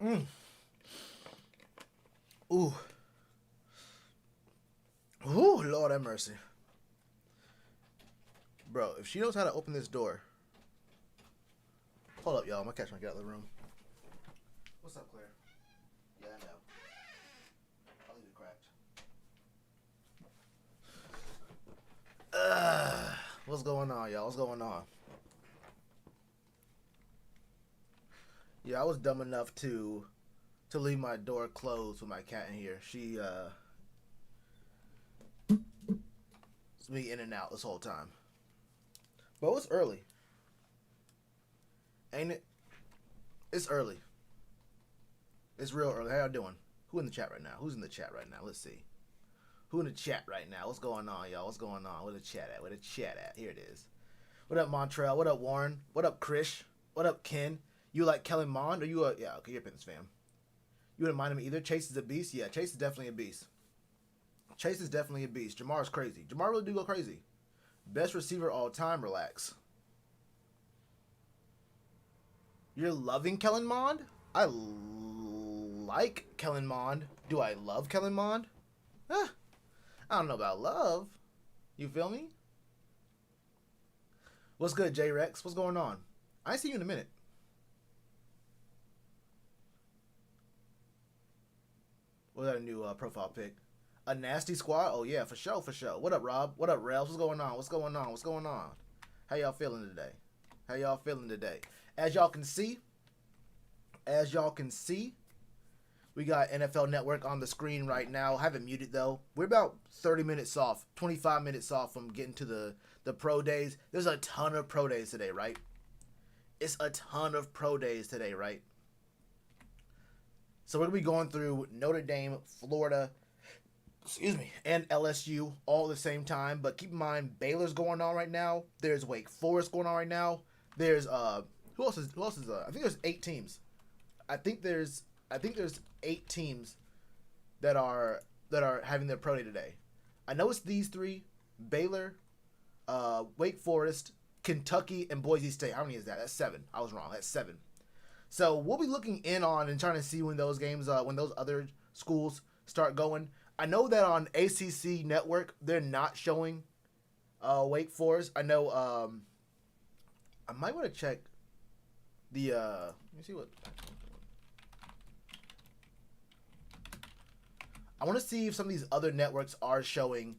Mm. Ooh. Ooh, Lord have mercy. Bro, if she knows how to open this door. Hold up, y'all. I'm gonna catch my get out of the room. What's up, Claire? Yeah, I know. I'll leave it cracked. What's going on, y'all? What's going on? Yeah, I was dumb enough to leave my door closed with my cat in here. She it's me in and out this whole time. But it's early. Ain't it? It's early. It's real early. How y'all doing? Who in the chat right now? Who's in the chat right now? Let's see. Who in the chat right now? What's going on, y'all? What's going on? Where the chat at? Where the chat at? Here it is. What up, Montreal? What up, Warren? What up, Krish? What up, Ken? You like Kellen Mond? Or you a... Yeah, okay, you're a Pins fan. You wouldn't mind him either? Chase is a beast? Yeah, Chase is definitely a beast. Chase is definitely a beast. Jamar's crazy. Jamar really do go crazy. Best receiver all time, relax. You're loving Kellen Mond? I like Kellen Mond. Do I love Kellen Mond? I don't know about love. You feel me? What's good, J-Rex? What's going on? I ain't seen you in a minute. Was that a new profile pic? A nasty squad? Oh, yeah, for sure, for sure. What up, Rob? What up, Rels? What's going on? What's going on? What's going on? How y'all feeling today? How y'all feeling today? As y'all can see, we got NFL Network on the screen right now. I have it muted, though. We're about 30 minutes off, 25 minutes off from getting to the pro days. There's a ton of pro days today, right? It's a ton of pro days today, right? So we're going to be going through Notre Dame, Florida, and LSU all at the same time. But keep in mind, Baylor's going on right now. There's Wake Forest going on right now. There's who else is I think there's 8 teams. I think there's 8 teams that are having their pro day today. I know it's these 3: Baylor, Wake Forest, Kentucky, and Boise State. How many is that? That's 7. I was wrong. That's 7. So we'll be looking in on and trying to see when those games, when those other schools start going. I know that on ACC Network they're not showing Wake Forest. I know. I might want to check the. Let me see what. I want to see if some of these other networks are showing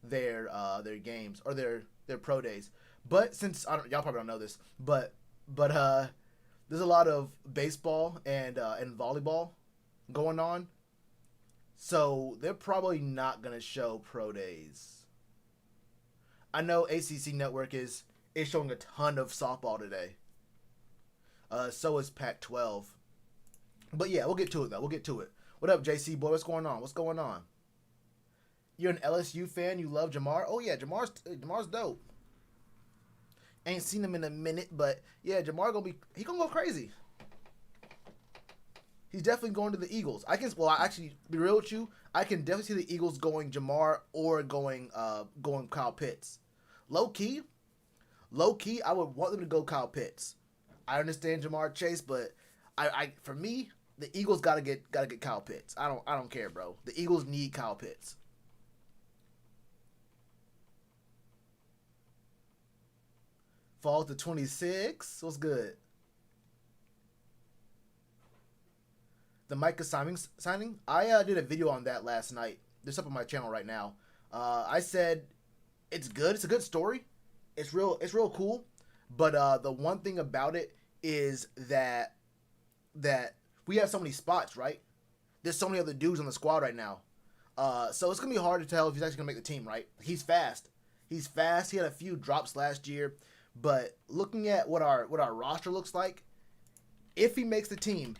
their games or their pro days. But since y'all probably don't know this, but there's a lot of baseball and volleyball going on, so they're probably not gonna show pro days. I know ACC Network is showing a ton of softball today. So is Pac-12. But yeah, we'll get to it though. We'll get to it. What up, JC boy? What's going on? What's going on? You're an LSU fan. You love Jamar. Oh yeah, Jamar's dope. Ain't seen him in a minute, but yeah, Jamar he gonna go crazy. He's definitely going to the Eagles. I actually be real with you. I can definitely see the Eagles going Jamar or going Kyle Pitts. Low key, I would want them to go Kyle Pitts. I understand Jamar Chase, but I for me, the Eagles gotta get Kyle Pitts. I don't care, bro. The Eagles need Kyle Pitts. Fall to 26. What's good? The Micah signing. I did a video on that last night. There's up on my channel right now. I said it's good. It's a good story. It's real cool. But the one thing about it is that we have so many spots, right? There's so many other dudes on the squad right now. So it's gonna be hard to tell if he's actually gonna make the team, right? He's fast. He had a few drops last year. But looking at what our roster looks like, if he makes the team,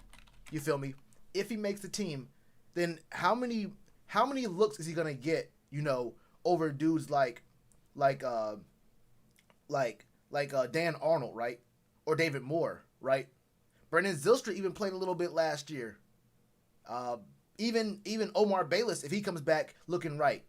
you feel me? If he makes the team, then how many looks is he gonna get? You know, over dudes like Dan Arnold, right? Or David Moore, right? Brendan Zylstra even played a little bit last year. Even Omar Bayless, if he comes back looking right,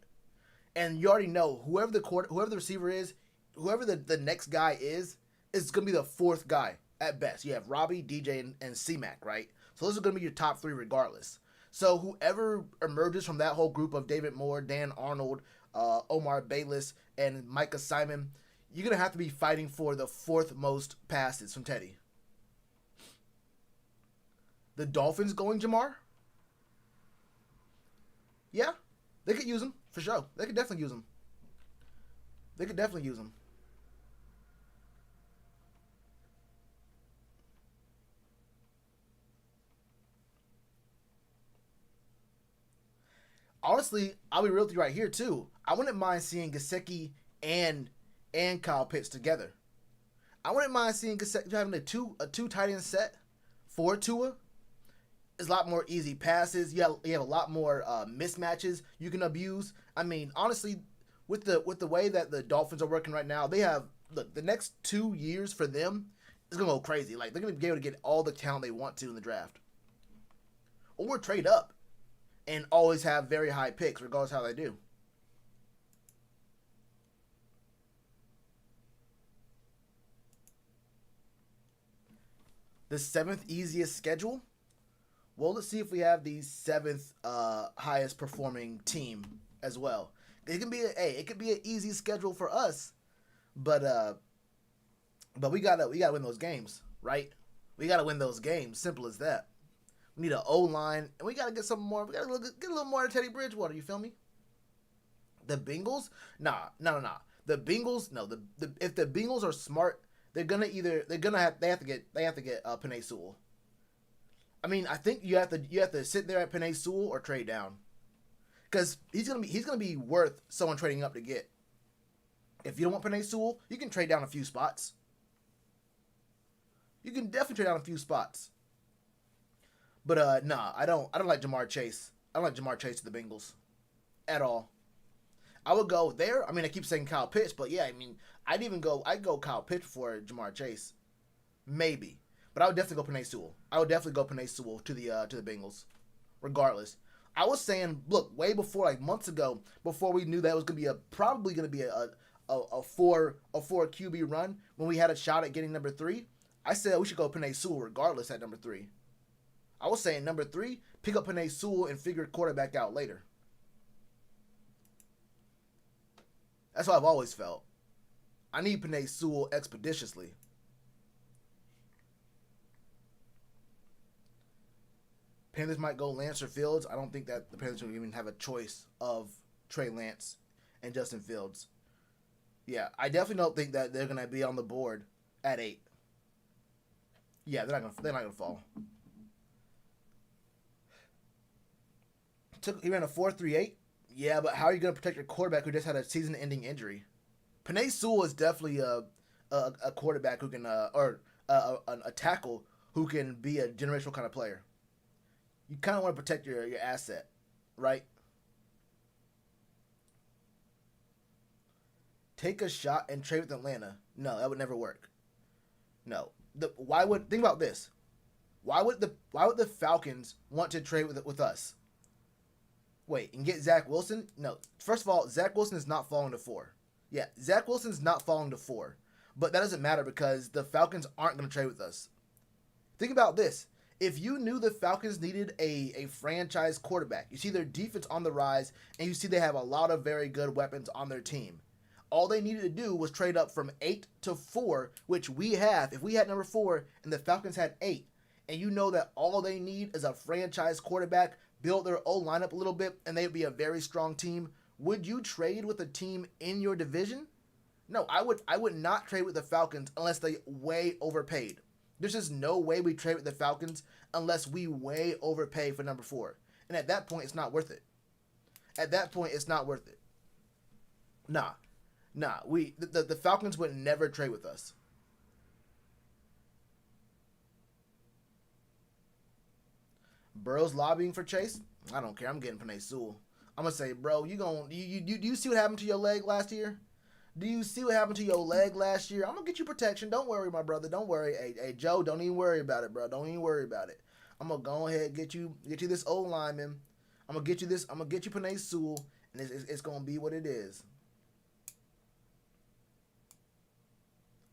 and you already know whoever the receiver is. Whoever the next guy is going to be the 4th guy. at best. You have Robbie, DJ, and C-Mac, right? So those are going to be your top three regardless. So whoever emerges from that whole group of David Moore, Dan Arnold, Omar Bayless, and Micah Simon, you're going to have to be fighting for the fourth most passes from Teddy. The Dolphins going Jamar? Yeah, they could use him, for sure. They could definitely use him. They could definitely use him. Honestly, I'll be real with you right here too. I wouldn't mind seeing Gesicki and Kyle Pitts together. I wouldn't mind seeing Gesicki having a two tight end set for Tua. It's a lot more easy passes. You have a lot more mismatches you can abuse. I mean, honestly, with the way that the Dolphins are working right now, they have the next 2 years for them is gonna go crazy. Like they're gonna be able to get all the talent they want to in the draft, or trade up and always have very high picks, regardless of how they do. The seventh easiest schedule. Well, let's see if we have the seventh highest performing team as well. It can be it could be an easy schedule for us, but we gotta win those games, right? We gotta win those games. Simple as that. We need an O line, and we gotta get some more. We gotta get a little more of Teddy Bridgewater. You feel me? The Bengals, nah. The Bengals, no. If the Bengals are smart, they have to get Penei Sewell. I mean, I think you have to sit there at Penei Sewell or trade down, because he's gonna be worth someone trading up to get. If you don't want Penei Sewell, you can trade down a few spots. You can definitely trade down a few spots. But nah, I don't like Jamar Chase. I don't like Jamar Chase to the Bengals at all. I would go there. I mean, I keep saying Kyle Pitts, but yeah, I mean, I'd go Kyle Pitts before Jamar Chase, maybe. But I would definitely go Penei Sewell. I would definitely go Penei Sewell to the Bengals, regardless. I was saying, look, way before, like months ago, before we knew that it was probably gonna be a four QB run when we had a shot at getting number 3. I said we should go Penei Sewell regardless at number 3. I was saying number 3, pick up Penei Sewell and figure quarterback out later. That's how I've always felt. I need Penei Sewell expeditiously. Panthers might go Lance or Fields. I don't think that the Panthers will even have a choice of Trey Lance and Justin Fields. Yeah, I definitely don't think that they're gonna be on the board at 8. Yeah, they're not gonna fall. He ran a 4.38. Yeah, but how are you going to protect your quarterback who just had a season-ending injury? Penei Sewell is definitely a quarterback who can, or a tackle who can be a generational kind of player. You kind of want to protect your asset, right? Take a shot and trade with Atlanta. No, that would never work. No. Think about this? Why would the Falcons want to trade with us? Wait, and get Zach Wilson? No. First of all, Zach Wilson is not falling to 4. Yeah, Zach Wilson's not falling to 4. But that doesn't matter because the Falcons aren't going to trade with us. Think about this. If you knew the Falcons needed a franchise quarterback, you see their defense on the rise, and you see they have a lot of very good weapons on their team. All they needed to do was trade up from 8 to 4, which we have. If we had number 4 and the Falcons had 8, and you know that all they need is a franchise quarterback, build their O line up a little bit, and they'd be a very strong team, would you trade with a team in your division? No, I would not trade with the Falcons unless they way overpaid. There's just no way we trade with the Falcons unless we way overpay for number 4. And at that point, it's not worth it. At that point, it's not worth it. Nah. The Falcons would never trade with us. Burrow's lobbying for Chase. I don't care. I'm getting Penei Sewell. I'm gonna say, bro, do you see what happened to your leg last year? Do you see what happened to your leg last year? I'm gonna get you protection. Don't worry, my brother. Don't worry. Hey, Joe, don't even worry about it, bro. Don't even worry about it. I'm gonna go ahead and get you this O lineman. I'm gonna get you Penei Sewell, and it's gonna be what it is.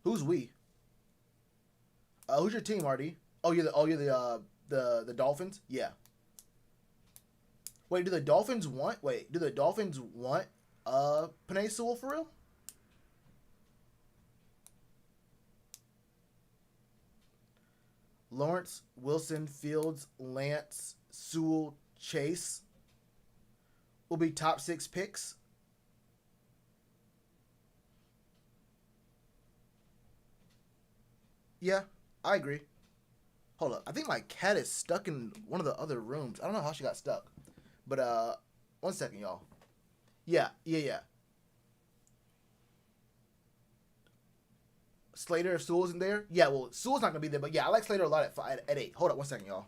Who's we? Who's your team, RD? The Dolphins? Yeah. Wait, do the Dolphins want Penei Sewell for real? Lawrence, Wilson, Fields, Lance, Sewell, Chase will be top 6 picks. Yeah, I agree. Hold up. I think my cat is stuck in one of the other rooms. I don't know how she got stuck. But 1 second, y'all. Yeah. Slater, if Sewell's in there. Yeah, well, Sewell's not gonna be there, but yeah, I like Slater a lot at 8. Hold up 1 second, y'all.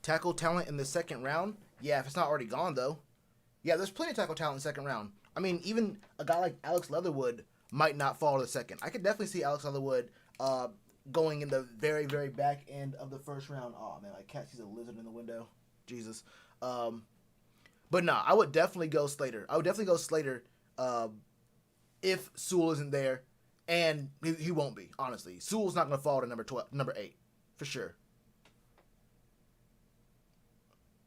Tackle talent in the second round? Yeah, if it's not already gone, though. Yeah, there's plenty of tackle talent in the second round. I mean, even a guy like Alex Leatherwood might not fall to the second. I could definitely see Alex Leatherwood going in the very, very back end of the first round. Oh, man, my cat sees a lizard in the window. Jesus. But nah, I would definitely go Slater. If Sewell isn't there, and he won't be, honestly. Sewell's not going to fall to number 8, for sure.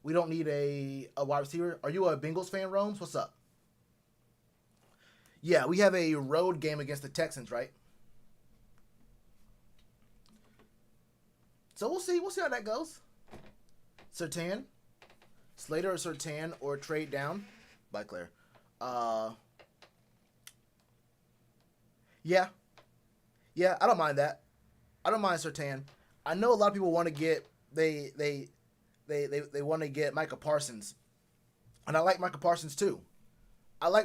We don't need a wide receiver. Are you a Bengals fan, Romes? What's up? Yeah, we have a road game against the Texans, right? So we'll see. We'll see how that goes. Surtain, Slater or Surtain or trade down. Bye, Claire. Yeah. I don't mind that. I don't mind Surtain. I know a lot of people want to get they want to get Micah Parsons, and I like Micah Parsons too. Only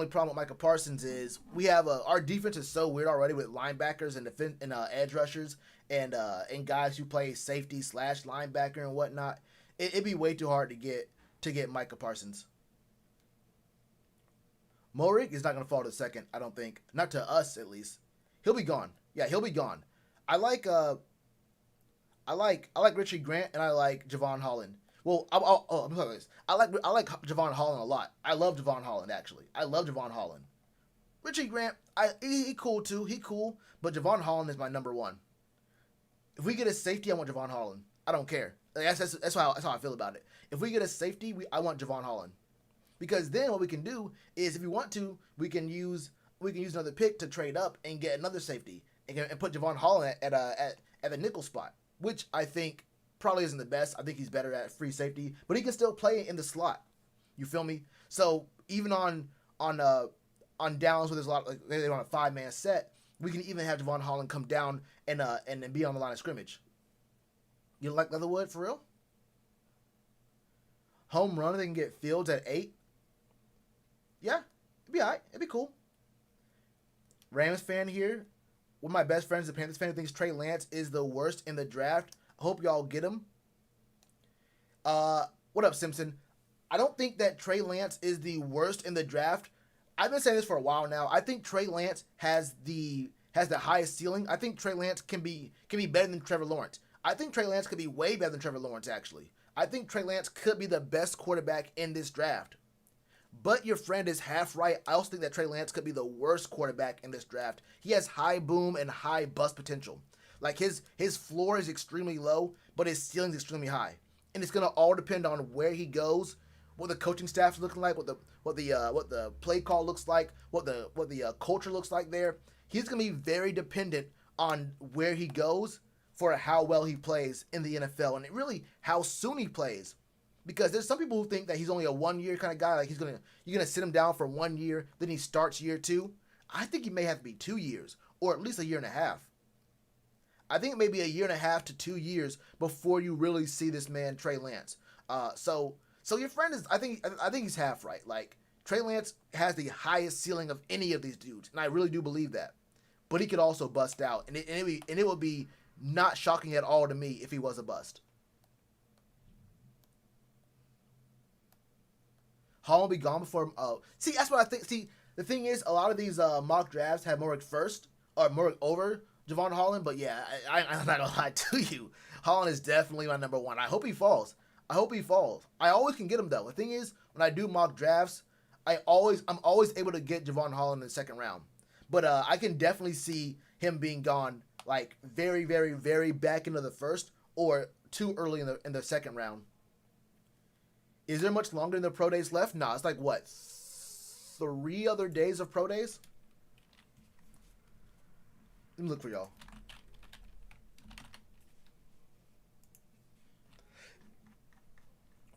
problem with Micah Parsons is we have our defense is so weird already with linebackers and edge rushers and guys who play safety / linebacker and whatnot. It'd be way too hard to get Micah Parsons. Morik is not going to fall to second, I don't think. Not to us, at least. He'll be gone. Yeah, he'll be gone. I like Richie Grant and I like Javon Holland. Well, I'm talking about this. I like Javon Holland a lot. I love Javon Holland, actually. I love Javon Holland. Richie Grant, he cool too. He cool, but Javon Holland is my number 1. If we get a safety, I want Javon Holland. I don't care. That's how I feel about it. If we get a safety, I want Javon Holland. Because then what we can do is, if we want to, we can use another pick to trade up and get another safety and put Javon Holland at the nickel spot, which I think probably isn't the best. I think he's better at free safety, but he can still play in the slot. You feel me? So even on downs where there's a lot, like they're on a 5-man set, we can even have Javon Holland come down and be on the line of scrimmage. You like Leatherwood for real? Home run, they can get Fields at 8. Yeah, it'd be alright. It'd be cool. Rams fan here. One of my best friends, the Panthers fan, who thinks Trey Lance is the worst in the draft. I hope y'all get him. What up, Simpson? I don't think that Trey Lance is the worst in the draft. I've been saying this for a while now. I think Trey Lance has the highest ceiling. I think Trey Lance can be better than Trevor Lawrence. I think Trey Lance could be way better than Trevor Lawrence, actually. I think Trey Lance could be the best quarterback in this draft. But your friend is half right. I also think that Trey Lance could be the worst quarterback in this draft. He has high boom and high bust potential. Like his floor is extremely low, but his ceiling is extremely high. And it's gonna all depend on where he goes, what the coaching staff's looking like, what the play call looks like, what the culture looks like there. He's gonna be very dependent on where he goes for how well he plays in the NFL, and really how soon he plays. Because there's some people who think that he's only a 1-year kind of guy, like you're gonna sit him down for 1 year, then he starts year 2. I think he may have to be 2 years, or at least a year and a half. I think maybe a year and a half to 2 years before you really see this man, Trey Lance. So your friend is, I think he's half right. Like, Trey Lance has the highest ceiling of any of these dudes, and I really do believe that. But he could also bust out, and it would be not shocking at all to me if he was a bust. Holland will be gone before. See, that's what I think. See, the thing is, a lot of these mock drafts have Murray first or Murray over Javon Holland. But yeah, I'm not gonna lie to you. Holland is definitely my number one. I hope he falls. I hope he falls. I always can get him though. The thing is, when I do mock drafts, I'm always able to get Javon Holland in the second round. But I can definitely see him being gone like very, very, very back into the first or too early in the second round. Is there much longer in the pro days left? No, it's like what, 3 other days of pro days? Let me look for y'all.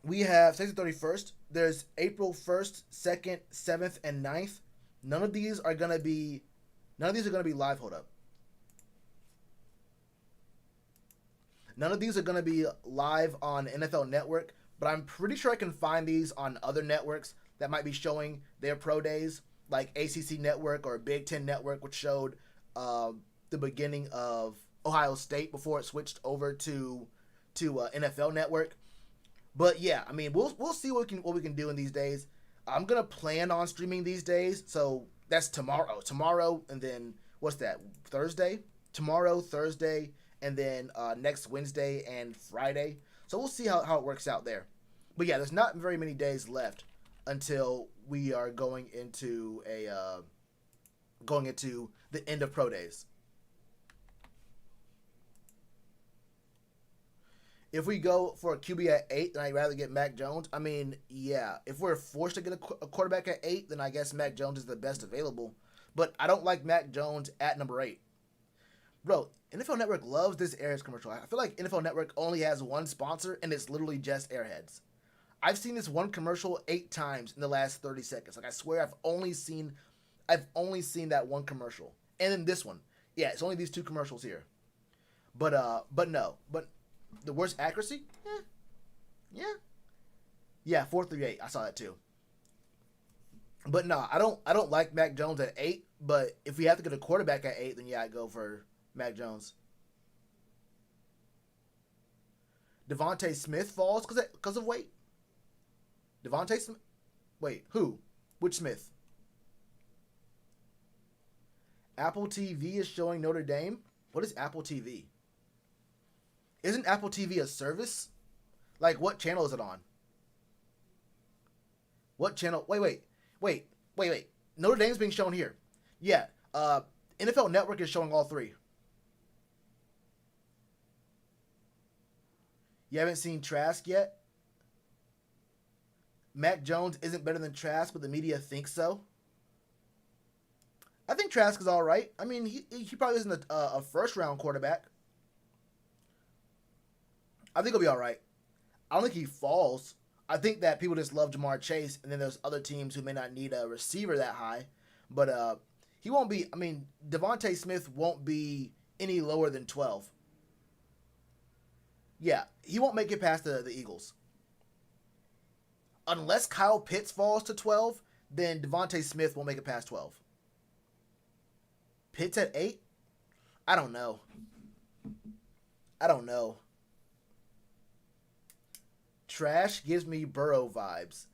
We have September 31st. There's April 1st, 2nd, 7th, and 9th. None of these are gonna be live. Hold up. None of these are gonna be live on NFL Network, but I'm pretty sure I can find these on other networks that might be showing their pro days, like ACC Network or Big Ten Network, which showed the beginning of Ohio State before it switched over to NFL Network. But yeah, I mean, we'll see what we can do in these days. I'm gonna plan on streaming these days, so that's tomorrow. Tomorrow, and then what's that? Thursday? Tomorrow, Thursday, and then next Wednesday and Friday. So we'll see how it works out there. But yeah, there's not very many days left until we are going into the end of pro days. If we go for a QB at 8, then I'd rather get Mac Jones. I mean, yeah, if we're forced to get a quarterback at 8, then I guess Mac Jones is the best available. But I don't like Mac Jones at number 8. Bro, NFL Network loves this Airheads commercial. I feel like NFL Network only has one sponsor, and it's literally just Airheads. I've seen this one commercial 8 times in the last 30 seconds. Like, I swear I've only seen that one commercial. And then this one. Yeah, it's only these 2 commercials here. But no. But the worst accuracy? Yeah, 438. I saw that too. But no, I don't like Mac Jones at 8. But if we have to get a quarterback at 8, then yeah, I go for Mac Jones. Devontae Smith falls because of weight. Devontae Smith. Wait, who? Which Smith? Apple TV is showing Notre Dame. What is Apple TV? Isn't Apple TV a service? Like, what channel is it on? What channel? Wait. Notre Dame's being shown here. Yeah. NFL Network is showing all 3. You haven't seen Trask yet? Mac Jones isn't better than Trask, but the media thinks so. I think Trask is all right. I mean, he probably isn't a first-round quarterback. I think he'll be all right. I don't think he falls. I think that people just love Jamar Chase, and then there's other teams who may not need a receiver that high. But he won't be, I mean, Devontae Smith won't be any lower than 12. Yeah, he won't make it past the Eagles. Unless Kyle Pitts falls to 12, then Devontae Smith won't make it past 12. Pitts at 8? I don't know. Trash gives me Burrow vibes.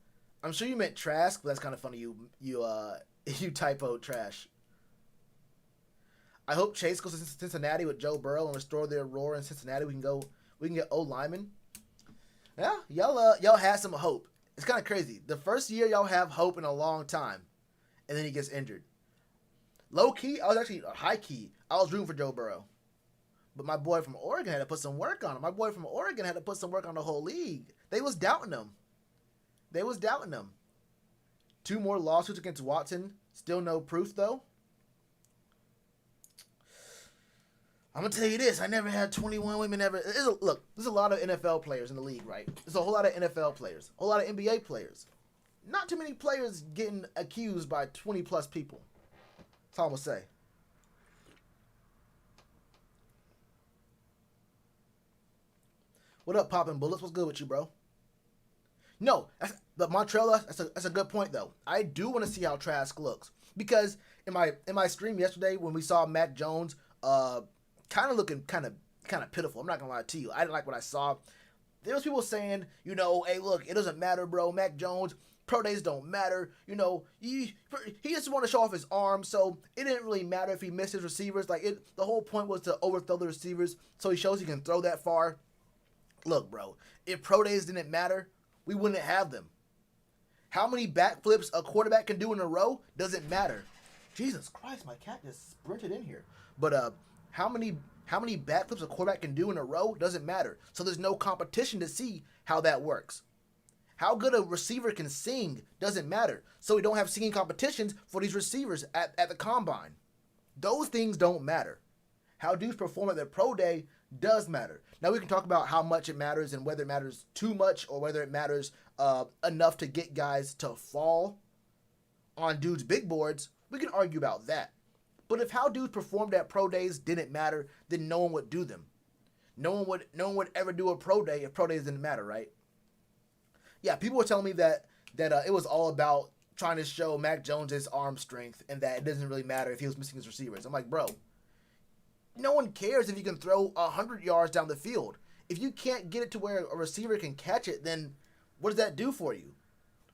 I'm sure you meant Trask, but that's kind of funny. You typoed Trash. I hope Chase goes to Cincinnati with Joe Burrow and restore their roar in Cincinnati. We can get O lineman. Yeah, y'all had some hope. It's kind of crazy. The first year y'all have hope in a long time, and then he gets injured. Low key, I was actually high key. I was rooting for Joe Burrow, but my boy from Oregon had to put some work on him. My boy from Oregon had to put some work on the whole league. They was doubting him. 2 more lawsuits against Watson. Still no proof though. I'm going to tell you this. I never had 21 women ever. Look, there's a lot of NFL players in the league, right? There's a whole lot of NFL players. A whole lot of NBA players. Not too many players getting accused by 20 plus people. That's all I'm going to say. What up, Poppin' Bullets? What's good with you, bro? No, but Montreal, that's a good point though. I do want to see how Trask looks because in my stream yesterday when we saw Mac Jones kind of looking kind of pitiful. I'm not gonna lie to you. I didn't like what I saw. There was people saying, hey, look, it doesn't matter, bro. Mac Jones, Pro days don't matter. He just want to show off his arm, so it didn't really matter if he missed his receivers. The whole point was to overthrow the receivers, so he shows he can throw that far. Look, bro, if pro days didn't matter, we wouldn't have them. How many backflips a quarterback can do in a row doesn't matter. Jesus Christ, my cat just sprinted in here. But how many backflips a quarterback can do in a row doesn't matter. So there's no competition to see how that works. How good a receiver can sing doesn't matter. So we don't have singing competitions for these receivers at the combine. Those things don't matter. How dudes perform at their pro day does matter. Now we can talk about how much it matters and whether it matters too much or whether it matters enough to get guys to fall on dudes' big boards. We can argue about that. But if how dudes performed at pro days didn't matter, then no one would do them. No one would ever do a pro day if pro days didn't matter, right? Yeah, people were telling me that it was all about trying to show Mac Jones' arm strength and that it doesn't really matter if he was missing his receivers. I'm like, bro, no one cares if you can throw 100 yards down the field. If you can't get it to where a receiver can catch it, then what does that do for you?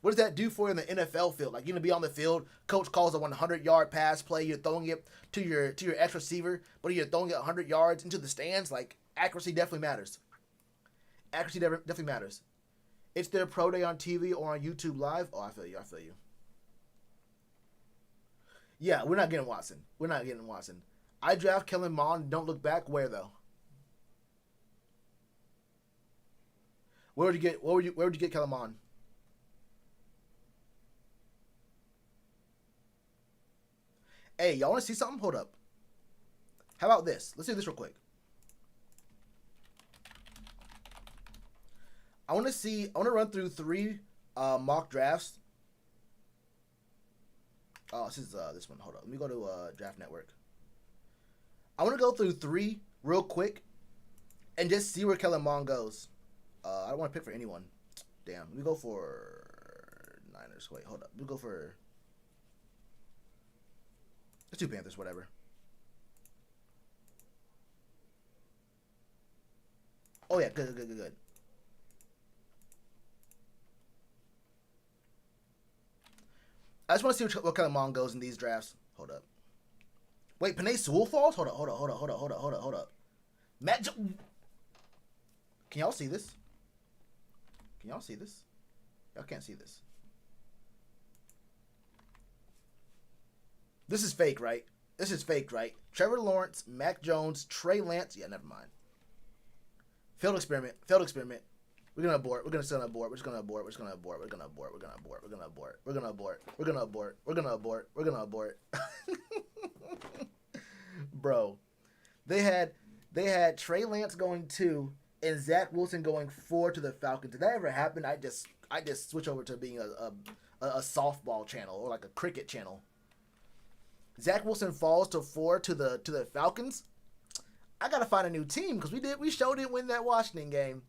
What does that do for you in the NFL field? Like, you're going to be on the field, coach calls a 100-yard pass play, you're throwing it to your ex receiver, but you're throwing it 100 yards into the stands. Like, accuracy definitely matters. Accuracy definitely matters. It's their pro day on TV or on YouTube Live. Oh, I feel you. Yeah, we're not getting Watson. I draft Kellen Mond, don't look back. Where, though? Where would you get Kellen Mond? Hey, y'all want to see something? Hold up. How about this? Let's do this real quick. I want to run through 3 mock drafts. Oh, this is this one. Hold up. Let me go to Draft Network. I want to go through 3 real quick and just see where Kellen Mond goes. I don't want to pick for anyone. Damn. Let me go for Niners. Wait, hold up. Let me go for... Let's do Panthers, whatever. Oh, yeah. Good. I just want to see what Kellen Mond goes in these drafts. Hold up. Wait, Penei Sewell falls? Hold up. Matt Jones. Can y'all see this? Y'all can't see this. This is fake, right? Trevor Lawrence, Mac Jones, Trey Lance. Yeah, never mind. Failed experiment. We're gonna abort. We're gonna abort. Bro, they had Trey Lance going 2 and Zach Wilson going 4 to the Falcons. Did that ever happen? I just switch over to being a softball channel or like a cricket channel. Zach Wilson falls to 4 to the Falcons. I gotta find a new team because we showed it win that Washington game.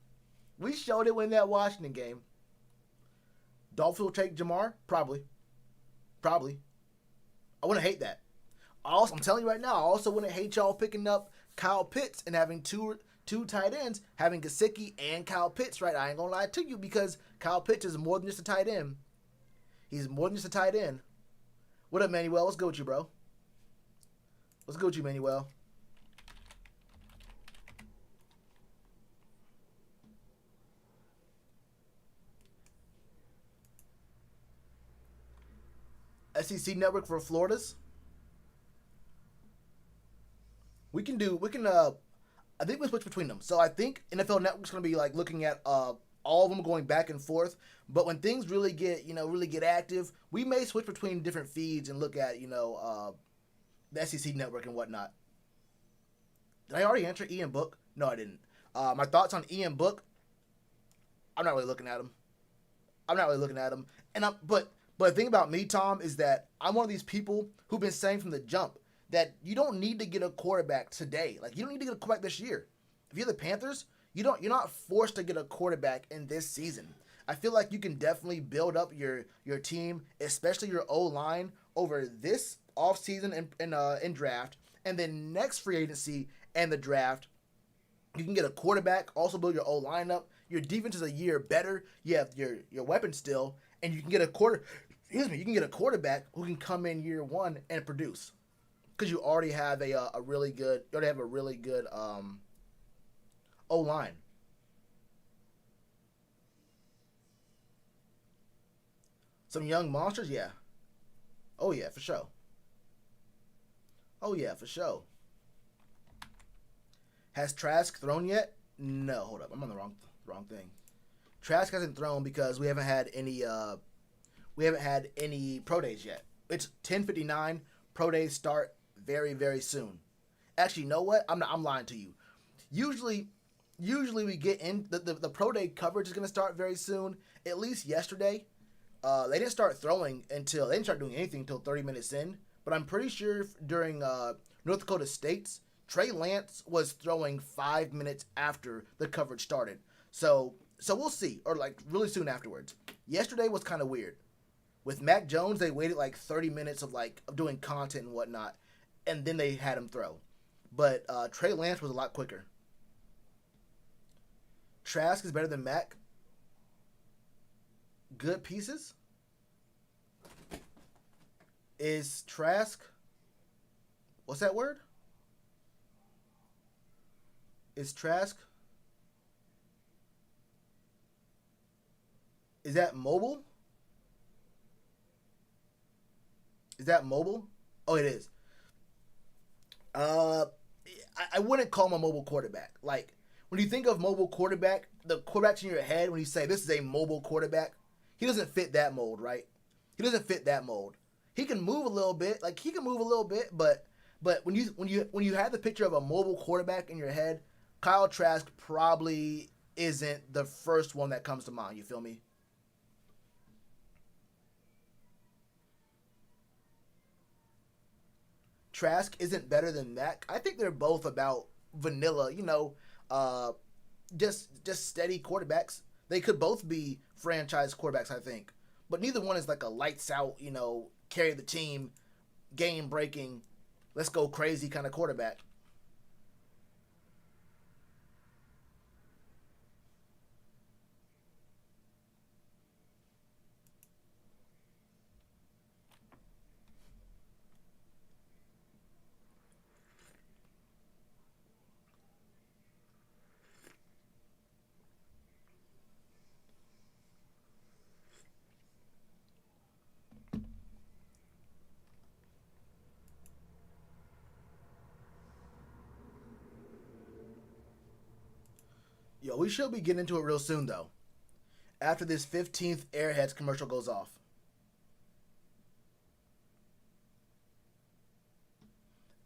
Dolphins will take Jamar? Probably. I wouldn't hate that. Also, I'm telling you right now, I also wouldn't hate y'all picking up Kyle Pitts and having two tight ends, having Gesicki and Kyle Pitts, right? I ain't gonna lie to you because Kyle Pitts is more than just a tight end. He's more than just a tight end. What up, Manuel? What's good with you, bro? Manuel? SEC network for Florida's. I think we switch between them. So I think NFL Network's going to be like looking at all of them going back and forth. But when things really get active, we may switch between different feeds and look at, the SEC network and whatnot. Did I already answer Ian Book? No, I didn't. My thoughts on Ian Book, I'm not really looking at him. But the thing about me, Tom, is that I'm one of these people who've been saying from the jump that you don't need to get a quarterback today. Like, you don't need to get a quarterback this year. If you're the Panthers, you're not forced to get a quarterback in this season. I feel like you can definitely build up your team, especially your O-line, over this offseason and draft, and then next free agency and the draft. You can get a quarterback, also build your O-line up. Your defense is a year better. You have your weapons still. and you can get you can get a quarterback who can come in year one and produce because you already have a really good O line. Some young monsters, yeah. Oh yeah, for sure. Oh yeah, for sure. Has Trask thrown yet? No, hold up, I'm on the wrong thing. Trask hasn't thrown because we haven't had any pro days yet. It's 10:59. Pro days start very soon. Actually, you know what? I'm lying to you. Usually we get in the pro day coverage is gonna start very soon. At least yesterday, they didn't start they didn't start doing anything until 30 minutes in. But I'm pretty sure during North Dakota State's, Trey Lance was throwing 5 minutes after the coverage started. So we'll see, or like really soon afterwards. Yesterday was kind of weird. With Mac Jones, they waited like 30 minutes of doing content and whatnot, and then they had him throw. But Trey Lance was a lot quicker. Trask is better than Mac. Good pieces. Is Trask? What's that word? Is Trask? Is that mobile? Is that mobile? Oh, it is. I wouldn't call him a mobile quarterback. Like, when you think of mobile quarterback, the quarterbacks in your head, when you say this is a mobile quarterback, he doesn't fit that mold, right? He doesn't fit that mold. He can move a little bit, but when you have the picture of a mobile quarterback in your head, Kyle Trask probably isn't the first one that comes to mind. You feel me? Trask isn't better than Mac. I think they're both about vanilla, uh, just steady quarterbacks. They could both be franchise quarterbacks, I think, but neither one is like a lights out, carry the team, game breaking, let's go crazy kind of quarterback. Yo, we should be getting into it real soon though. After this 15th Airheads commercial goes off.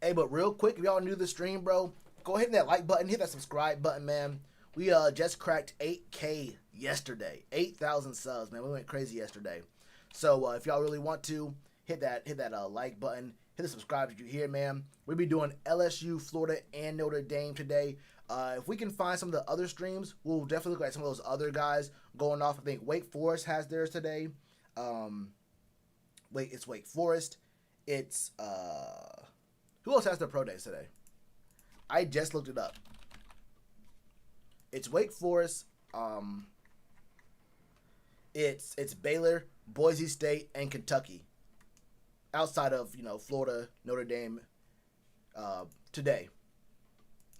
Hey, but real quick, if y'all new to the stream, bro, go hit that like button, hit that subscribe button, man. We just cracked 8K yesterday, 8,000 subs, man. We went crazy yesterday. So if y'all really want to hit that like button, hit the subscribe if you hear, man. We'll be doing LSU, Florida, and Notre Dame today. If we can find some of the other streams, we'll definitely look at some of those other guys going off. I think Wake Forest has theirs today. It's Wake Forest. It's who else has their pro days today? I just looked it up. It's Wake Forest. It's Baylor, Boise State, and Kentucky. Outside of Florida, Notre Dame, today.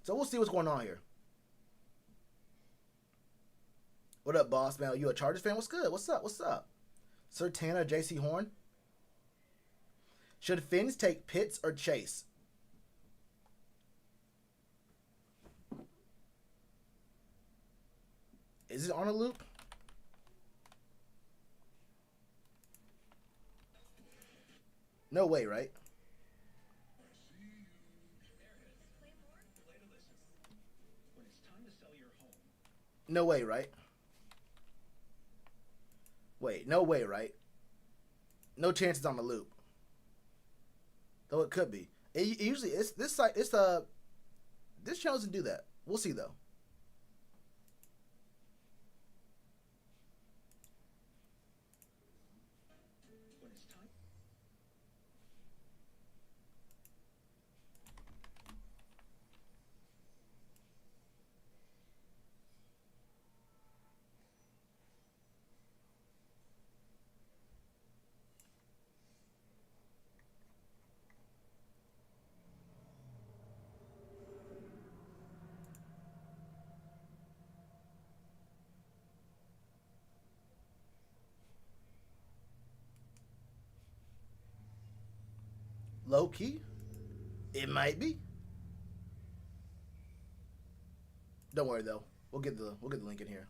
So we'll see what's going on here. What up, boss man? Are you a Chargers fan? What's good? What's up? What's up? Sertana, JC Horn. Should Finns take Pitts or Chase? Is it on a loop? No way, right? No way, right? Wait, no way, right? No chances on the loop. Though it could be. It usually it's this site. This channel doesn't do that. We'll see though. Low key, it might be. Don't worry though. We'll get the link in here.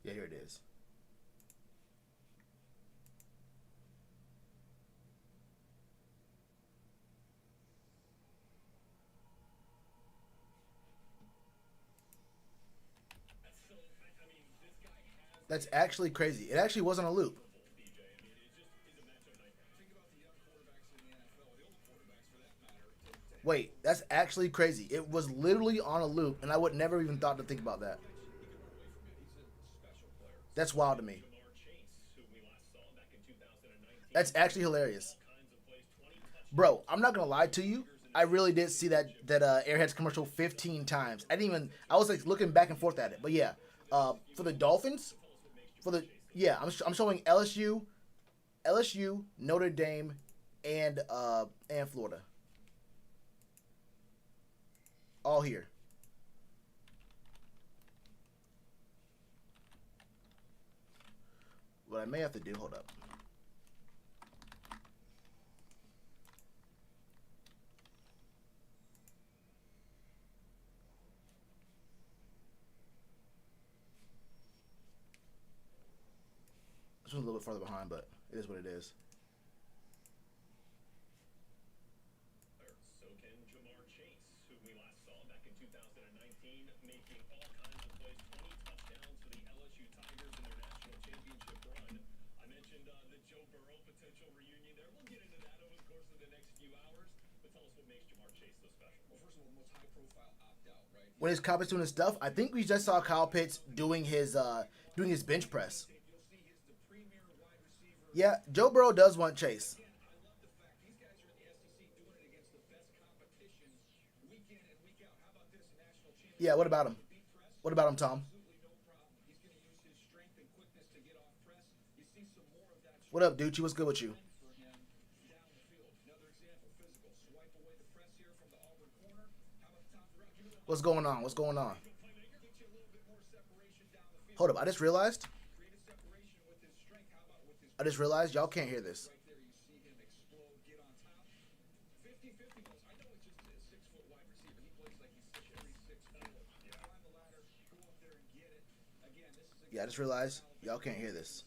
Yeah, here it is. That's actually crazy. It actually wasn't a loop. Wait, that's actually crazy. It was literally on a loop, and I would never even thought to think about that. That's wild to me. That's actually hilarious. Bro, I'm not going to lie to you. I really did see that Airheads commercial 15 times. I was like looking back and forth at it. But yeah, for the Dolphins, I'm showing LSU, Notre Dame, and Florida. All here. What I may have to do, hold up. This one's a little bit farther behind, but it is what it is. So can Jamar Chase, who we last saw back in 2019, making all kinds of plays, 20 touchdowns for the LSU Tigers in their national championship run. I mentioned the Joe Burrow potential reunion there. We'll get into that over the course of the next few hours. But tell us what makes Jamar Chase so special. Well, first of all, the most high-profile opt-out, right? When his Kyle Pitts doing his stuff, I think we just saw Kyle Pitts doing his bench press. Yeah, Joe Burrow does want Chase. Yeah, what about him? What about him, Tom? What up, Ducci? What's good with you? What's going on? What's going on? Hold up, I just realized y'all can't hear this. Yeah, I just realized y'all can't hear this.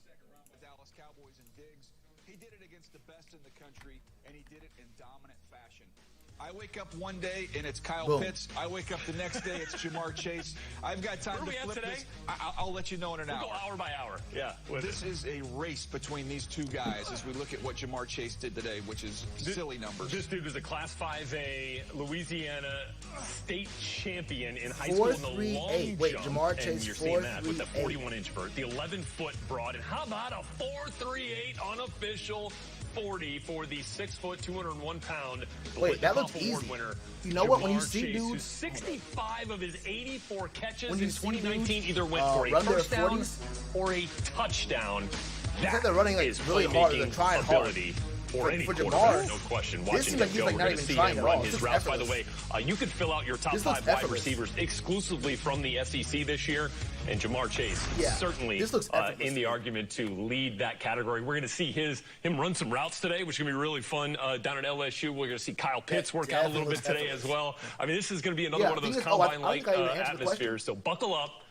He did it against the best in the country, and he did it in dominant fashion. I wake up one day and it's Kyle Pitts. I wake up the next day, it's Jamar Chase. I've got time to flip this. I'll let you know in an hour. We'll go hour by hour. Yeah. This is a race between these two guys as we look at what Jamar Chase did today, which is silly numbers. This dude was a Class 5A Louisiana state champion in high school in the long jump. Wait, Jamar Chase, and you're seeing that with the 41-inch vert, the 11-foot broad, and how about a 4.38 unofficial 40 for the 6', 201-pound. Wait, that looks easy. Winner, you know what? When you Jamar see Chase, dudes, 65 of his 84 catches in 2019 either went for a run their touchdown 40s, or a touchdown. That they're running like really hard. They're trying hard. For any Jamar, no question. This seems like he's like not even trying at all. His routes, by the way, you could fill out your top 5 wide receivers exclusively from the SEC this year, and Jamar Chase certainly in the argument to lead that category. We're going to see him run some routes today, which is going to be really fun down at LSU. We're going to see Kyle Pitts work out a little bit today as well. I mean, this is going to be another one of those combine-like atmospheres. So buckle up.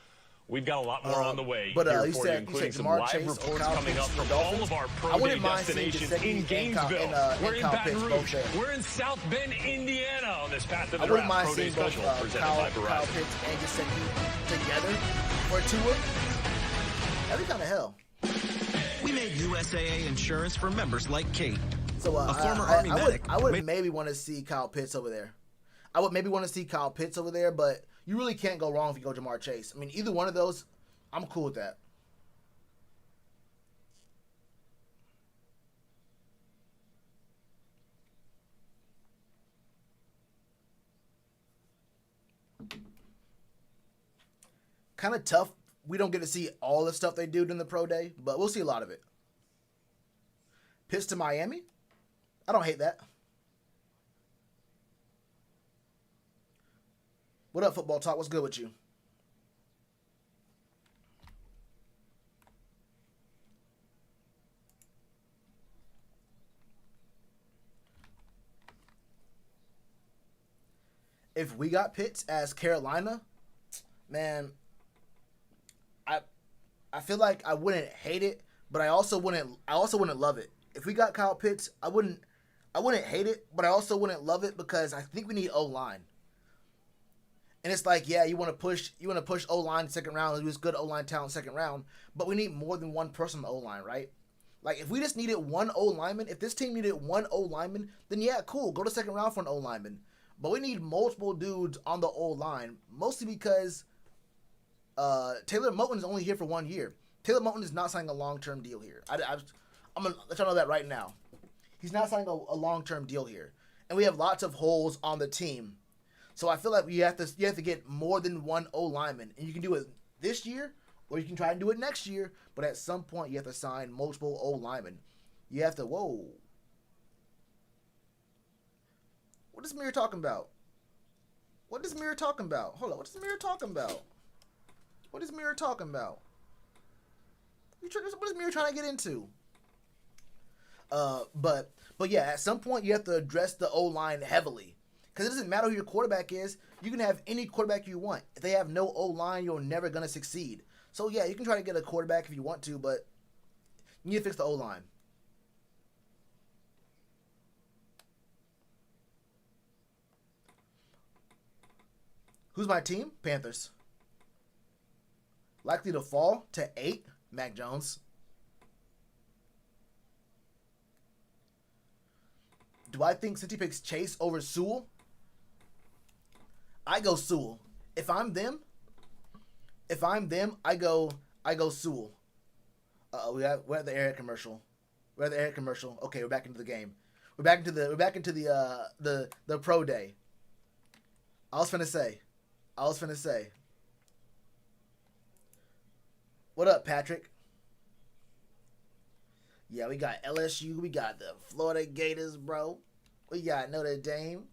We've got a lot more on the way here for you, including some live reports coming up from all of our pro day destinations in Gainesville. We're in Baton Rouge. We're in South Bend, Indiana on this Path to the Draft Pro Day special presented by Verizon. Kyle Pitts and Gesicki together for a tour. That'd be kind of hell. We made USAA insurance for members like Kate, so, a former Army medic. I would maybe want to see Kyle Pitts over there. But you really can't go wrong if you go Jamar Chase. I mean, either one of those, I'm cool with that. Kind of tough. We don't get to see all the stuff they do in the pro day, but we'll see a lot of it. Pitts to Miami. I don't hate that. What up, Football Talk? What's good with you? If we got Pitts as Carolina, man, I feel like I wouldn't hate it, but I also wouldn't love it. If we got Kyle Pitts, I wouldn't hate it, but I also wouldn't love it because I think we need O-line. And it's like, yeah, you want to push O-line second round, use good O-line talent second round, but we need more than one person on the O-line, right? Like, if we just needed one O-lineman, if this team needed one O-lineman, then yeah, cool, go to second round for an O-lineman. But we need multiple dudes on the O-line, mostly because Taylor Moton is only here for 1 year. Taylor Moton is not signing a long-term deal here. I'm going to let y'all know that right now. He's not signing a long-term deal here. And we have lots of holes on the team. So I feel like you have to get more than one O-lineman. And you can do it this year, or you can try and do it next year. But at some point, you have to sign multiple O-linemen. You have to, whoa. What is Mirror talking about? What is Mirror talking about? Hold on, what is Mirror talking about? What is Mirror talking about? What is Mirror trying to get into? But yeah, at some point you have to address the O-line heavily. Because it doesn't matter who your quarterback is. You can have any quarterback you want. If they have no O-line, you're never going to succeed. So yeah, you can try to get a quarterback if you want to, but you need to fix the O-line. Who's my team? Panthers. Likely to fall to 8, Mac Jones. Do I think Cincy picks Chase over Sewell? I go Sewell. If I'm them, I go Sewell. We're at the air commercial. Okay, we're back into the game. We're back into the pro day. I was finna say. What up, Patrick? Yeah, we got LSU. We got the Florida Gators, bro. We got Notre Dame.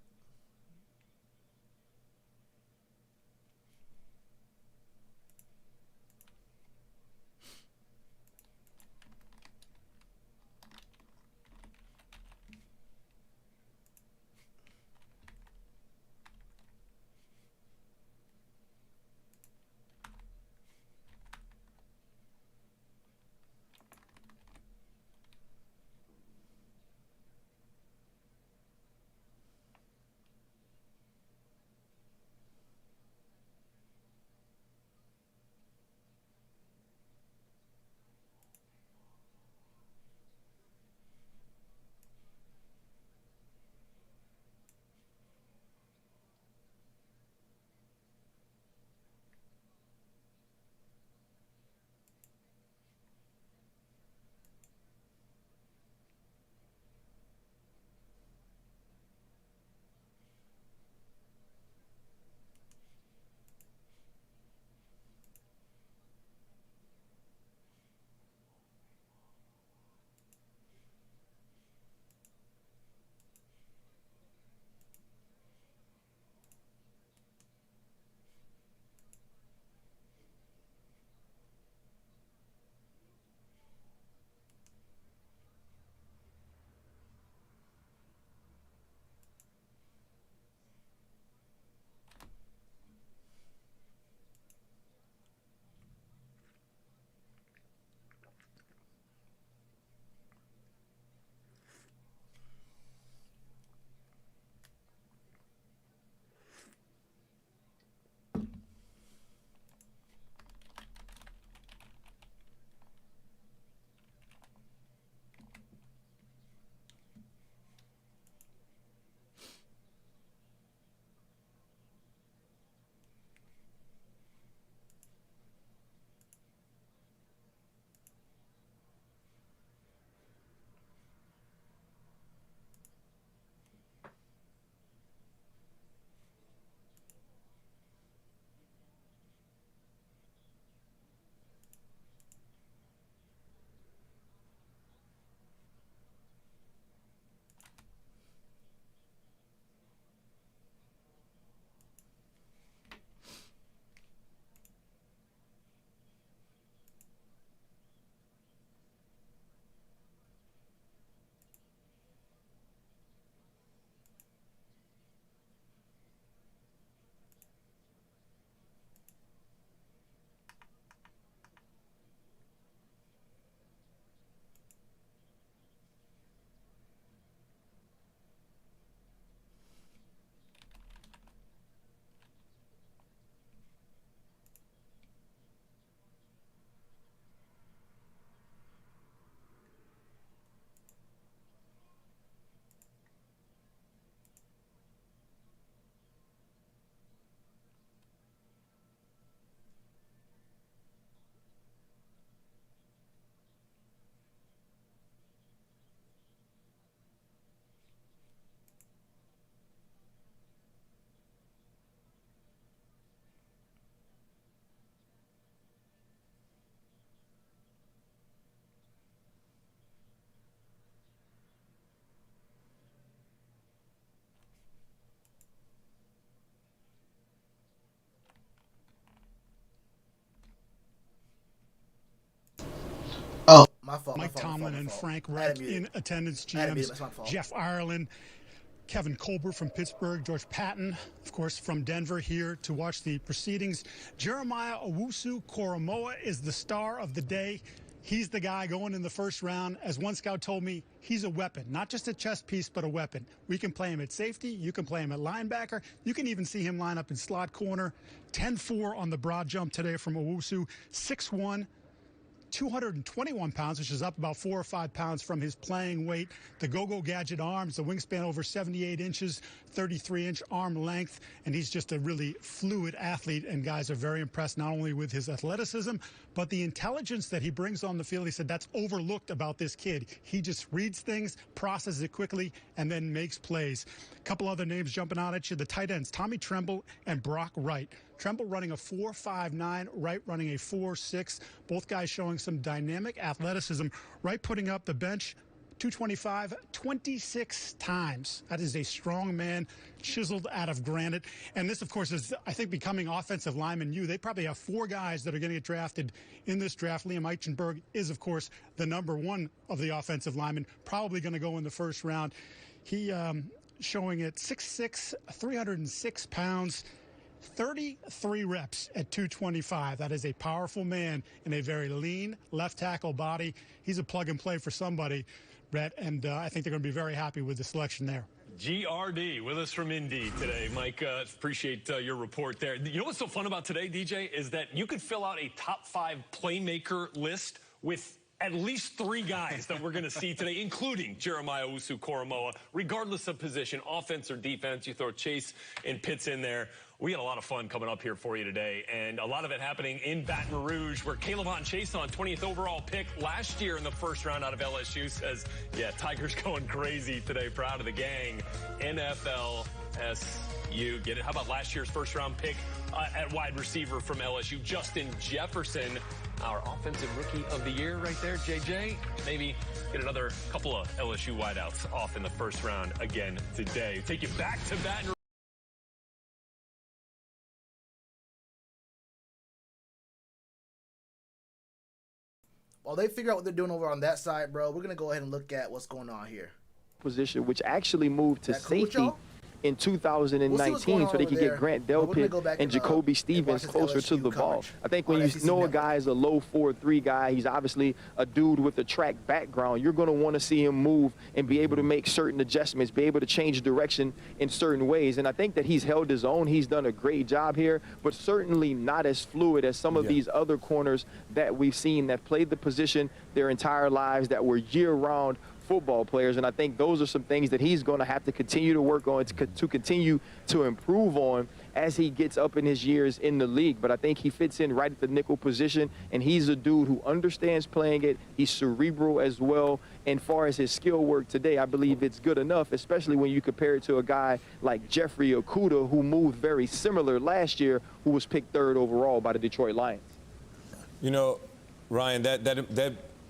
Mike Tomlin and Frank Reich in attendance, GMs, Jeff Ireland, Kevin Colbert from Pittsburgh, George Patton, of course, from Denver here to watch the proceedings. Jeremiah Owusu Koromoa is the star of the day. He's the guy going in the first round. As one scout told me, he's a weapon, not just a chess piece, but a weapon. We can play him at safety. You can play him at linebacker. You can even see him line up in slot corner. 10-4 on the broad jump today from Owusu. 6'1", 221 pounds, which is up about 4 or 5 pounds from his playing weight. The go-go gadget arms, the wingspan over 78 inches, 33-inch arm length, and he's just a really fluid athlete, and guys are very impressed not only with his athleticism, but the intelligence that he brings on the field. He said that's overlooked about this kid. He just reads things, processes it quickly, and then makes plays. A couple other names jumping out at you. The tight ends, Tommy Tremble and Brock Wright. Tremble running a 4.59, Wright running a 4.6. Both guys showing some dynamic athleticism. Wright putting up the bench 225 26 times. That is a strong man, chiseled out of granite. And this, of course, is, I think, becoming offensive lineman U. They probably have 4 guys that are going to get drafted in this draft. Liam Eichenberg is, of course, the #1 of the offensive linemen, probably going to go in the first round. He showing at 6'6", 306 pounds, 33 reps at 225. That is a powerful man in a very lean left tackle body. He's a plug and play for somebody, Brett, and I think they're going to be very happy with the selection there. GRD with us from Indy today. Mike, appreciate your report there. You know what's so fun about today, DJ, is that you could fill out a top 5 playmaker list with at least 3 guys that we're going to see today, including Jeremiah Owusu Koromoa, regardless of position, offense or defense. You throw Chase and Pitts in there. We got a lot of fun coming up here for you today, and a lot of it happening in Baton Rouge, where Kayvon Chason, 20th overall pick last year in the first round out of LSU, says, yeah, Tigers going crazy today, proud of the gang. NFL SU, get it? How about last year's first round pick at wide receiver from LSU, Justin Jefferson, our offensive rookie of the year right there, JJ. Maybe get another couple of LSU wideouts off in the first round again today. Take you back to Baton Rouge. While they figure out what they're doing over on that side, bro, we're going to go ahead and look at what's going on here. Position, which actually moved to safety in 2019 so they could get Grant Delpit and Jacoby Stevens closer to the ball. I think when you know a guy is a low 4.3 guy, he's obviously a dude with a track background, you're going to want to see him move and be able to make certain adjustments, be able to change direction in certain ways. And I think that he's held his own. He's done a great job here, but certainly not as fluid as some of these other corners that we've seen that played the position their entire lives, that were year-round football players. And I think those are some things that he's going to have to continue to work on to continue to improve on as he gets up in his years in the league. But I think he fits in right at the nickel position, and he's a dude who understands playing it. He's cerebral as well. And far as his skill work today, I believe it's good enough, especially when you compare it to a guy like Jeffrey Okudah, who moved very similar last year, who was picked 3rd overall by the Detroit Lions. You know, Ryan,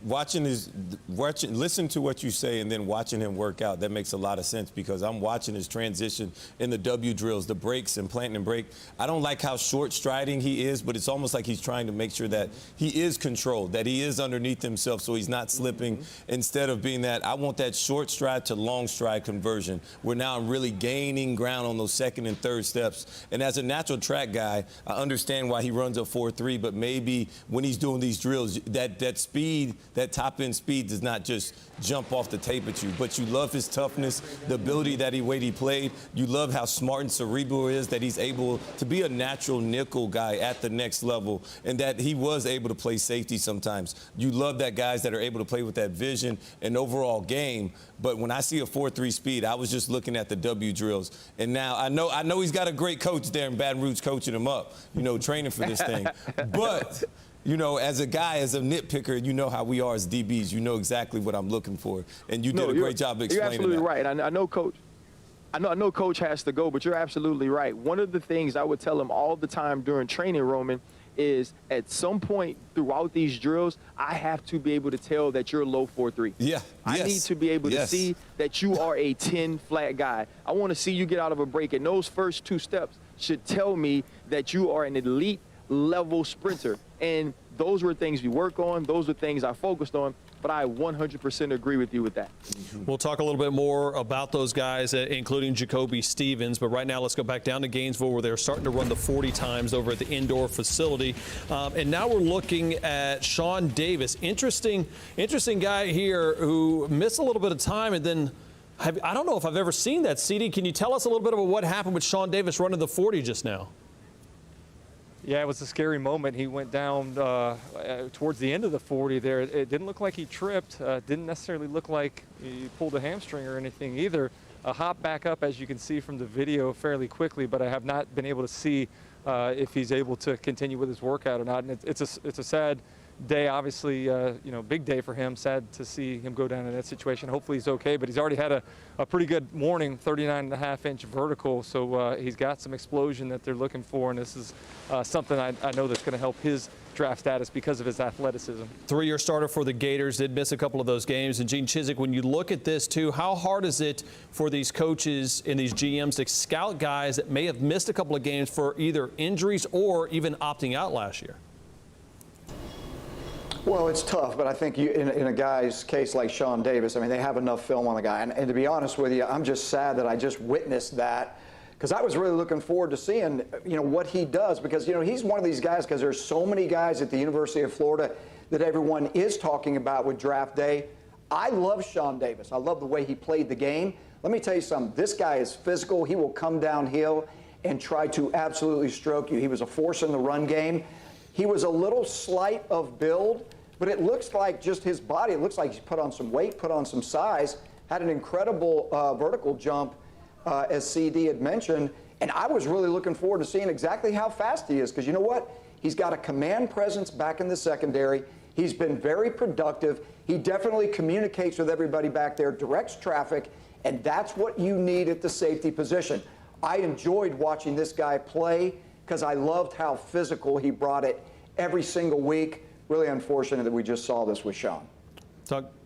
listen to what you say and then watching him work out, that makes a lot of sense, because I'm watching his transition in the W drills, the breaks and planting and break. I don't like how short striding he is, but it's almost like he's trying to make sure that he is controlled, that he is underneath himself so he's not slipping. Instead of being that, I want that short stride to long stride conversion, where now I'm really gaining ground on those 2nd and 3rd steps. And as a natural track guy, I understand why he runs a 4.3, but maybe when he's doing these drills, that speed, that top-end speed does not just jump off the tape at you, but you love his toughness, the ability that he played. You love how smart and cerebral he is, that he's able to be a natural nickel guy at the next level, and that he was able to play safety sometimes. You love that guys that are able to play with that vision and overall game. But when I see a 4.3 speed, I was just looking at the W drills, and now I know he's got a great coach there in Baton Rouge coaching him up, training for this thing. But as a guy, as a nitpicker, you know how we are as DBs. You know exactly what I'm looking for, and you did a great job explaining that. You're absolutely right. I know, Coach. I know Coach has to go, but you're absolutely right. One of the things I would tell him all the time during training, Roman, is at some point throughout these drills, I have to be able to tell that you're low 4.3. Yeah. I need to be able to see that you are a 10 flat guy. I want to see you get out of a break, and those first 2 steps should tell me that you are an elite level sprinter. And those were things we work on. Those are things I focused on. But I 100% agree with you with that. We'll talk a little bit more about those guys, including Jacoby Stevens. But right now, let's go back down to Gainesville, where they're starting to run the 40 times over at the indoor facility. And now we're looking at Sean Davis. Interesting guy here who missed a little bit of time. And then I don't know if I've ever seen that. CD, can you tell us a little bit about what happened with Sean Davis running the 40 just now? Yeah, it was a scary moment. He went down towards the end of the 40 there. It didn't look like he tripped. Didn't necessarily look like he pulled a hamstring or anything either. Hop back up, as you can see from the video, fairly quickly, but I have not been able to see if he's able to continue with his workout or not. And it's a sad day, obviously, big day for him. Sad to see him go down in that situation. Hopefully he's okay, but he's already had a pretty good morning, 39.5-inch vertical. So he's got some explosion that they're looking for, and this is something I know that's going to help his draft status because of his athleticism. 3-year starter for the Gators, did miss a couple of those games. And Gene Chizik, when you look at this too, how hard is it for these coaches and these GMs to scout guys that may have missed a couple of games for either injuries or even opting out last year? Well, it's tough, but I think in a guy's case like Sean Davis, I mean, they have enough film on the guy. And to be honest with you, I'm just sad that I just witnessed that, because I was really looking forward to seeing, what he does, because, he's one of these guys, because there's so many guys at the University of Florida that everyone is talking about with draft day. I love Sean Davis. I love the way he played the game. Let me tell you something. This guy is physical. He will come downhill and try to absolutely stroke you. He was a force in the run game. He was a little slight of build, but it looks like just his body, it looks like he's put on some weight, put on some size, had an incredible vertical jump, as CD had mentioned, and I was really looking forward to seeing exactly how fast he is, because you know what? He's got a command presence back in the secondary. He's been very productive. He definitely communicates with everybody back there, directs traffic, and that's what you need at the safety position. I enjoyed watching this guy play, because I loved how physical he brought it every single week. Really unfortunate that we just saw this with Sean.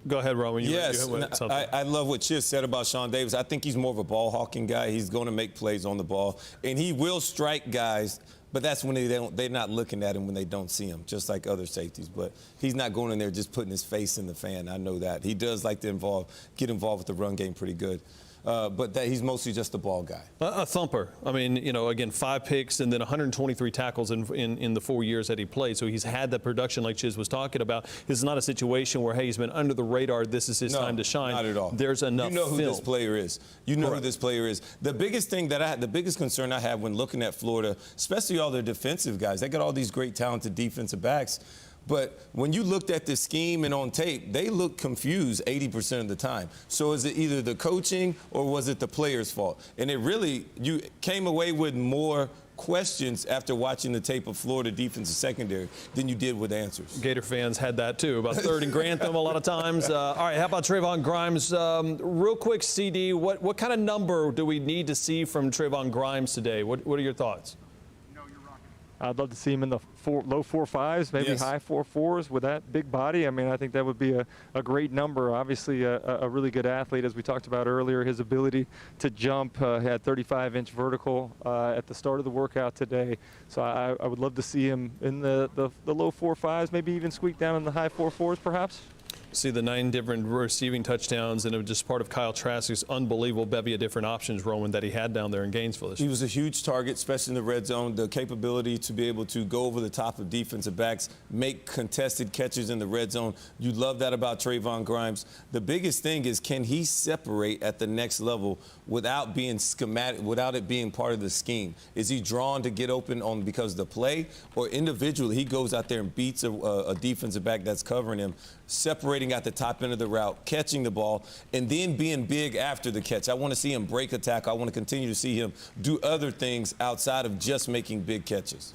Go ahead, Roman. Yes, I love what Chiz said about Sean Davis. I think he's more of a ball hawking guy. He's going to make plays on the ball, and he will strike guys, but that's when they're not looking at him when they don't see him, just like other safeties. But he's not going in there just putting his face in the fan. I know that. He does like to get involved with the run game pretty good. But he's mostly just a ball guy. A thumper. I mean, again, 5 picks and then 123 tackles in the 4 years that he played. So he's had that production like Chiz was talking about. This is not a situation where, hey, he's been under the radar. This is his time to shine. Not at all. There's enough You know who film. this player is. You know who this player is. The biggest thing the biggest concern I have when looking at Florida, especially all their defensive guys, they got all these great talented defensive backs. But when you looked at the scheme and on tape, they looked confused 80% of the time. So is it either the coaching or was it the player's fault? And you came away with more questions after watching the tape of Florida defensive secondary than you did with answers. Gator fans had that too, about third and Grantham a lot of times. All right, how about Trayvon Grimes? Real quick, CD, what kind of number do we need to see from Trayvon Grimes today? What are your thoughts? I'd love to see him in the low 4.5s, maybe high 4.4s with that big body. I mean, I think that would be a great number. Obviously, a really good athlete, as we talked about earlier. His ability to jump, had 35-inch vertical at the start of the workout today. So I would love to see him in the low 4.5s, maybe even squeak down in the high 4.4s, perhaps. See the 9 different receiving touchdowns, and it was just part of Kyle Trask's unbelievable bevy of different options, Roman, that he had down there in Gainesville. He was a huge target, especially in the red zone. The capability to be able to go over the top of defensive backs, make contested catches in the red zone. You love that about Trayvon Grimes. The biggest thing is, can he separate at the next level without being schematic, without it being part of the scheme? Is he drawn to get open because of the play, or individually he goes out there and beats a defensive back that's covering him, separating at the top end of the route, catching the ball, and then being big after the catch? I want to see him break a tackle. I want to continue to see him do other things outside of just making big catches.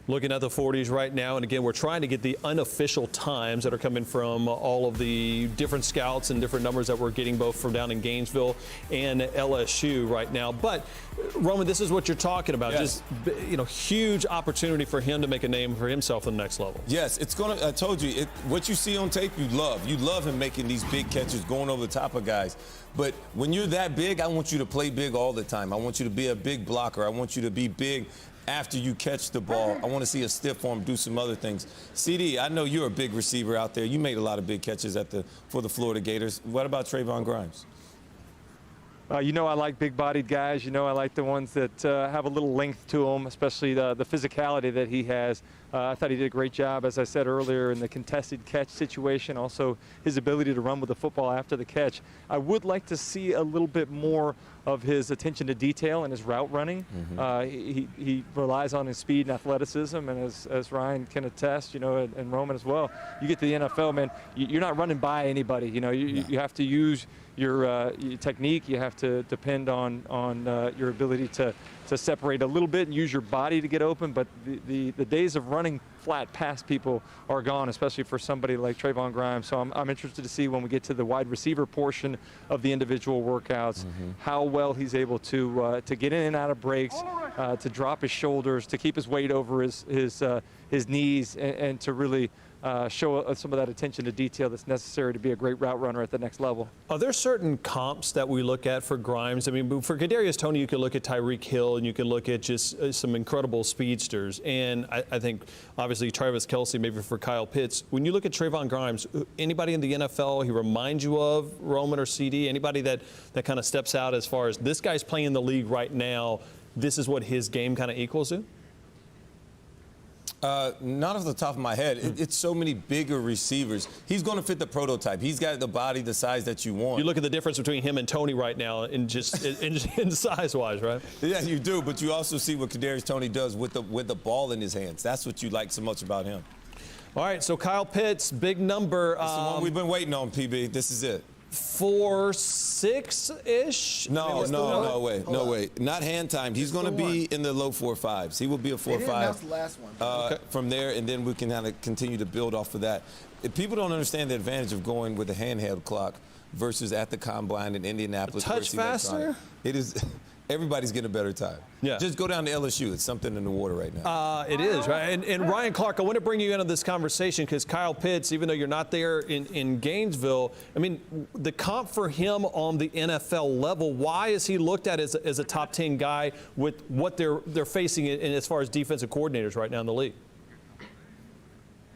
Looking at the 40s right now, and again, we're trying to get the unofficial times that are coming from all of the different scouts and different numbers that we're getting both from down in Gainesville and LSU right now. But, Roman, this is what you're talking about. Yes. Just, huge opportunity for him to make a name for himself on the next level. Yes, it's going to, I told you, what you see on tape, you love. You love him making these big catches, going over the top of guys. But when you're that big, I want you to play big all the time. I want you to be a big blocker. I want you to be big after you catch the ball. I want to see a stiff arm, do some other things. CD, I know you're a big receiver out there. You made a lot of big catches for the Florida Gators. What about Trayvon Grimes? You know I like big-bodied guys. You know I like the ones that have a little length to them, especially the physicality that he has. I thought he did a great job, as I said earlier, in the contested catch situation, also his ability to run with the football after the catch. I would like to see a little bit more of his attention to detail and his route running. He relies on his speed and athleticism, and as Ryan can attest, you know, and Roman as well, you get to the NFL, man, you're not running by anybody. You know, you have to use your technique. You have to depend on your ability to separate a little bit and use your body to get open. But the days of running flat past people are gone, especially for somebody like Trayvon Grimes. So I'm interested to see when we get to the wide receiver portion of the individual workouts, how well he's able to get in and out of breaks, to drop his shoulders, to keep his weight over his knees, and to really show some of that attention to detail that's necessary to be a great route runner at the next level. Are there certain comps that we look at for Grimes? I mean, for Kadarius Toney, you could look at Tyreek Hill, and you can look at just some incredible speedsters. And I think, obviously, Travis Kelce, maybe for Kyle Pitts. When you look at Trayvon Grimes, anybody in the NFL he reminds you of, Roman or CD? Anybody that kind of steps out as far as this guy's playing in the league right now, this is what his game kind of equals to? Not off the top of my head. It's so many bigger receivers. He's going to fit the prototype. He's got the body, the size that you want. You look at the difference between him and Toney right now in just in size-wise, right? Yeah, you do. But you also see what Kadarius Toney does with the ball in his hands. That's what you like so much about him. All right, so Kyle Pitts, big number. This is the one we've been waiting on, PB. This is it. 4.6-ish? No way. Not hand timed. He's going to be in the low 4.5s. He will be a 4.5. They didn't announce the last one. From there, and then we can kind of continue to build off of that. If people don't understand the advantage of going with a handheld clock versus at the combine in Indianapolis. A touch faster? It is. Everybody's getting a better time. Yeah. Just go down to LSU. It's something in the water right now. It is, right? And Ryan Clark, I want to bring you into this conversation because Kyle Pitts, even though you're not there in Gainesville, I mean, the comp for him on the NFL level, why is he looked at as a top 10 guy with what they're facing in as far as defensive coordinators right now in the league?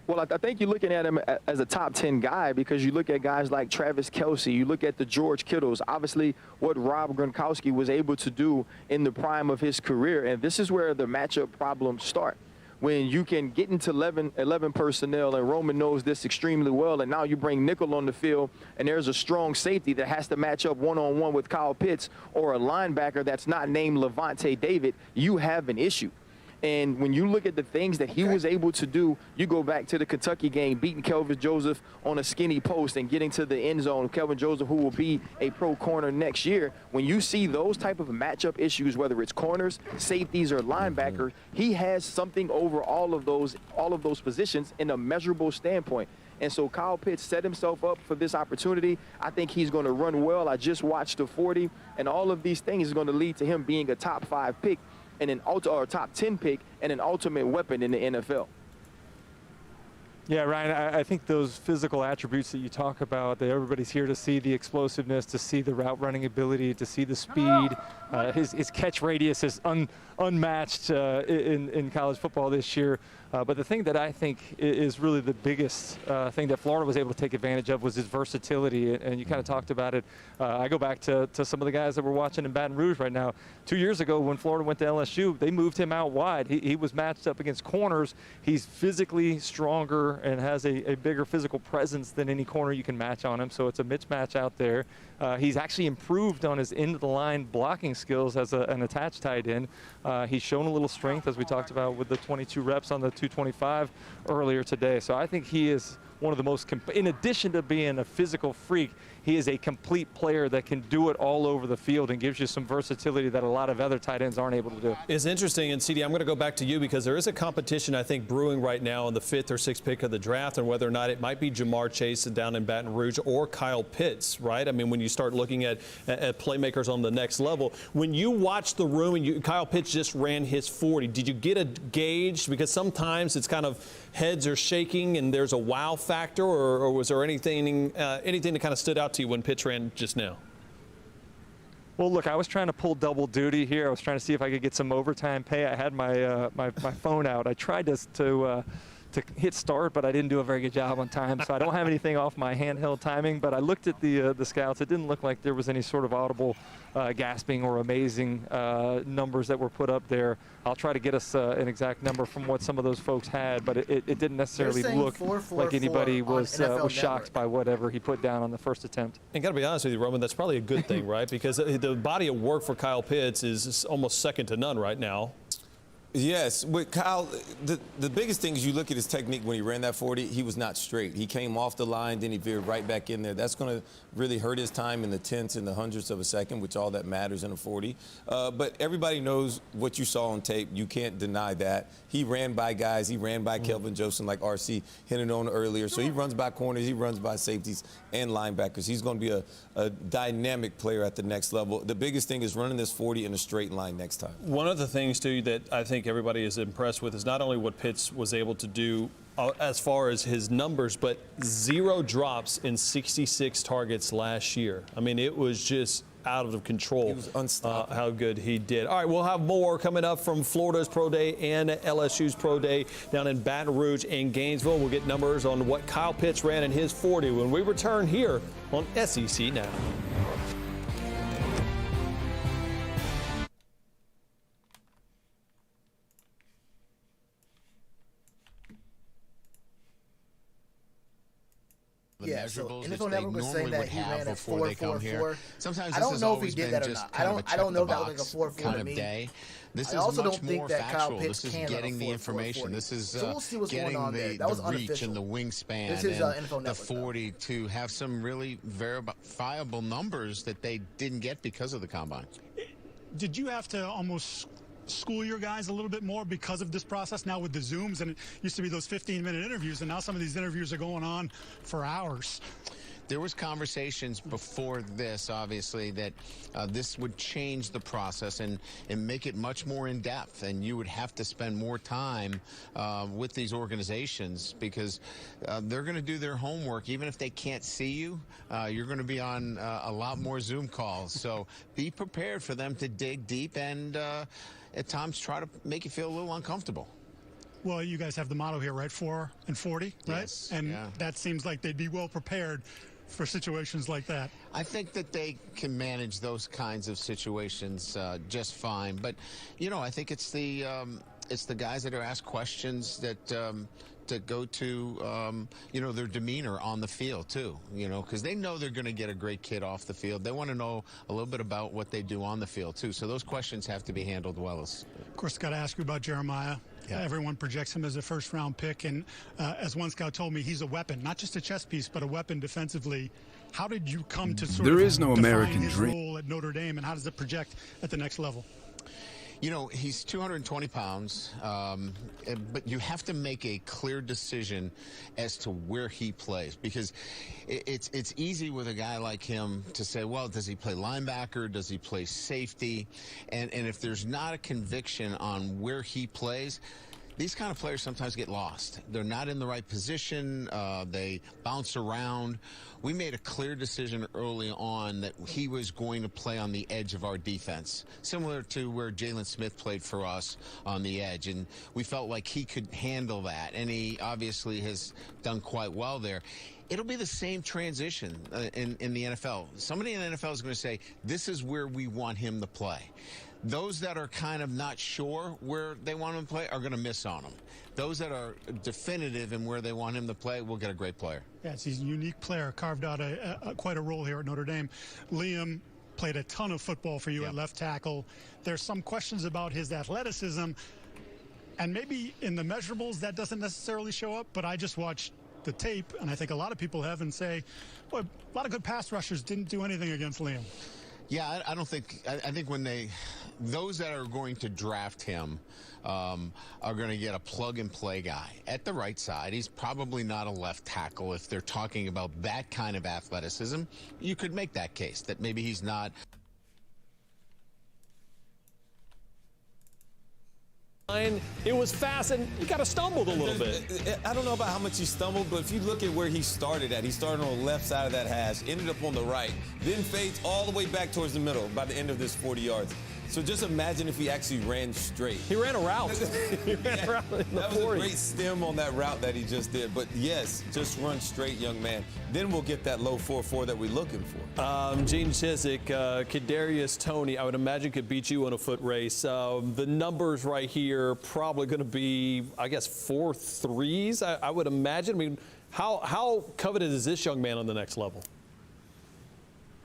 Well, I think you're looking at him as a top 10 guy because you look at guys like Travis Kelce, you look at the George Kittles, obviously what Rob Gronkowski was able to do in the prime of his career. And this is where the matchup problems start. When you can get into 11 personnel, and Roman knows this extremely well, and now you bring nickel on the field, and there's a strong safety that has to match up one-on-one with Kyle Pitts or a linebacker that's not named Levante David, you have an issue. And when you look at the things that he was able to do, you go back to the Kentucky game, beating Kelvin Joseph on a skinny post and getting to the end zone. Kelvin Joseph, who will be a pro corner next year. When you see those type of matchup issues, whether it's corners, safeties, or linebackers, he has something over all of those positions in a measurable standpoint. And so Kyle Pitts set himself up for this opportunity. I think he's going to run well. I just watched the 40, and all of these things is going to lead to him being a top 5 pick and or top 10 pick and an ultimate weapon in the NFL. Yeah, Ryan, I think those physical attributes that you talk about, that everybody's here to see the explosiveness, to see the route running ability, to see the speed. His catch radius is unmatched in college football this year. But the thing that I think is really the biggest thing that Florida was able to take advantage of was his versatility. And you kind of talked about it. I go back to some of the guys that we're watching in Baton Rouge right now. 2 years ago when Florida went to LSU, they moved him out wide. He was matched up against corners. He's physically stronger and has a bigger physical presence than any corner you can match on him. So it's a mismatch out there. He's actually improved on his end-of-the-line blocking skills as an attached tight end. He's shown a little strength, as we talked about, with the 22 reps on the 225 earlier today. So I think he is one of the most, in addition to being a physical freak, he is a complete player that can do it all over the field and gives you some versatility that a lot of other tight ends aren't able to do. It's interesting, and CD, I'm going to go back to you because there is a competition, I think, brewing right now in the 5th or 6th pick of the draft, and whether or not it might be Jamar Chase down in Baton Rouge or Kyle Pitts, right? I mean, when you start looking at playmakers on the next level, when you watch the room and Kyle Pitts just ran his 40, did you get a gauge? Because sometimes it's kind of heads are shaking and there's a wow factor, or was there anything that kind of stood out to you when Pitts ran just now? Well, look, I was trying to pull double duty here. I was trying to see if I could get some overtime pay. I had my my phone out. I tried to hit start, but I didn't do a very good job on time, so I don't have anything off my handheld timing. But I looked at the scouts. It didn't look like there was any sort of audible gasping or amazing numbers that were put up there. I'll try to get us an exact number from what some of those folks had, but it didn't necessarily look like anybody was shocked by whatever he put down on the first attempt. And got to be honest with you, Roman, that's probably a good thing, right? Because the body of work for Kyle Pitts is almost second to none right now. Yes, with Kyle, the biggest thing is you look at his technique when he ran that 40, he was not straight. He came off the line, then he veered right back in there. That's going to really hurt his time in the tenths and the hundredths of a second, which all that matters in a 40. But everybody knows what you saw on tape. You can't deny that. He ran by guys. He ran by Kelvin Joseph, like RC hinted on earlier. So he runs by corners. He runs by safeties and linebackers. He's going to be a dynamic player at the next level. The biggest thing is running this 40 in a straight line next time. One of the things, too, that I think everybody is impressed with is not only what Pitts was able to do as far as his numbers, but 0 drops in 66 targets last year. I mean, it was just out of control. He was unstoppable. How good he did. All right, we'll have more coming up from Florida's Pro Day and LSU's Pro Day down in Baton Rouge and Gainesville. We'll get numbers on what Kyle Pitts ran in his 40 when we return here on SEC Now. Yeah, so NFL Network was saying that he ran a 4.44. Sometimes I don't know if he did that or not. I don't know if that was like a 4.4 to me. Day. This I is also much don't think more that factual. Kyle Pitts this is can getting run a the information. 4.40. This is So we'll see what's getting going on there. That was the reach unofficial. and the wingspan This is, and NFL the 40 to have some really verifiable numbers that they didn't get because of the combine. Did you have to almost school your guys a little bit more because of this process now with the Zooms? And it used to be those 15-minute interviews, and now some of these interviews are going on for hours. There was conversations before this, obviously, that this would change the process and make it much more in-depth, and you would have to spend more time with these organizations because they're going to do their homework. Even if they can't see you, you're going to be on a lot more Zoom calls. So be prepared for them to dig deep and at times try to make you feel a little uncomfortable. Well, you guys have the motto here, right? 4 and 40, right? Yes, and that seems like they'd be well prepared for situations like that. I think that they can manage those kinds of situations just fine. But, you know, I think it's the guys that are asked questions that go to, you know, their demeanor on the field, too, you know, because they know they're going to get a great kid off the field. They want to know a little bit about what they do on the field, too. So those questions have to be handled well. Of course, got to ask you about Jeremiah. Yeah. Everyone projects him as a first-round pick, and as one scout told me, he's a weapon, not just a chess piece, but a weapon defensively. How did you come to sort of define his role at Notre Dame, and how does it project at the next level? You know, he's 220 pounds, but you have to make a clear decision as to where he plays, because it's easy with a guy like him to say, well, does he play linebacker? Does he play safety? And if there's not a conviction on where he plays, these kind of players sometimes get lost. They're not in the right position. They bounce around. We made a clear decision early on that he was going to play on the edge of our defense, similar to where Jalen Smith played for us on the edge. And we felt like he could handle that. And he obviously has done quite well there. It'll be the same transition in the NFL. Somebody in the NFL is going to say, this is where we want him to play. Those that are kind of not sure where they want him to play are going to miss on him. Those that are definitive in where they want him to play will get a great player. Yes, he's a unique player, carved out quite a role here at Notre Dame. Liam played a ton of football for you at left tackle. There's some questions about his athleticism, and maybe in the measurables that doesn't necessarily show up, but I just watched the tape, and I think a lot of people have, and say, boy, a lot of good pass rushers didn't do anything against Liam. Yeah, I don't think, I think when those that are going to draft him are going to get a plug-and-play guy at the right side. He's probably not a left tackle. If they're talking about that kind of athleticism, you could make that case that maybe he's not. It was fast, and he kind of stumbled a little bit. I don't know about how much he stumbled, but if you look at where he started at, he started on the left side of that hash, ended up on the right, then fades all the way back towards the middle by the end of this 40 yards. So just imagine if he actually ran straight. He ran a route. He ran a route in the That was a great stem on that route that he just did. But yes, just run straight, young man. Then we'll get that low 4.4 that we're looking for. Gene Chizik, Kadarius Toney, I would imagine could beat you in a foot race. The numbers right here probably going to be, I guess, 4.3s. I would imagine. I mean, how coveted is this young man on the next level?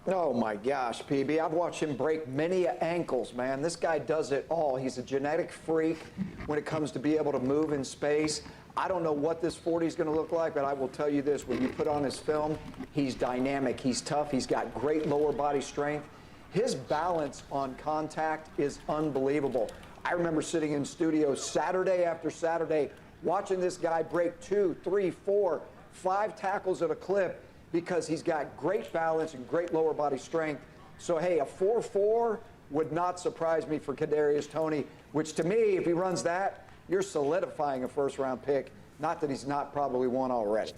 Oh, my gosh, PB. I've watched him break many ankles, man. This guy does it all. He's a genetic freak when it comes to be able to move in space. I don't know what this 40 is going to look like, but I will tell you this. When you put on his film, he's dynamic. He's tough. He's got great lower body strength. His balance on contact is unbelievable. I remember sitting in studio Saturday after Saturday watching this guy break 2, 3, 4, 5 tackles at a clip, because he's got great balance and great lower body strength. So, hey, a 4.4 would not surprise me for Kadarius Toney, which to me, if he runs that, you're solidifying a first-round pick. Not that he's not probably one already.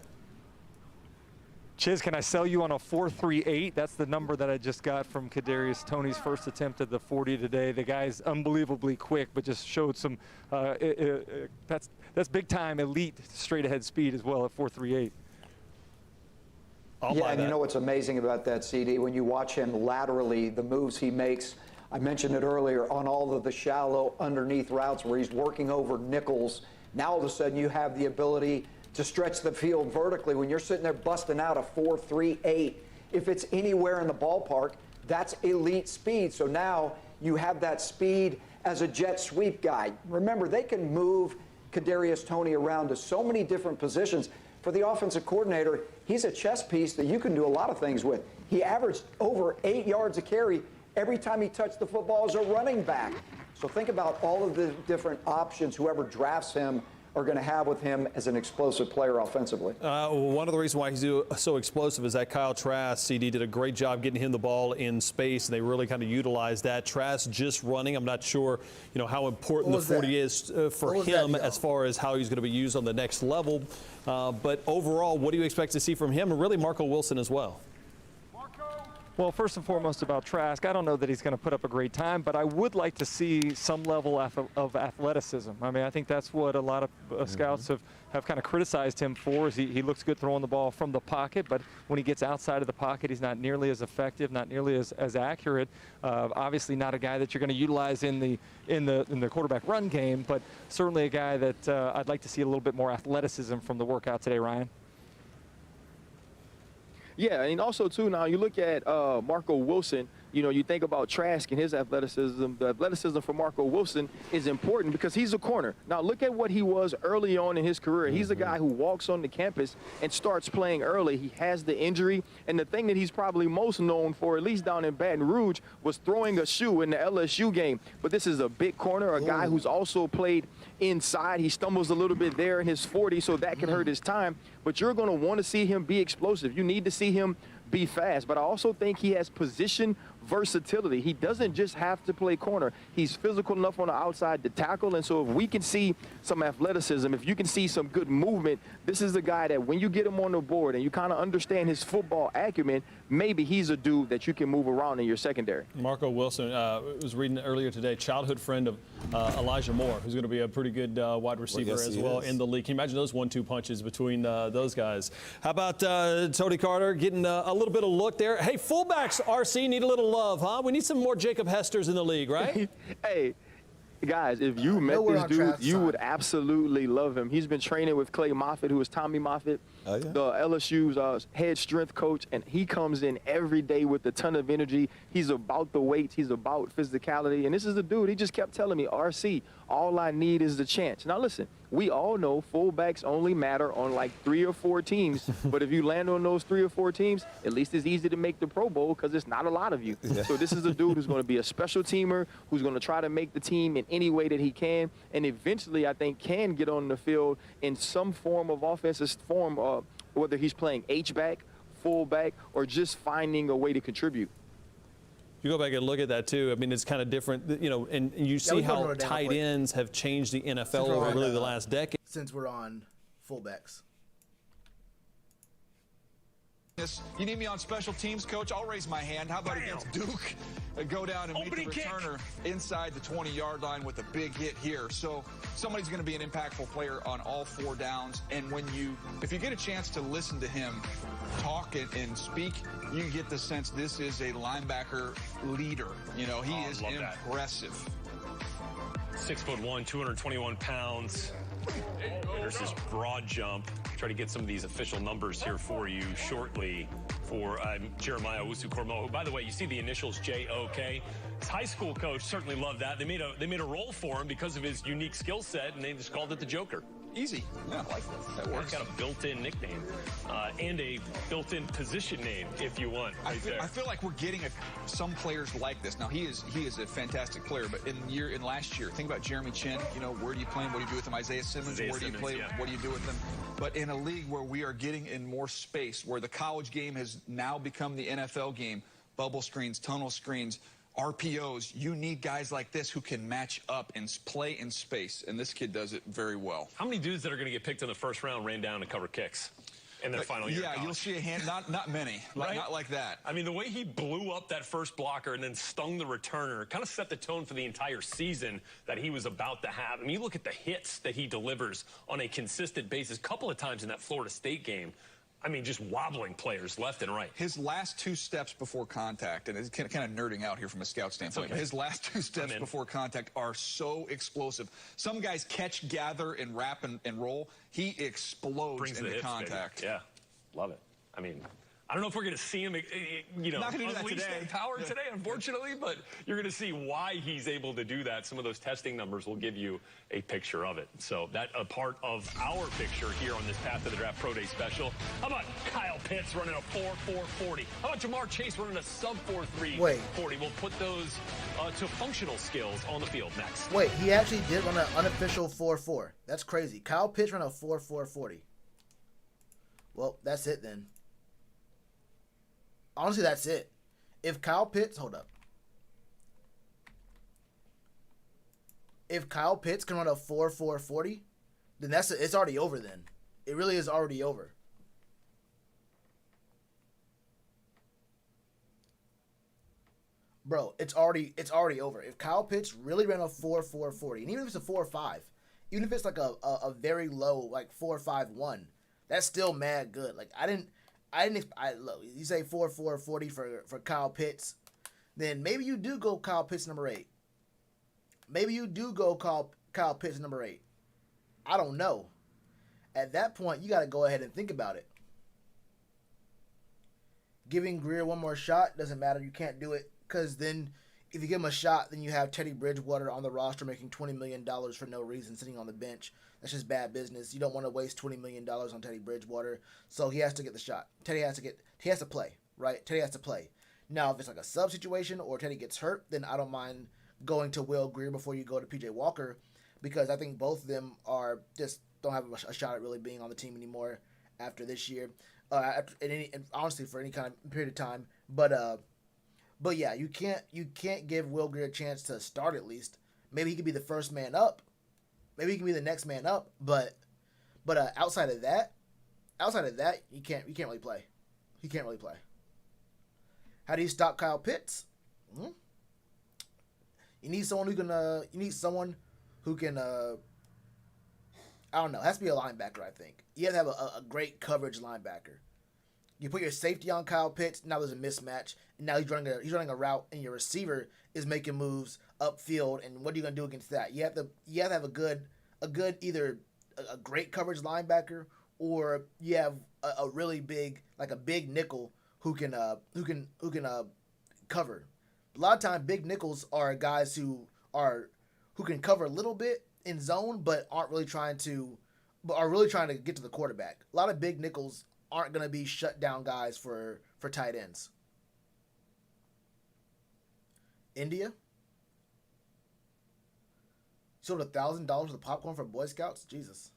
Chiz, can I sell you on a 4.38? That's the number that I just got from Kadarius Toney's first attempt at the 40 today. The guy's unbelievably quick, but just showed some, that's big-time elite straight-ahead speed as well at 4.38. Yeah, and you know what's amazing about that, CD? When you watch him laterally, the moves he makes, I mentioned it earlier, on all of the shallow underneath routes where he's working over nickels. Now all of a sudden you have the ability to stretch the field vertically. When you're sitting there busting out a 4.38, if it's anywhere in the ballpark, that's elite speed. So now you have that speed as a jet sweep guy. Remember, they can move Kadarius Toney around to so many different positions. For the offensive coordinator, he's a chess piece that you can do a lot of things with. He averaged over 8 yards a carry every time he touched the football as a running back. So think about all of the different options whoever drafts him are going to have with him as an explosive player offensively. One of the reasons why he's so explosive is that Kyle Trask, CD, did a great job getting him the ball in space, and they really kind of utilized that. Trask just running, I'm not sure, how important the 40 is for him as far as how he's going to be used on the next level. But overall, what do you expect to see from him, and really Marco Wilson as well? Well, first and foremost about Trask, I don't know that he's going to put up a great time, but I would like to see some level of athleticism. I mean, I think that's what a lot of scouts have kind of criticized him for. Is he looks good throwing the ball from the pocket, but when he gets outside of the pocket, he's not nearly as effective, not nearly as accurate. Obviously not a guy that you're going to utilize in the quarterback run game, but certainly a guy that I'd like to see a little bit more athleticism from the workout today, Ryan. Yeah, and also, too, now you look at Marco Wilson, you think about Trask and his athleticism. The athleticism for Marco Wilson is important because he's a corner. Now, look at what he was early on in his career. He's a guy who walks on the campus and starts playing early. He has the injury, and the thing that he's probably most known for, at least down in Baton Rouge, was throwing a shoe in the LSU game. But this is a big corner, a guy who's also played inside. He stumbles a little bit there in his 40, so that can hurt his time. But you're going to want to see him be explosive. You need to see him be fast. But I also think he has position versatility. He doesn't just have to play corner. He's physical enough on the outside to tackle. And so if we can see some athleticism, if you can see some good movement, this is a guy that when you get him on the board and you kind of understand his football acumen, maybe he's a dude that you can move around in your secondary. Marco Wilson was reading earlier today, childhood friend of Elijah Moore, who's going to be a pretty good wide receiver as well in the league. Can you imagine those 1-2 punches between those guys? How about Tony Carter getting a little bit of look there? Hey, fullbacks, RC, need a little love, huh? We need some more Jacob Hesters in the league, right? Hey, guys, if you met this dude, you would absolutely love him. He's been training with Clay Moffitt, who is Tommy Moffitt, the LSU's head strength coach, and he comes in every day with a ton of energy. He's about the weights. He's about physicality. And this is the dude, he just kept telling me, RC, all I need is the chance. Now, listen, we all know fullbacks only matter on like 3 or 4 teams. But if you land on those 3 or 4 teams, at least it's easy to make the Pro Bowl because it's not a lot of you. So this is a dude who's going to be a special teamer, who's going to try to make the team in any way that he can, and eventually I think can get on the field in some form of offensive form, whether he's playing H-back, fullback, or just finding a way to contribute. You go back and look at that too. I mean, it's kind of different, you know, and you see how tight ends have changed the NFL over really the last decade. Since we're on fullbacks. You need me on special teams, Coach? I'll raise my hand. How about against Duke? Go down and meet the returner inside the 20-yard line with a big hit here. So somebody's going to be an impactful player on all 4 downs. And if you get a chance to listen to him talk and speak, you get the sense this is a linebacker leader. You know, he is impressive. 6'1", 221 pounds. There's his broad jump. Try to get some of these official numbers here for you shortly for Jeremiah Owusu Koromoa, who, by the way, you see the initials JOK. His high school coach certainly loved that. They made a role for him because of his unique skill set, and they just called it the Joker. Easy. Yeah, I like that. That works. Got a built-in nickname and a built-in position name, if you want. I feel like we're getting some players like this. Now he is a fantastic player, but in last year, think about Jeremy Chin. You know, where do you play him? What do you do with him? Isaiah Simmons. Where do you play? Yeah. What do you do with them? But in a league where we are getting in more space, where the college game has now become the NFL game, bubble screens, tunnel screens, RPOs, you need guys like this who can match up and play in space, and this kid does it very well. How many dudes that are going to get picked in the first round ran down and cover kicks in their final year? Yeah, you'll see a hand. Not many. Right? Not like that. I mean, the way he blew up that first blocker and then stung the returner kind of set the tone for the entire season that he was about to have. I mean, you look at the hits that he delivers on a consistent basis. A couple of times in that Florida State game. I mean, just wobbling players left and right. His last 2 steps before contact, and it's kind of nerding out here from a scout standpoint, his last 2 steps before contact are so explosive. Some guys catch, gather, and wrap and roll. He explodes into contact. Yeah, love it. I mean, I don't know if we're going to see him, you know, unleash that power today, unfortunately, but you're going to see why he's able to do that. Some of those testing numbers will give you a picture of it. So that's a part of our picture here on this Path to the Draft Pro Day special. How about Kyle Pitts running a 4.440? How about Jamar Chase running a sub-4.340? We'll put those to functional skills on the field next. Wait, he actually did run an unofficial 4.4. That's crazy. Kyle Pitts ran a 4.440. Well, that's it then. Honestly, that's it. If Kyle Pitts, hold up. If Kyle Pitts can run a 4.440, then it's already over then. It really is already over. Bro, it's already over. If Kyle Pitts really ran a 4.440, and even if it's a 4.5, even if it's like a very low, like 4.51, that's still mad good. Like look, you say 4.440 for Kyle Pitts, then maybe you do go Kyle Pitts number 8. Maybe you do go Kyle Pitts number 8. I don't know. At that point, you got to go ahead and think about it. Giving Greer one more shot doesn't matter. You can't do it because then if you give him a shot, then you have Teddy Bridgewater on the roster making $20 million for no reason sitting on the bench. That's just bad business. You don't want to waste $20 million on Teddy Bridgewater. So he has to get the shot. He has to play, right? Teddy has to play. Now, if it's like a sub situation or Teddy gets hurt, then I don't mind going to Will Greer before you go to PJ Walker because I think both of them are just don't have a shot at really being on the team anymore after this year. And honestly, for any kind of period of time. But yeah, you can't give Will Greer a chance to start at least. Maybe he could be the first man up. Maybe he can be the next man up, but outside of that, you can't really play. He can't really play. How do you stop Kyle Pitts? You need someone who can. I don't know. It has to be a linebacker. I think you have to have a great coverage linebacker. You put your safety on Kyle Pitts. Now there's a mismatch. And now he's running a route, and your receiver is making moves upfield. And what are you gonna do against that? You have to have a good either a great coverage linebacker or you have a really big like a big nickel who can cover. A lot of times, big nickels are guys who can cover a little bit in zone, but are really trying to get to the quarterback. A lot of big nickels aren't going to be shut down guys for tight ends. India sold $1,000 of the popcorn for Boy Scouts. Jesus.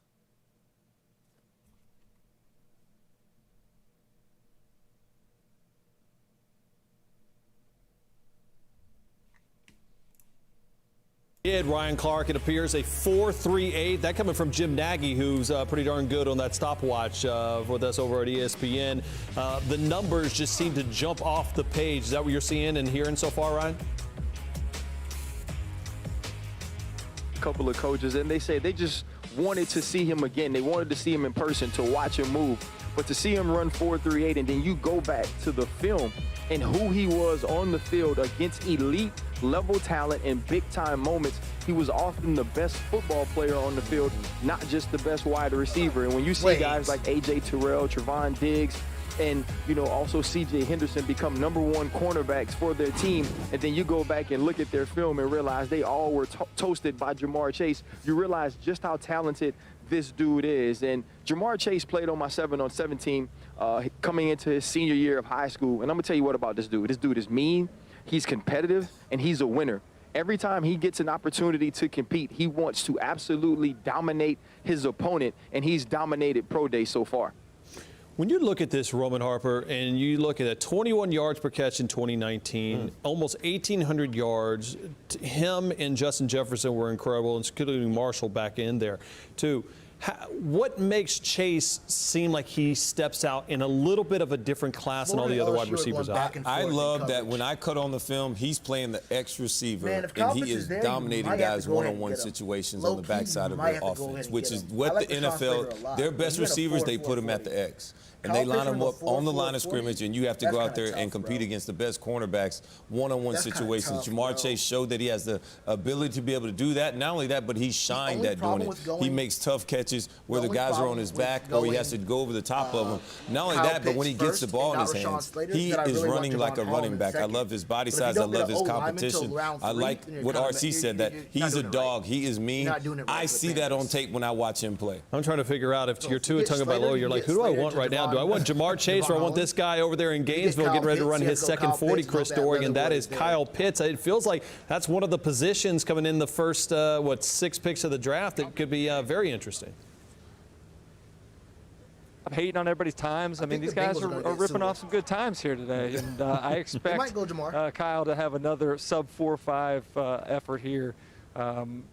Ryan Clark, it appears a 4.38. That coming from Jim Nagy, who's pretty darn good on that stopwatch with us over at ESPN. The numbers just seem to jump off the page. Is that what you're seeing and hearing so far, Ryan? A couple of coaches, and they say they just wanted to see him again. They wanted to see him in person, to watch him move. But to see him run 4.38, and then you go back to the film and who he was on the field against elite level talent in big time moments, he was often the best football player on the field, not just the best wide receiver. And when you see guys like A.J. Terrell, Trevon Diggs, and also C.J. Henderson become #1 cornerbacks for their team, and then you go back and look at their film and realize they all were toasted by Jamar Chase, you realize just how talented this dude is. And Jamar Chase played on my 7-on-7 team coming into his senior year of high school. And I'm going to tell you what about this dude. This dude is mean, he's competitive, and he's a winner. Every time he gets an opportunity to compete, he wants to absolutely dominate his opponent, and he's dominated pro day so far. When you look at this, Roman Harper, and you look at it, 21 yards per catch in 2019, almost 1,800 yards. Him and Justin Jefferson were incredible, including Marshall back in there, too. What makes Chase seem like he steps out in a little bit of a different class than all the other wide receivers out? I love that when I cut on the film, he's playing the X receiver, and he is dominating guys one-on-one situations on the backside of the offense, which is what the NFL, their best receivers, they put them at the X. And they line them up on the line of scrimmage, and you have to go out there and compete against the best cornerbacks one-on-one situations. Jamar Chase showed that he has the ability to be able to do that. Not only that, but he's shined at doing it. He makes tough catches where the guys are on his back or he has to go over the top of them. Not only that, but when he gets the ball in his hands, he is running like a running back. I love his body size. I love his competition. I like what RC said, that he's a dog. He is mean. I see that on tape when I watch him play. I'm trying to figure out if you're Tua Tagovailoa, you're like, who do I want right now? Do I want Jamar Chase or I want this guy over there in Gainesville getting ready to run his second 40, Chris Doering, and that is Kyle Pitts. It feels like that's one of the positions coming in the first, 6 picks of the draft that could be very interesting. I'm hating on everybody's times. I mean, these guys are ripping off some good times here today, and I expect Kyle to have another sub 4.5 effort here.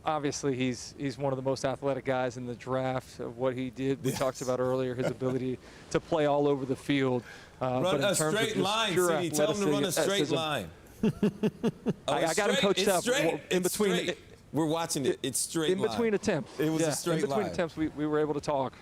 Obviously, he's one of the most athletic guys in the draft. What he did, we talked about earlier, his ability to play all over the field. Run a straight line, CD. Tell him to run a straight line. I got him coached up in between. We're watching it. It's straight line. In between attempts. It was a straight line. In between attempts, we were able to talk.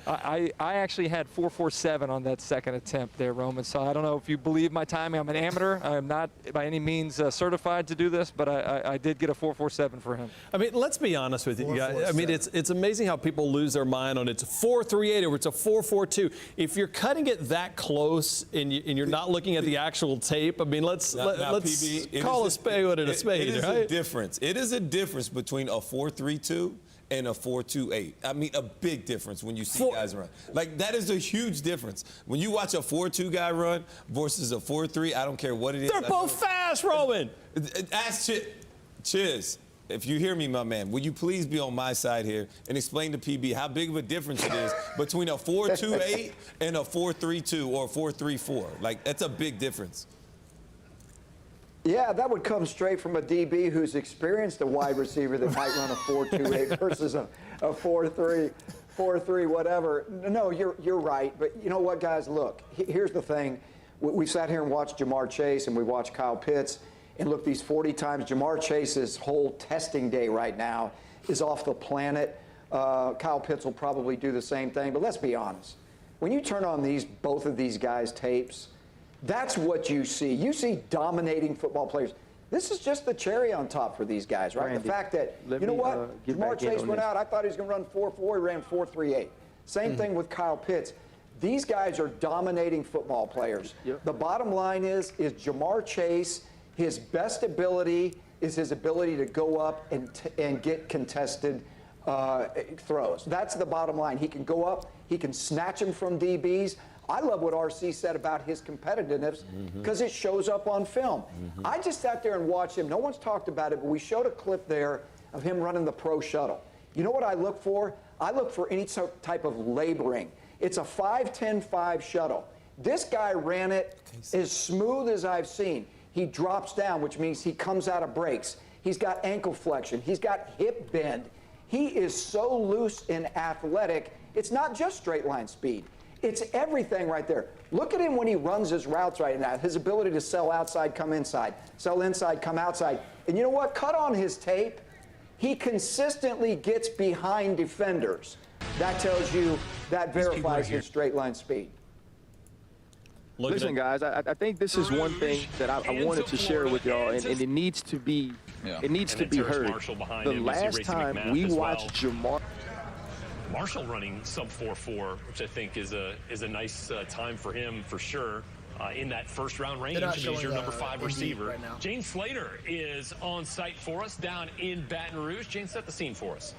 I actually had 4.47 on that second attempt there, Roman. So I don't know if you believe my timing. I'm an amateur. I'm not by any means certified to do this, but I did get a 4.47 for him. I mean, let's be honest with you guys. I mean, it's amazing how people lose their mind on it's a 4.38 or it's a 4.42. If you're cutting it that close and you're not looking at the actual tape, I mean, let's PB, call a spade what a spade. It is a difference. It is a difference between a 4.32 and a 4.28. I mean, a big difference when you see guys run. Like, that is a huge difference. When you watch a 4.2 guy run versus a 4.3, I don't care what it is. They're both fast, Roman. Ask Chiz, if you hear me, my man, will you please be on my side here and explain to PB how big of a difference it is between a 4.28 and a 4.32 or a 4.34? Like, that's a big difference. Yeah, that would come straight from a DB who's experienced a wide receiver that might run a 4.28 versus a 4.3, whatever. No, you're right. But you know what, guys? Look, here's the thing. We sat here and watched Jamar Chase and we watched Kyle Pitts. And look, these 40 times, Jamar Chase's whole testing day right now is off the planet. Kyle Pitts will probably do the same thing. But let's be honest. When you turn on both of these guys' tapes, that's what you see. You see dominating football players. This is just the cherry on top for these guys, right? The fact that, you know what? Jamar Chase went out. I thought he was going to run 4.4. He ran 4.38. Same thing with Kyle Pitts. These guys are dominating football players. The bottom line is Jamar Chase, his best ability is his ability to go up and get contested throws. That's the bottom line. He can go up. He can snatch them from DBs. I love what RC said about his competitiveness because it shows up on film. I just sat there and watched him. No one's talked about it, but we showed a clip there of him running the Pro Shuttle. You know what I look for? I look for any type of laboring. It's a 5-10-5 shuttle. This guy ran it as smooth as I've seen. He drops down, which means he comes out of breaks. He's got ankle flexion. He's got hip bend. He is so loose and athletic. It's not just straight line speed. It's everything right there. Look at him when he runs his routes right now. His ability to sell outside, come inside. Sell inside, come outside. And you know what? Cut on his tape. He consistently gets behind defenders. That tells you, that verifies his straight line speed. Listen, guys, I think this is one thing that I wanted to share with y'all, and it needs to be heard. The last time we watched Jamar. Marshall running sub 4.4, which I think is a nice time for him for sure. In that first round range, he's your number 5 receiver. Right now. Jane Slater is on site for us down in Baton Rouge. Jane, set the scene for us.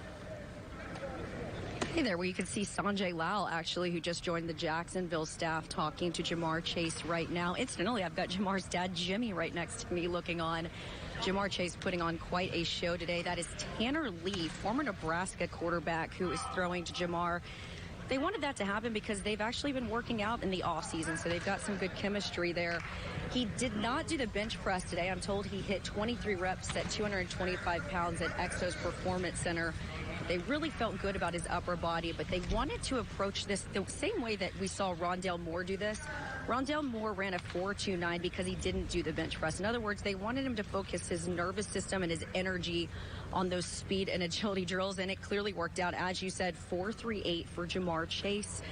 Hey there, where you can see Sanjay Lal, actually, who just joined the Jacksonville staff, talking to Jamar Chase right now. Incidentally, I've got Jamar's dad, Jimmy, right next to me looking on. Jamar Chase putting on quite a show today. That is Tanner Lee, former Nebraska quarterback, who is throwing to Jamar. They wanted that to happen because they've actually been working out in the offseason, so they've got some good chemistry there. He did not do the bench press today. I'm told he hit 23 reps at 225 pounds at Exos Performance Center. They really felt good about his upper body, but they wanted to approach this the same way that we saw Rondale Moore do this. Rondale Moore ran a 4.29 because he didn't do the bench press. In other words, they wanted him to focus his nervous system and his energy on those speed and agility drills, and it clearly worked out. As you said, 4.38 for Jamar Chase.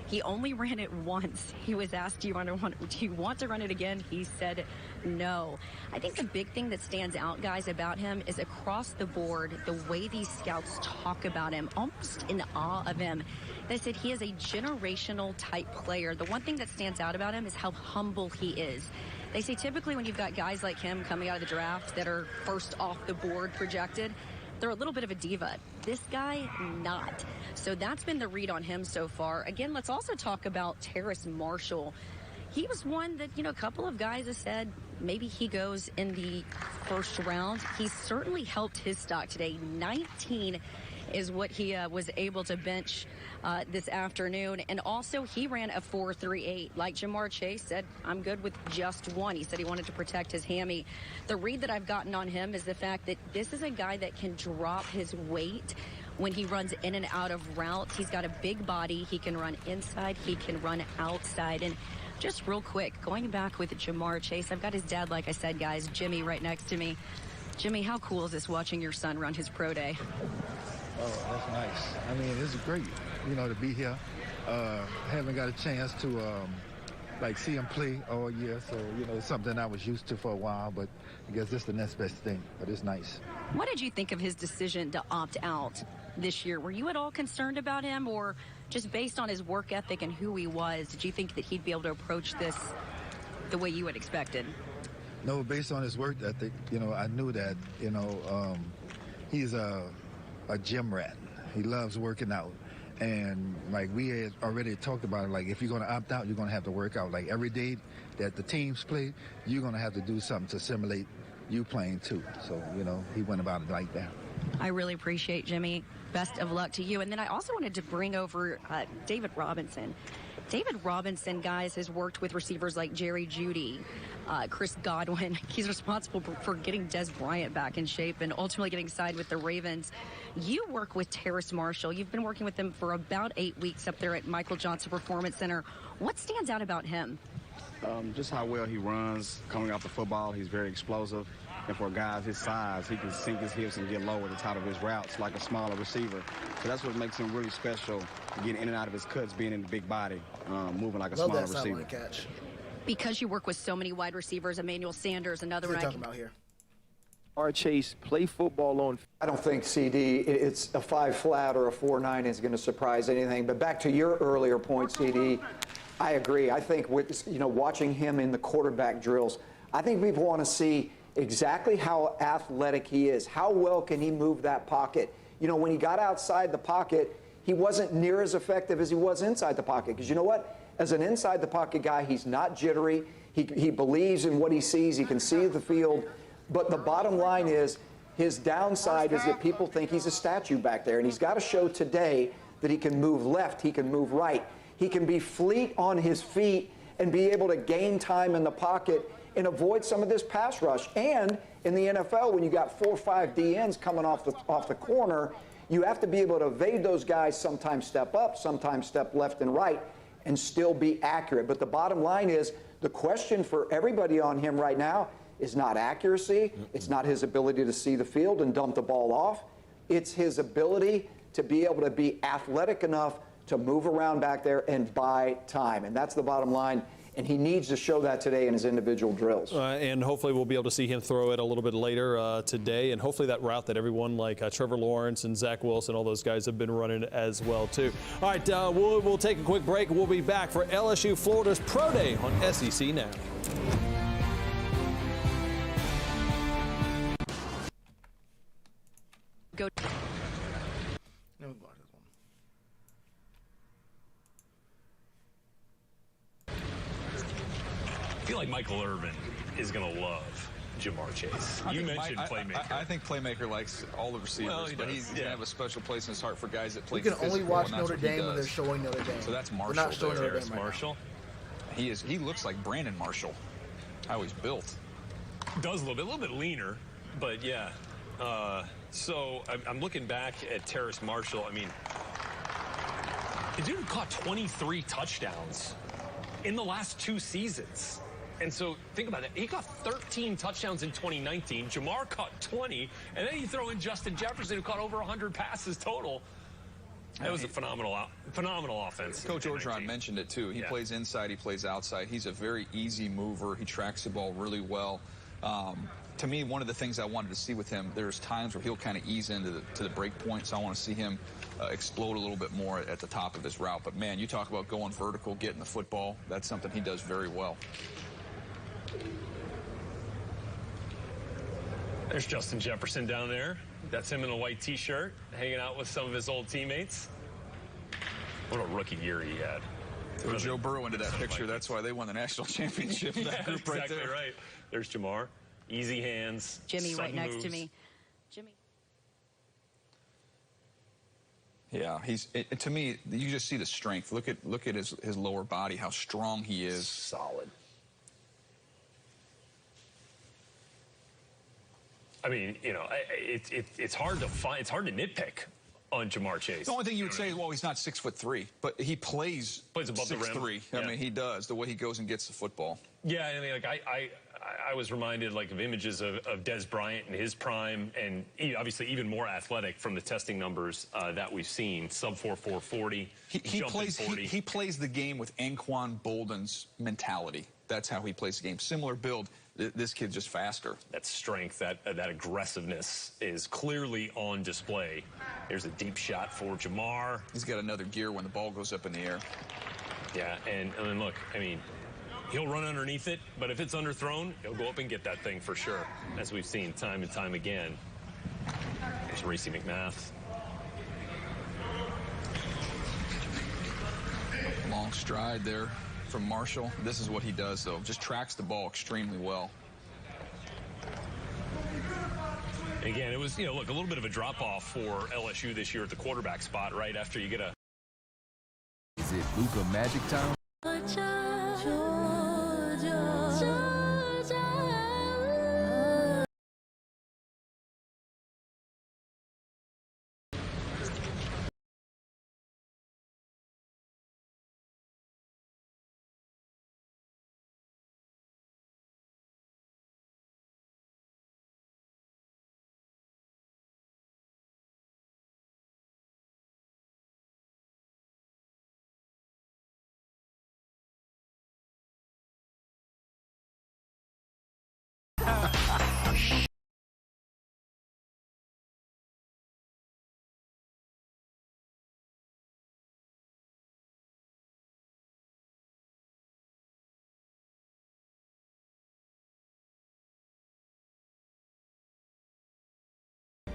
He only ran it once. He was asked, do you want to run it again? He said no. I think the big thing that stands out, guys, about him is across the board, the way these scouts talk about him, almost in awe of him. They said he is a generational type player. The one thing that stands out about him is how humble he is. They say typically when you've got guys like him coming out of the draft that are first off the board projected, they're a little bit of a diva. This guy, not. So that's been the read on him so far. Again, let's also talk about Terrace Marshall. He was one that, a couple of guys have said maybe he goes in the first round. He certainly helped his stock today. 19 is what he was able to bench this afternoon. And also, he ran a 4.38. Like Jamar Chase said, I'm good with just one. He said he wanted to protect his hammy. The read that I've gotten on him is the fact that this is a guy that can drop his weight when he runs in and out of routes. He's got a big body. He can run inside. He can run outside. And just real quick, going back with Jamar Chase, I've got his dad, like I said, guys, Jimmy, right next to me. Jimmy, how cool is this watching your son run his pro day? Oh, that's nice. I mean, it's great, to be here. Haven't got a chance to, see him play all year. So, it's something I was used to for a while, but I guess this is the next best thing. But it's nice. What did you think of his decision to opt out this year? Were you at all concerned about him, or just based on his work ethic and who he was, did you think that he'd be able to approach this the way you had expected? No, based on his work ethic, I knew that, he's a gym rat. He loves working out. And we had already talked about it, if you're going to opt out, you're going to have to work out. Every day that the teams play, you're going to have to do something to simulate you playing too. So, he went about it like that. I really appreciate Jimmy. Best of luck to you. And then I also wanted to bring over David Robinson. David Robinson, guys, has worked with receivers like Jerry Jeudy, Chris Godwin. He's responsible for getting Des Bryant back in shape and ultimately getting signed with the Ravens. You work with Terrace Marshall. You've been working with him for about 8 weeks up there at Michael Johnson Performance Center. What stands out about him? Just how well he runs coming off the football. He's very explosive. And for a guy of his size, he can sink his hips and get low at the top of his routes like a smaller receiver. So that's what makes him really special, getting in and out of his cuts, being in the big body, moving like a smaller receiver. Catch. Because you work with so many wide receivers, Emmanuel Sanders, another one. Talking about here. Chase, play football on. I don't think, CD, it's a 5 flat or a 4.9 is going to surprise anything. But back to your earlier point, CD, I agree. I think with watching him in the quarterback drills, I think people want to see exactly how athletic he is. How well can he move that pocket? When he got outside the pocket, he wasn't near as effective as he was inside the pocket. Because you know what? As an inside the pocket guy, he's not jittery. He believes in what he sees. He can see the field. But the bottom line is his downside is that people think he's a statue back there. And he's got to show today that he can move left, he can move right. He can be fleet on his feet and be able to gain time in the pocket and avoid some of this pass rush. And in the NFL, when you got 4 or 5 DNs coming off the corner, you have to be able to evade those guys, sometimes step up, sometimes step left and right, and still be accurate. But the bottom line is, the question for everybody on him right now is not accuracy. It's not his ability to see the field and dump the ball off. It's his ability to be able to be athletic enough to move around back there and buy time. And that's the bottom line. And he needs to show that today in his individual drills. And hopefully we'll be able to see him throw it a little bit later today. And hopefully that route that everyone like Trevor Lawrence and Zach Wilson, all those guys have been running as well, too. All right, we'll take a quick break. We'll be back for LSU Florida's Pro Day on SEC Now. Go. I feel like Michael Irvin is going to love Jamar Chase. You mentioned playmaker. I think playmaker likes all the receivers, well, but he's going to have a special place in his heart for guys that play You can physical, only watch and that's Notre what he Dame when they're does. showing Notre Dame. So that's Marshall. They're not showing Notre Terrace Dame right Marshall. Now. He looks like Brandon Marshall, how he's built. Does a little bit leaner, but yeah. So I'm looking back at Terrace Marshall. I mean, the dude caught 23 touchdowns in the last 2 seasons. And so think about it. He got 13 touchdowns in 2019. Jamar caught 20. And then you throw in Justin Jefferson, who caught over 100 passes total. That was a phenomenal offense. Coach Orgeron mentioned it, too. He plays inside. He plays outside. He's a very easy mover. He tracks the ball really well. To me, one of the things I wanted to see with him, there's times where he'll kind of ease into the break point. So I want to see him explode a little bit more at the top of his route. But, man, you talk about going vertical, getting the football. That's something he does very well. There's Justin Jefferson down there. That's him in a white T-shirt, hanging out with some of his old teammates. What a rookie year he had. Throw Joe Burrow into that picture. That's why they won the national championship. That group right there. Exactly right. There's Jamar. Easy hands. Jimmy right next moves. to me. Jimmy. Yeah, to me, you just see the strength. Look at his lower body, how strong he is. Solid. I mean, you know, it's hard to find. It's hard to nitpick on Jamar Chase. The only thing you would say is, well, he's not 6'3", but he plays above the rim. 6'3". I mean, he does the way he goes and gets the football. Yeah, I mean, like I was reminded of images of Des Bryant in his prime, and obviously even more athletic from the testing numbers that we've seen. Sub 4.4 40. He plays the game with Anquan Bolden's mentality. That's how he plays the game. Similar build. This kid's just faster. That strength, that aggressiveness is clearly on display. Here's a deep shot for Jamar. He's got another gear when the ball goes up in the air. Yeah, and then look, I mean, he'll run underneath it, but if it's underthrown, he'll go up and get that thing for sure, as we've seen time and time again. There's Reese McMath. Long stride there from Marshall. This is what he does, though. Just tracks the ball extremely well. Again, it was, look, a little bit of a drop-off for LSU this year at the quarterback spot, right after you get a... Is it Luka Magic time?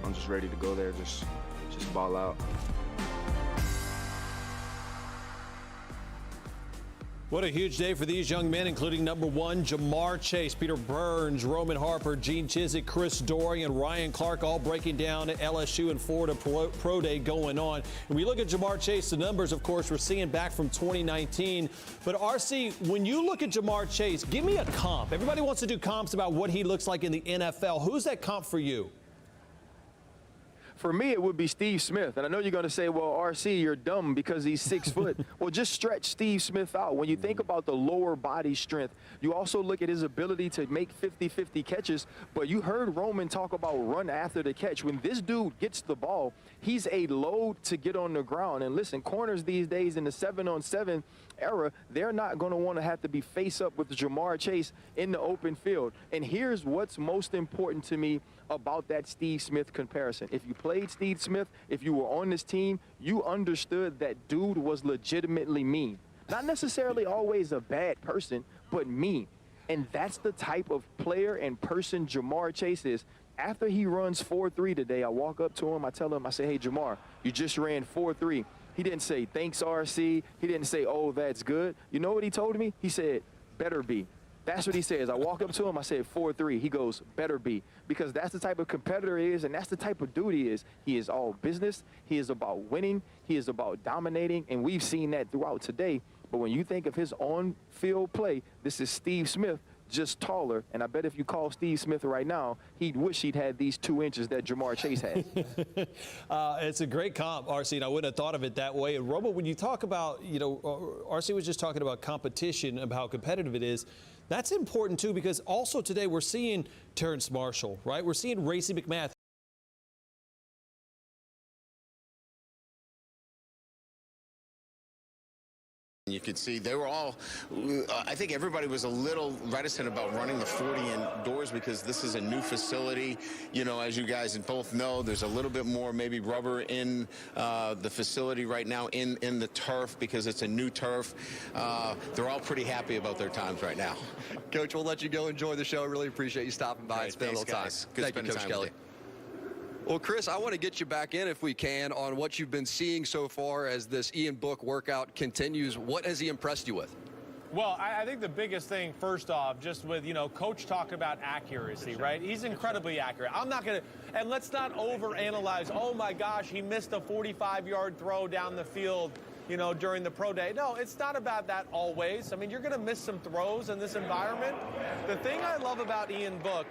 I'm just ready to go there, just ball out. What a huge day for these young men, including number 1, Ja'Marr Chase, Peter Burns, Roman Harper, Gene Chizik, Chris Dorian, Ryan Clark, all breaking down LSU and Florida Pro Day going on. And we look at Ja'Marr Chase, the numbers, of course, we're seeing back from 2019. But, RC, when you look at Ja'Marr Chase, give me a comp. Everybody wants to do comps about what he looks like in the NFL. Who's that comp for you? For me, it would be Steve Smith. And I know you're going to say, well, RC, you're dumb because he's 6 foot. Well, just stretch Steve Smith out. When you think about the lower body strength, you also look at his ability to make 50-50 catches. But you heard Roman talk about run after the catch. When this dude gets the ball, he's a load to get on the ground. And listen, corners these days in the 7-on-7 era, they're not going to want to have to be face up with Ja'Marr Chase in the open field. And here's what's most important to me about that Steve Smith comparison. If you played Steve Smith, if you were on this team, you understood that dude was legitimately mean. Not necessarily always a bad person, but mean. And that's the type of player and person Ja'Marr Chase is. After he runs 4.3 today, I walk up to him, I tell him, I say, hey, Ja'Marr, you just ran 4.3. He didn't say, thanks, RC. He didn't say, oh, that's good. You know what he told me? He said, better be. That's what he says. I walk up to him, I said 4.3. He goes, better be. Because that's the type of competitor he is, and that's the type of dude he is. He is all business. He is about winning. He is about dominating, and we've seen that throughout today. But when you think of his on-field play, this is Steve Smith, just taller. And I bet if you call Steve Smith right now, he'd wish he'd had these 2 inches that Ja'Marr Chase had. It's a great comp, RC, and I wouldn't have thought of it that way. And Robo, when you talk about, you know, RC was just talking about competition, about how competitive it is. That's important, too, because also today we're seeing Terrace Marshall, right? We're seeing Racey McMath. You could see they were all, I think everybody was a little reticent about running the 40 indoors because this is a new facility. You know, as you guys both know, there's a little bit more maybe rubber in the facility right now in the turf because it's a new turf. They're all pretty happy about their times right now. Coach, we'll let you go enjoy the show. I really appreciate you stopping by and spending a little time. Good Thank you, Coach Kelly. Well, Chris, I want to get you back in, if we can, on what you've been seeing so far as this Ian Book workout continues. What has he impressed you with? Well, I think the biggest thing, first off, just with, you know, Coach talking about accuracy, right? He's incredibly accurate. I'm not going to, and let's not overanalyze, oh, my gosh, he missed a 45-yard throw down the field, you know, during the pro day. No, it's not about that always. I mean, you're going to miss some throws in this environment. The thing I love about Ian Book,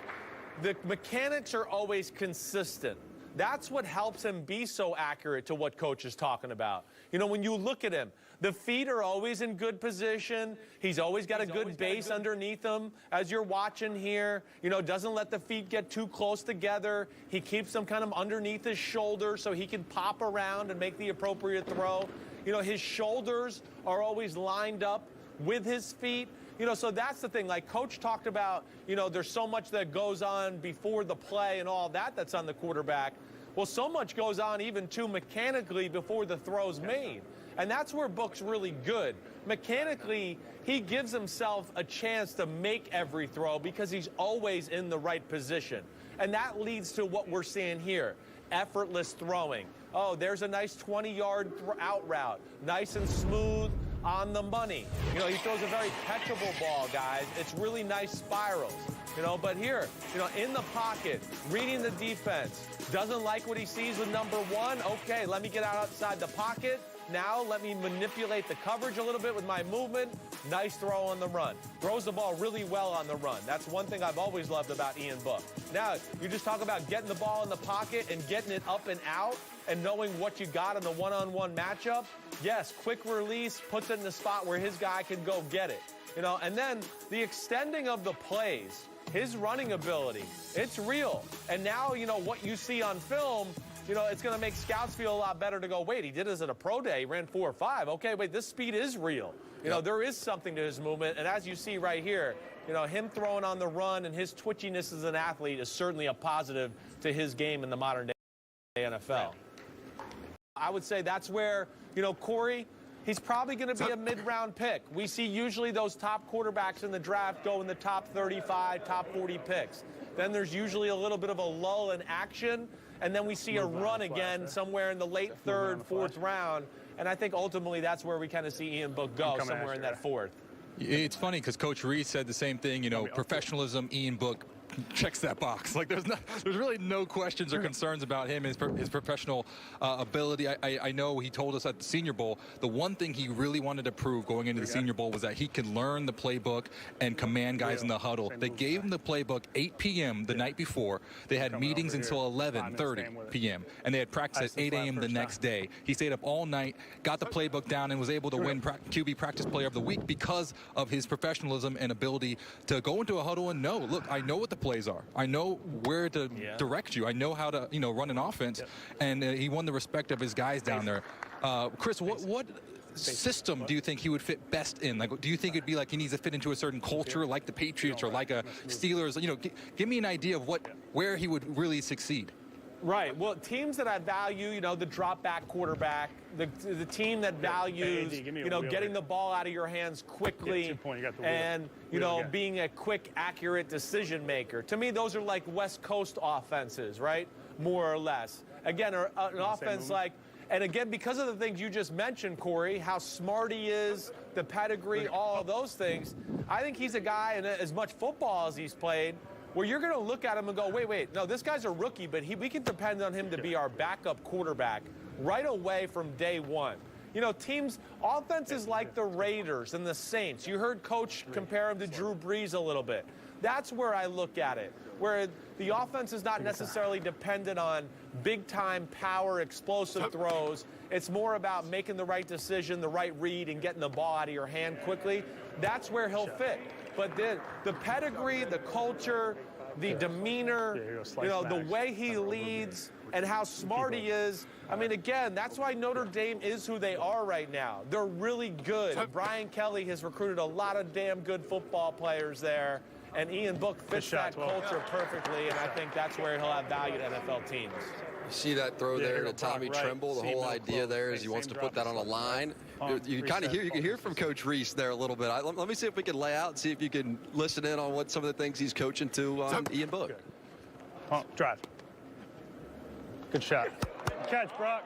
the mechanics are always consistent. That's what helps him be so accurate to what Coach is talking about. You know, when you look at him, the feet are always in good position. He's always got a good base underneath him, as you're watching here. You know, doesn't let the feet get too close together. He keeps them kind of underneath his shoulder so he can pop around and make the appropriate throw. You know, his shoulders are always lined up with his feet. You know, so that's the thing. Like Coach talked about, you know, there's so much that goes on before the play and all that that's on the quarterback. Well, so much goes on even too mechanically before the throw's made. And that's where Book's really good. Mechanically, he gives himself a chance to make every throw because he's always in the right position. And that leads to what we're seeing here, effortless throwing. Oh, there's a nice 20-yard out route, nice and smooth on the money. You know, he throws a very catchable ball, guys. It's really nice spirals. You know, but here, you know, in the pocket, reading the defense, doesn't like what he sees with number 1. Okay, let me get outside the pocket. Now let me manipulate the coverage a little bit with my movement. Nice throw on the run. Throws the ball really well on the run. That's one thing I've always loved about Ian Book. Now, you just talk about getting the ball in the pocket and getting it up and out and knowing what you got in the one-on-one matchup. Yes, quick release, puts it in the spot where his guy can go get it. You know, and then the extending of the plays. His running ability, it's real. And now, you know, what you see on film, you know, it's going to make scouts feel a lot better to go, wait, he did this at a pro day, he ran 4.5. Okay, wait, this speed is real. You know, there is something to his movement. And as you see right here, you know, him throwing on the run and his twitchiness as an athlete is certainly a positive to his game in the modern day NFL. I would say that's where, you know, Corey, he's probably going to be a mid-round pick. We see usually those top quarterbacks in the draft go in the top 35, top 40 picks. Then there's usually a little bit of a lull in action, and then we see a run again somewhere in the late 3rd, 4th round. And I think ultimately that's where we kind of see Ian Book go, somewhere in that 4th. It's funny because Coach Reese said the same thing, you know, professionalism, Ian Book checks that box. Like there's really no questions or concerns about him, his professional ability. I know he told us at the Senior Bowl, the one thing he really wanted to prove going into the Senior Bowl was that he could learn the playbook and command guys in the huddle. They gave him the playbook 8 p.m. the night before. They had meetings until 11:30 p.m. and they had practice at 8 a.m. the next day. He stayed up all night, got the playbook down, and was able to win QB Practice Player of the Week because of his professionalism and ability to go into a huddle and know, look, I know what the plays are. I know where to direct you. I know how to, you know, run an offense. And he won the respect of his guys down there. Chris, what system do you think he would fit best in? Like, do you think it'd be like he needs to fit into a certain culture like the Patriots or like a Steelers? You know, give me an idea of where he would really succeed. Right. Well, teams that I value, you know, the drop back quarterback, the team that values, you know, getting the ball out of your hands quickly and, you know, being a quick, accurate decision maker. To me, those are like West Coast offenses, right? More or less. Again, an offense like, and again, because of the things you just mentioned, Corey, how smart he is, the pedigree, all of those things, I think he's a guy, and as much football as he's played, where you're going to look at him and go, wait, no, this guy's a rookie, but we can depend on him to be our backup quarterback right away from day one. You know, offenses like the Raiders and the Saints, you heard Coach compare him to Drew Brees a little bit. That's where I look at it, where the offense is not necessarily dependent on big-time power, explosive throws. It's more about making the right decision, the right read, and getting the ball out of your hand quickly. That's where he'll fit. But then the pedigree, the culture, the demeanor, you know, the way he leads and how smart he is. I mean, again, that's why Notre Dame is who they are right now. They're really good. Brian Kelly has recruited a lot of damn good football players there, and Ian Book fits that culture perfectly, and I think that's where he'll have value to NFL teams. You see that throw there to Tommy Tremble. The whole idea there is he wants to put that on a line. You can hear from Coach Reese there a little bit. Let me see if we can lay out and see if you can listen in on what some of the things he's coaching to Ian Book. Drive. Good shot. Catch, Brock.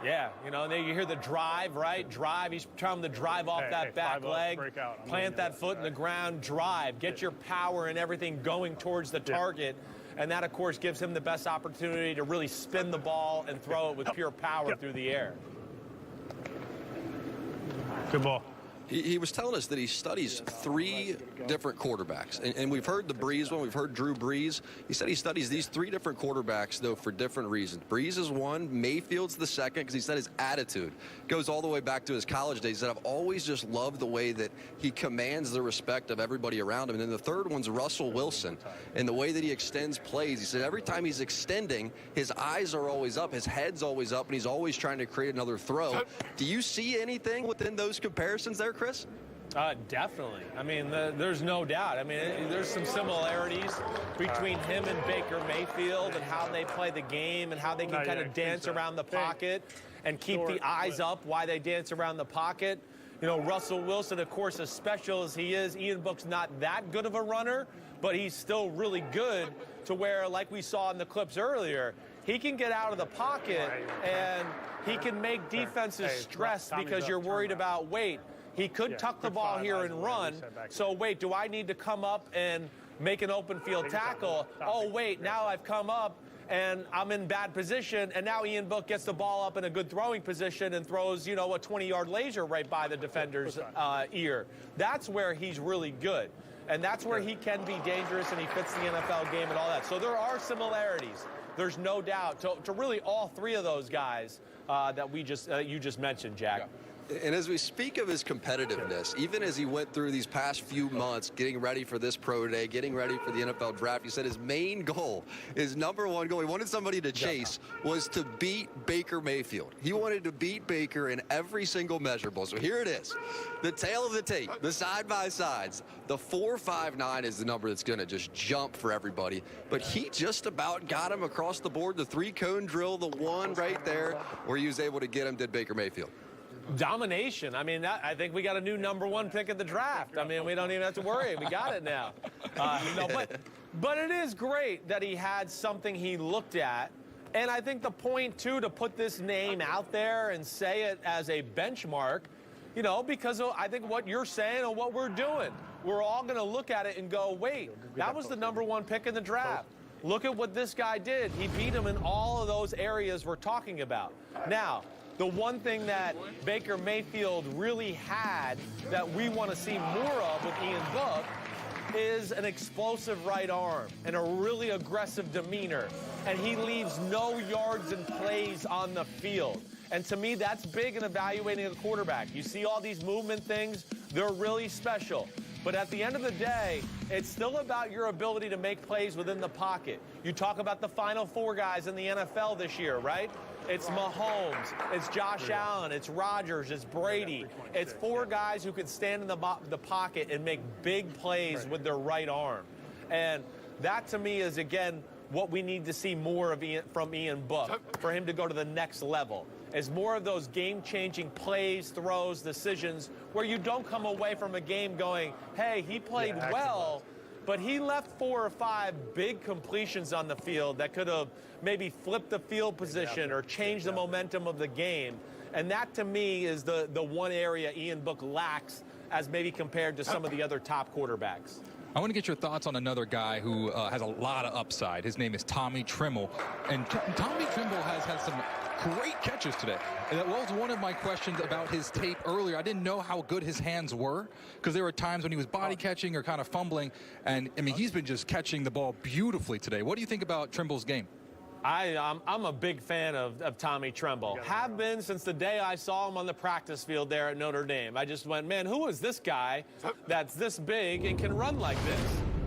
Yeah, you know, and then you hear the drive, right? Drive. He's trying to drive off that back leg, plant that foot in the ground, drive, get your power and everything going towards the target. And that, of course, gives him the best opportunity to really spin the ball and throw it with pure power through the air. Good ball. He was telling us that he studies 3 different quarterbacks. And we've heard the Brees one. We've heard Drew Brees. He said he studies these 3 different quarterbacks, though, for different reasons. Brees is one. Mayfield's the second, because he said his attitude goes all the way back to his college days. He said, I've always just loved the way that he commands the respect of everybody around him. And then the third one's Russell Wilson. And the way that he extends plays. He said every time he's extending, his eyes are always up, his head's always up, and he's always trying to create another throw. Do you see anything within those comparisons there, Chris? Definitely. I mean, there's no doubt. I mean, there's some similarities between him and Baker Mayfield and how they play the game and how they can kind of dance around the pocket and keep the eyes up while they dance around the pocket. You know, Russell Wilson, of course, as special as he is, Ian Book's not that good of a runner, but he's still really good to where, like we saw in the clips earlier, he can get out of the pocket and he can make defenses stress because you're worried about weight. He could tuck the ball here and run. So, wait, do I need to come up and make an open field tackle? Oh, wait, now I've come up and I'm in bad position. And now Ian Book gets the ball up in a good throwing position and throws, you know, a 20-yard laser right by the defender's ear. That's where he's really good. And that's where he can be dangerous and he fits the NFL game and all that. So there are similarities. There's no doubt to really all 3 of those guys that you just mentioned, Jack. Yeah. And as we speak of his competitiveness, even as he went through these past few months, getting ready for this pro day, getting ready for the NFL draft, he said his main goal, his #1 goal, he wanted somebody to chase, was to beat Baker Mayfield. He wanted to beat Baker in every single measurable. So here it is, the tail of the tape, the side-by-sides. The 4.59 is the number that's going to just jump for everybody. But he just about got him across the board. The 3-cone drill, the one right there, where he was able to get him, did Baker Mayfield. Domination. I mean, I think we got a new #1 pick at the draft. I mean, we don't even have to worry. We got it now. But it is great that he had something he looked at. And I think the point, too, to put this name out there and say it as a benchmark, you know, because of, I think, what you're saying and what we're doing. We're all going to look at it and go, wait, that was the #1 pick in the draft. Look at what this guy did. He beat him in all of those areas we're talking about. Now, the one thing that Baker Mayfield really had that we want to see more of with Ian Book is an explosive right arm and a really aggressive demeanor. And he leaves no yards and plays on the field. And to me, that's big in evaluating a quarterback. You see all these movement things, they're really special. But at the end of the day, it's still about your ability to make plays within the pocket. You talk about the Final Four guys in the NFL this year, right? It's Mahomes, it's Josh Allen, it's Rodgers, it's Brady. It's 4 guys who can stand in the pocket and make big plays with their right arm. And that, to me, is, again, what we need to see more of from Ian Book for him to go to the next level. Is more of those game-changing plays, throws, decisions where you don't come away from a game going, hey, he played well, but he left 4 or 5 big completions on the field that could have maybe flipped the field position or changed the momentum of the game. And that, to me, is the one area Ian Book lacks as maybe compared to some of the other top quarterbacks. I want to get your thoughts on another guy who has a lot of upside. His name is Tommy Trimmel. And Tommy Tremble has had some great catches today. And that was one of my questions about his tape earlier. I didn't know how good his hands were because there were times when he was body catching or kind of fumbling. And, I mean, he's been just catching the ball beautifully today. What do you think about Tremble's game? I'm a big fan of Tommy Tremble. Have been since the day I saw him on the practice field there at Notre Dame. I just went, man, who is this guy that's this big and can run like this?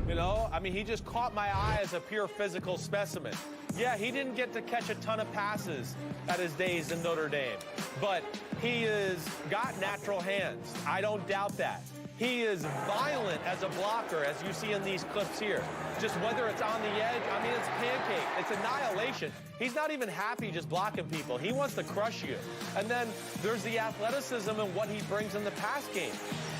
You know, I mean, he just caught my eye as a pure physical specimen. Yeah, he didn't get to catch a ton of passes at his days in Notre Dame, but he has got natural hands. I don't doubt that. He is violent as a blocker, as you see in these clips here. Just whether it's on the edge, I mean, it's pancake. It's annihilation. He's not even happy just blocking people. He wants to crush you. And then there's the athleticism and what he brings in the pass game.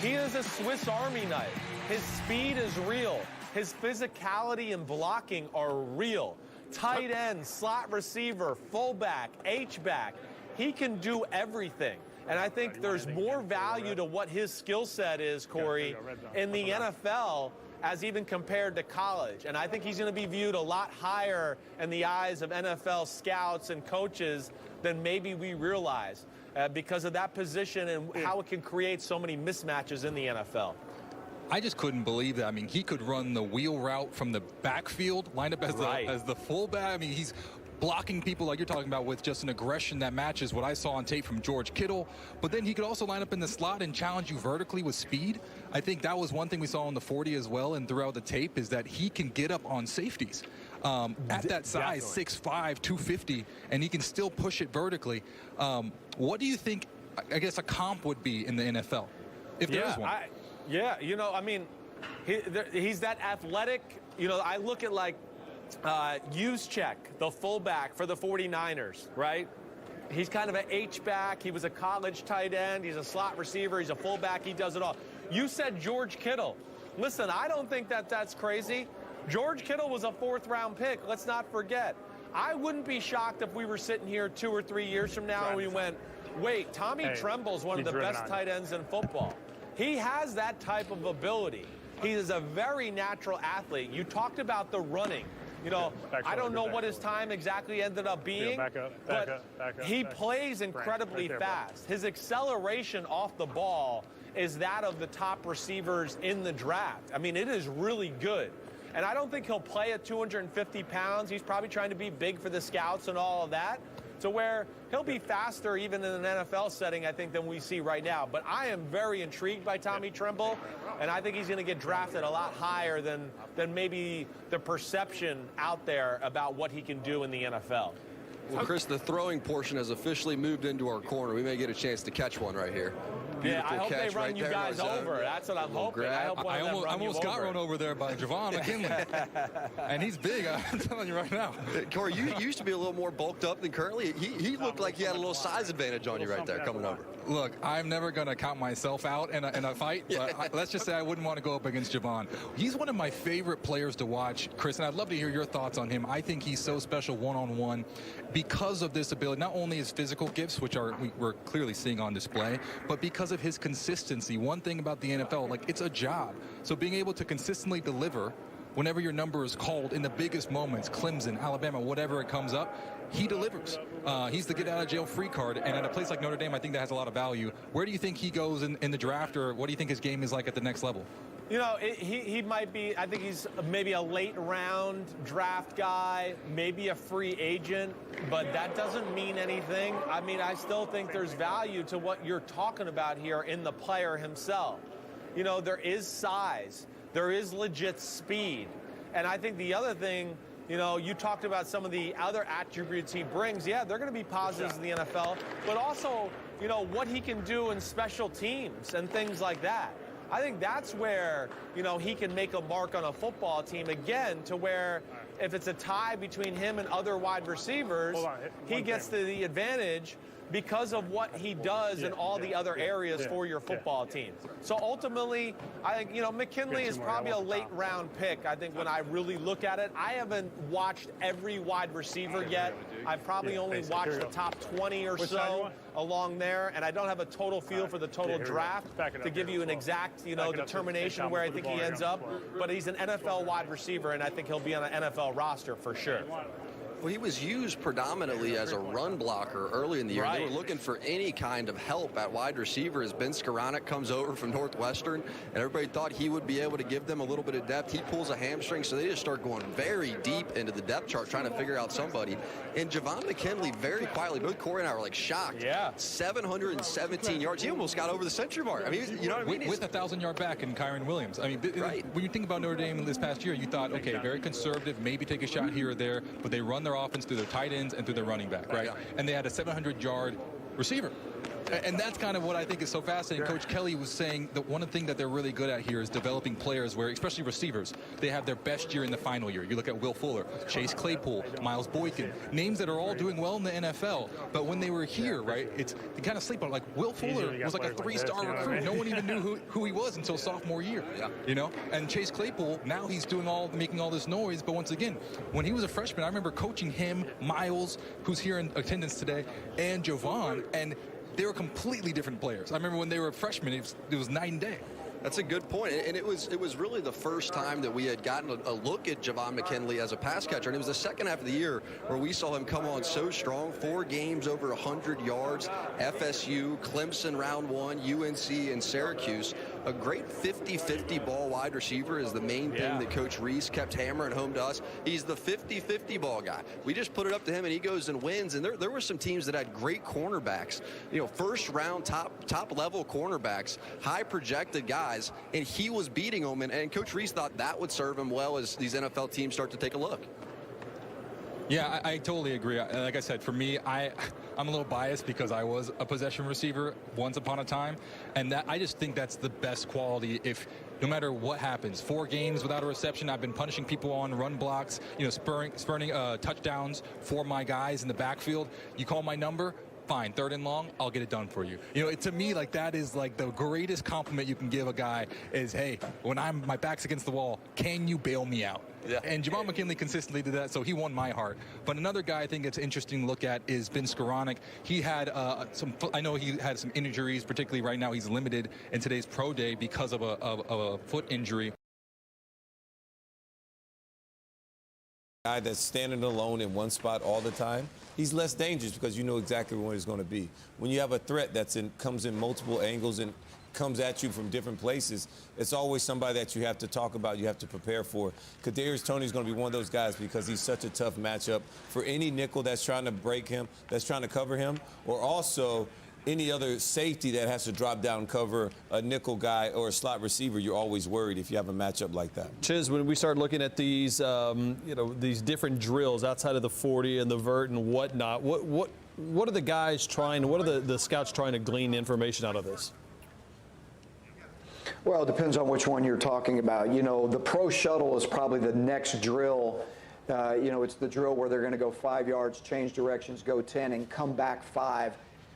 He is a Swiss Army knife. His speed is real. His physicality and blocking are real. Tight end, slot receiver, fullback, H-back. He can do everything. And I think there's more value to what his skill set is, Corey, in the NFL as even compared to college. And I think he's going to be viewed a lot higher in the eyes of NFL scouts and coaches than maybe we realize because of that position and how it can create so many mismatches in the NFL. I just couldn't believe that. I mean, he could run the wheel route from the backfield, lined up as the fullback. I mean, he's blocking people like you're talking about with just an aggression that matches what I saw on tape from George Kittle. But then he could also line up in the slot and challenge you vertically with speed. I think that was one thing we saw on the 40 as well and throughout the tape is that he can get up on safeties. At that size, 6'5", 250, and he can still push it vertically. What do you think, I guess, a comp would be in the NFL, if there is one? Yeah, you know, I mean, he's that athletic. You know, I look at like Juszczyk, the fullback for the 49ers, right? He's kind of an H-back. He was a college tight end. He's a slot receiver. He's a fullback. He does it all. You said George Kittle. Listen, I don't think that's crazy. George Kittle was a 4th-round pick. Let's not forget. I wouldn't be shocked if we were sitting here 2 or 3 years from now and we went, wait, Tommy Tremble's one of the best tight ends in football. He has that type of ability. He is a very natural athlete. You talked about the running. You know, I don't know what his time exactly ended up being, but he plays incredibly fast. His acceleration off the ball is that of the top receivers in the draft. I mean, it is really good. And I don't think he'll play at 250 pounds. He's probably trying to be big for the scouts and all of that, to where he'll be faster even in an NFL setting, I think, than we see right now. But I am very intrigued by Tommy Tremble, and I think he's going to get drafted a lot higher than maybe the perception out there about what he can do in the NFL. Well, Chris, the throwing portion has officially moved into our corner. We may get a chance to catch one right here. Beautiful I hope catch they run right you there, guys over. That's what I'm hoping. I hope one of them run almost got run over there by Javon McKinley. And he's big, I'm telling you right now. Corey, you used to be a little more bulked up than currently. He looked like he had a little size advantage on you right there coming over. Look, I'm never going to count myself out in a fight, but let's just say I wouldn't want to go up against Javon. He's one of my favorite players to watch, Chris, and I'd love to hear your thoughts on him. I think he's so special one-on-one because of this ability, not only his physical gifts, which we're clearly seeing on display, but because of of his consistency. One thing about the NFL, like, it's a job. So being able to consistently deliver whenever your number is called in the biggest moments, Clemson, Alabama, whatever it comes up, he delivers. He's the get-out-of-jail-free card, and at a place like Notre Dame, I think that has a lot of value. Where do you think he goes in the draft, or what do you think his game is like at the next level? You know, he might be, I think he's maybe a late-round draft guy, maybe a free agent, but that doesn't mean anything. I mean, I still think there's value to what you're talking about here in the player himself. You know, there is size. There is legit speed. And I think the other thing, you know, you talked about some of the other attributes he brings. Yeah, they're going to be positives in the NFL, but also, you know, what he can do in special teams and things like that. I think that's where, you know, he can make a mark on a football team again, to where if it's a tie between him and other wide receivers, he gets the advantage because of what he does in all the other areas for your football team. So ultimately, I think, you know, McKinley is probably a late round pick. I think when I really look at it, I haven't watched every wide receiver yet. I've probably only watched the top 20 or so along there, and I don't have a total feel for the total draft to give you an exact, you know, determination where I think he ends up. But he's an NFL wide receiver, and I think he'll be on an NFL roster for sure. Well, he was used predominantly as a run blocker early in the year. Right. They were looking for any kind of help at wide receiver as Ben Scaronick comes over from Northwestern, and everybody thought he would be able to give them a little bit of depth. He pulls a hamstring, so they just start going very deep into the depth chart trying to figure out somebody. And Javon McKinley, very quietly, both Corey and I were like shocked. Yeah. 717 yards. He almost got over the century mark. I mean, you know what I mean? With a 1,000-yard back in Kyron Williams. I mean, when you think about Notre Dame this past year, you thought, okay, very conservative, maybe take a shot here or there, but they run their offense through their tight ends and through their running back, right? And they had a 700-yard receiver. And that's kind of what I think is so fascinating. Coach Kelly was saying that one of the things that they're really good at here is developing players where, especially receivers, they have their best year in the final year. You look at Will Fuller, Chase Claypool, Miles Boykin, names that are all doing well in the NFL. But when they were here, right, you kind of sleep on it. Like, Will Fuller was like a 3-star recruit. No one even knew who he was until sophomore year, you know? And Chase Claypool, now he's making all this noise. But once again, when he was a freshman, I remember coaching him, Miles, who's here in attendance today, and Javon, and they were completely different players. I remember when they were freshmen, it was night and day. That's a good point, and it was really the first time that we had gotten a look at Javon McKinley as a pass catcher, and it was the second half of the year where we saw him come on so strong. 4 games over 100 yards, FSU, Clemson round 1, UNC, and Syracuse. A great 50-50 ball wide receiver is the main thing that Coach Reese kept hammering home to us. He's the 50-50 ball guy. We just put it up to him, and he goes and wins. And there were some teams that had great cornerbacks, you know, first-round top-level cornerbacks, high-projected guys, and he was beating them. And Coach Reese thought that would serve him well as these NFL teams start to take a look. Yeah, I totally agree. Like I said, for me, I'm a little biased because I was a possession receiver once upon a time, and I just think that's the best quality. If no matter what happens, 4 games without a reception, I've been punishing people on run blocks, you know, spurning touchdowns for my guys in the backfield. You call my number, fine, 3rd and long, I'll get it done for you. You know, to me, like, that is like the greatest compliment you can give a guy is, hey, when my back's against the wall, can you bail me out? Yeah. And Javon McKinley consistently did that, so he won my heart. But another guy I think it's interesting to look at is Ben Scaronick. He had I know he had some injuries, particularly right now he's limited in today's pro day because of a foot injury. Guy that's standing alone in one spot all the time, he's less dangerous because you know exactly where he's going to be. When you have a threat comes in multiple angles and comes at you from different places, it's always somebody that you have to talk about, you have to prepare for. Kadarius Toney's going to be one of those guys because he's such a tough matchup for any nickel that's trying to break him, that's trying to cover him, or also any other safety that has to drop down and cover a nickel guy or a slot receiver. You're always worried if you have a matchup like that. Chiz, when we start looking at these, these different drills outside of the 40 and the vert and whatnot, what are the guys trying? What are the scouts trying to glean information out of this? Well, it depends on which one you're talking about. You know, the Pro Shuttle is probably the next drill. It's the drill where they're going to go 5 yards, change directions, go 10, and come back 5.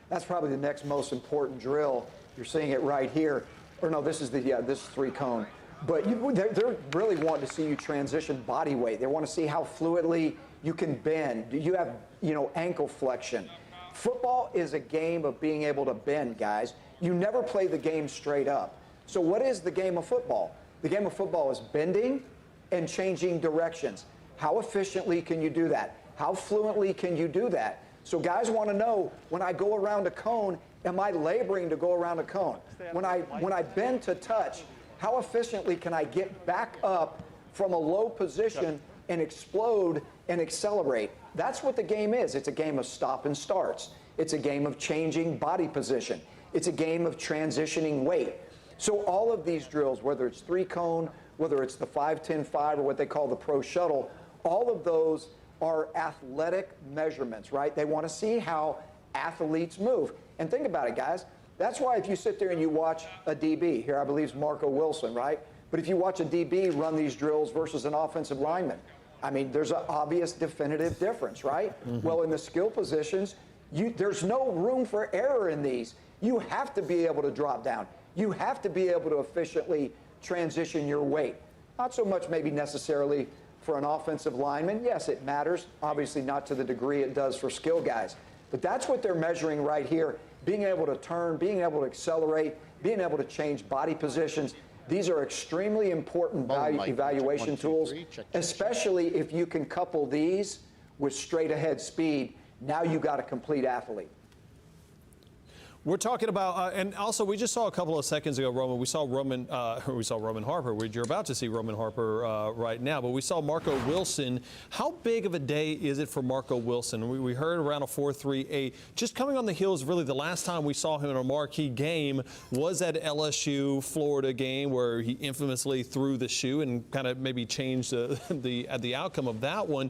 That's probably the next most important drill. You're seeing it right here. Or no, this is this is 3-cone. But they're really wanting to see you transition body weight. They want to see how fluidly you can bend. You have, ankle flexion. Football is a game of being able to bend, guys. You never play the game straight up. So what is the game of football? The game of football is bending and changing directions. How efficiently can you do that? How fluently can you do that? So guys want to know, when I go around a cone, am I laboring to go around a cone? When I bend to touch, how efficiently can I get back up from a low position and explode and accelerate? That's what the game is. It's a game of stop and starts. It's a game of changing body position. It's a game of transitioning weight. So all of these drills, whether it's 3-cone, whether it's the 5-10-5 or what they call the Pro Shuttle, all of those are athletic measurements, right? They want to see how athletes move. And think about it, guys. That's why if you sit there and you watch a DB, here I believe is Marco Wilson, right? But if you watch a DB run these drills versus an offensive lineman, I mean, there's an obvious definitive difference, right? Well, in the skill positions, there's no room for error in these. You have to be able to drop down. You have to be able to efficiently transition your weight. Not so much maybe necessarily for an offensive lineman. Yes, it matters. Obviously not to the degree it does for skill guys. But that's what they're measuring right here. Being able to turn, being able to accelerate, being able to change body positions. These are extremely important evaluation tools, especially if you can couple these with straight ahead speed. Now you got a complete athlete. We're talking about, and also we just saw a couple of seconds ago, Roman. We saw Roman Harper. You're about to see Roman Harper right now, but we saw Marco Wilson. How big of a day is it for Marco Wilson? We heard around a 4.38. Just coming on the heels, really the last time we saw him in a marquee game was that LSU Florida game where he infamously threw the shoe and kind of maybe changed the outcome of that one.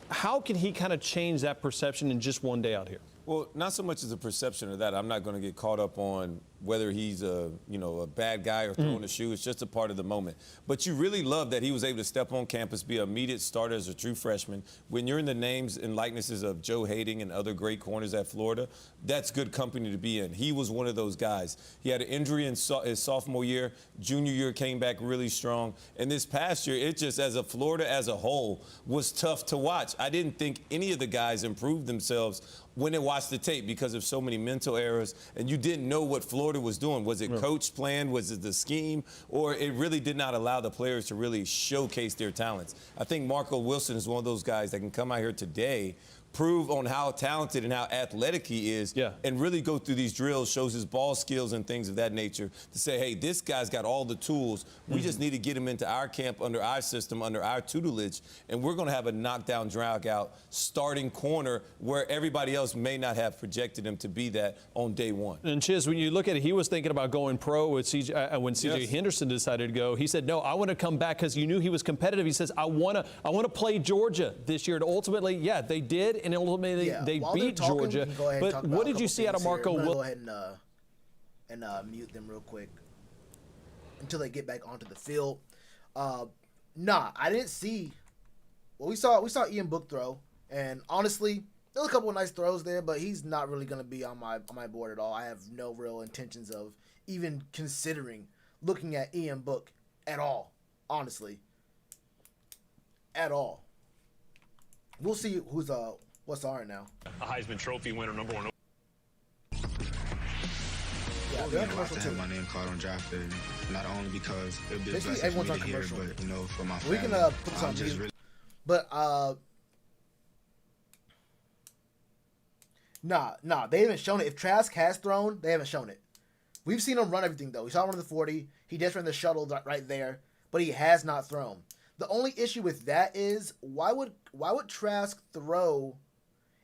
How can he kind of change that perception in just one day out here? Well, not so much as a perception of that. I'm not going to get caught up on whether he's a bad guy or throwing a shoe. It's just a part of the moment. But you really love that he was able to step on campus, be an immediate starter as a true freshman. When you're in the names and likenesses of Joe Hayding and other great corners at Florida, that's good company to be in. He was one of those guys. He had an injury in his sophomore year. Junior year came back really strong. And this past year, it just, as a Florida as a whole, was tough to watch. I didn't think any of the guys improved themselves when they watched the tape because of so many mental errors, and you didn't know what Florida was doing. Was it coach plan? Was it the scheme? Or it really did not allow the players to really showcase their talents. I think Marco Wilson is one of those guys that can come out here today, prove on how talented and how athletic he is, and really go through these drills, shows his ball skills and things of that nature to say, hey, this guy's got all the tools. We just need to get him into our camp, under our system, under our tutelage, and we're going to have a knockdown, drag-out starting corner where everybody else may not have projected him to be that on day one. And Chiz, when you look at it, he was thinking about going pro with when C.J. Henderson decided to go. He said, no, I want to come back because you knew he was competitive. He says, I want to play Georgia this year. And ultimately, they did. And ultimately, they beat Georgia. But what did you see out of Marco Wilson? Go ahead and mute them real quick until they get back onto the field. Nah, I didn't see. Well, we saw Ian Book throw, and honestly, there was a couple of nice throws there, but he's not really going to be on my board at all. I have no real intentions of even considering looking at Ian Book at all, honestly, at all. We'll see who's what's on now? A Heisman Trophy winner, #1. Yeah, I'd love to have my name called on draft day, not only because it would be a blessing for me to hear, but for my family. We can put this on music. Really... But nah, they haven't shown it. If Trask has thrown, they haven't shown it. We've seen him run everything though. We saw him run the 40. He just ran the shuttle right there, but he has not thrown. The only issue with that is why would Trask throw?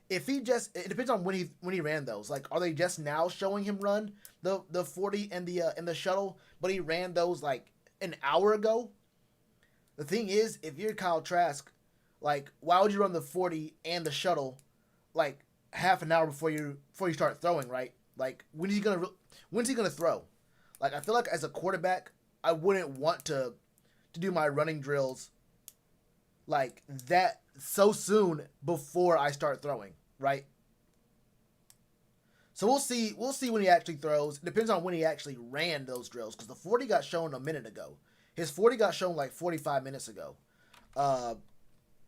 If he just, it depends on when he ran those. Like, are they just now showing him run the 40 and the shuttle, but he ran those like an hour ago? The thing is, if you're Kyle Trask, like, why would you run the 40 and the shuttle like half an hour before you start throwing, right? Like, when's he gonna throw? Like, I feel like as a quarterback, I wouldn't want to do my running drills like that so soon before I start throwing, right? So we'll see when he actually throws. It depends on when he actually ran those drills, because the 40 got shown a minute ago. His 40 got shown like 45 minutes ago.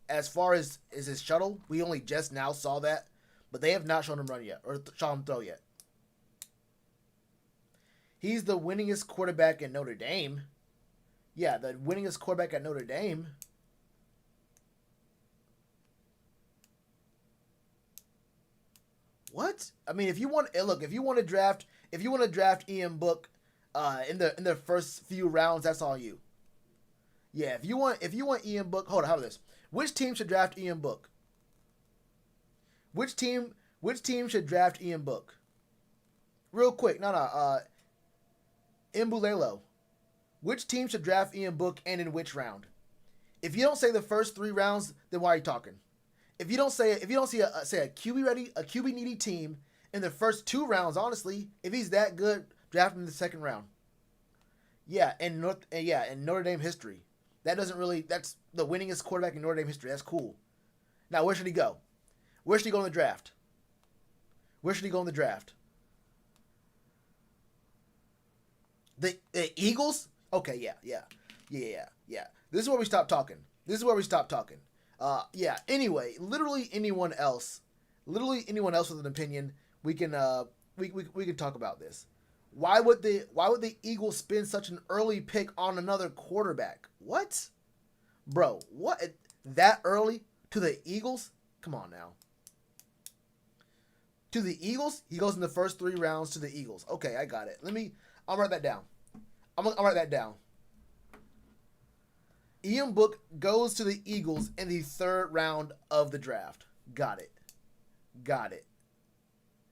As far as his shuttle, we only just now saw that, but they have not shown him run yet or shown him throw yet. He's the winningest quarterback in Notre Dame. Yeah, the winningest quarterback at Notre Dame. What? I mean, if you want to draft Ian Book in the first few rounds, that's all you. Yeah, if you want Ian Book, hold on, how about this? Which team should draft Ian Book? Which team should draft Ian Book? Real quick, Mbulelo. Which team should draft Ian Book and in which round? If you don't say the first 3 rounds, then why are you talking? If you don't see a QB needy team in the first 2 rounds, honestly, if he's that good, draft him in the second round. Yeah, in Notre Dame history. That's the winningest quarterback in Notre Dame history. That's cool. Now, where should he go? Where should he go in the draft? The Eagles? Okay, yeah. This is where we stop talking. Anyway, literally anyone else with an opinion, we can talk about this. Why would the Eagles spend such an early pick on another quarterback? What? Bro, what? That early to the Eagles? Come on now. To the Eagles? He goes in the first 3 rounds to the Eagles. Okay, I got it. I'll write that down. I'll write that down. Ian Book goes to the Eagles in the 3rd round of the draft. Got it.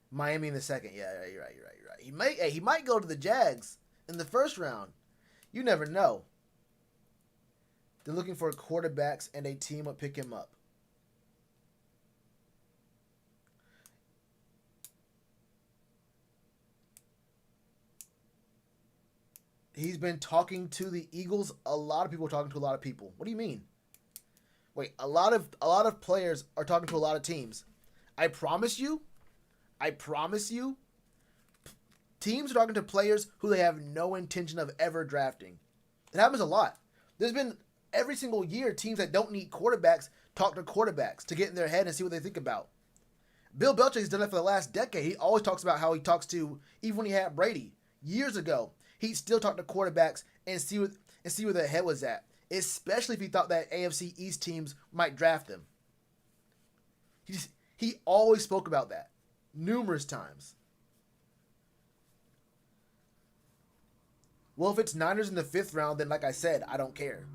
Miami in the 2nd. Yeah, you're right. He might go to the Jags in the 1st round. You never know. They're looking for quarterbacks and a team will pick him up. He's been talking to the Eagles. A lot of people are talking to a lot of people. What do you mean? Wait, a lot of players are talking to a lot of teams. I promise you, teams are talking to players who they have no intention of ever drafting. It happens a lot. There's been every single year teams that don't need quarterbacks talk to quarterbacks to get in their head and see what they think about. Bill Belichick's done it for the last decade. He always talks about how he talks to, even when he had Brady years ago, he'd still talk to quarterbacks and see where their head was at, especially if he thought that AFC East teams might draft them. He always spoke about that numerous times. Well, if it's Niners in the 5th round, then like I said, I don't care.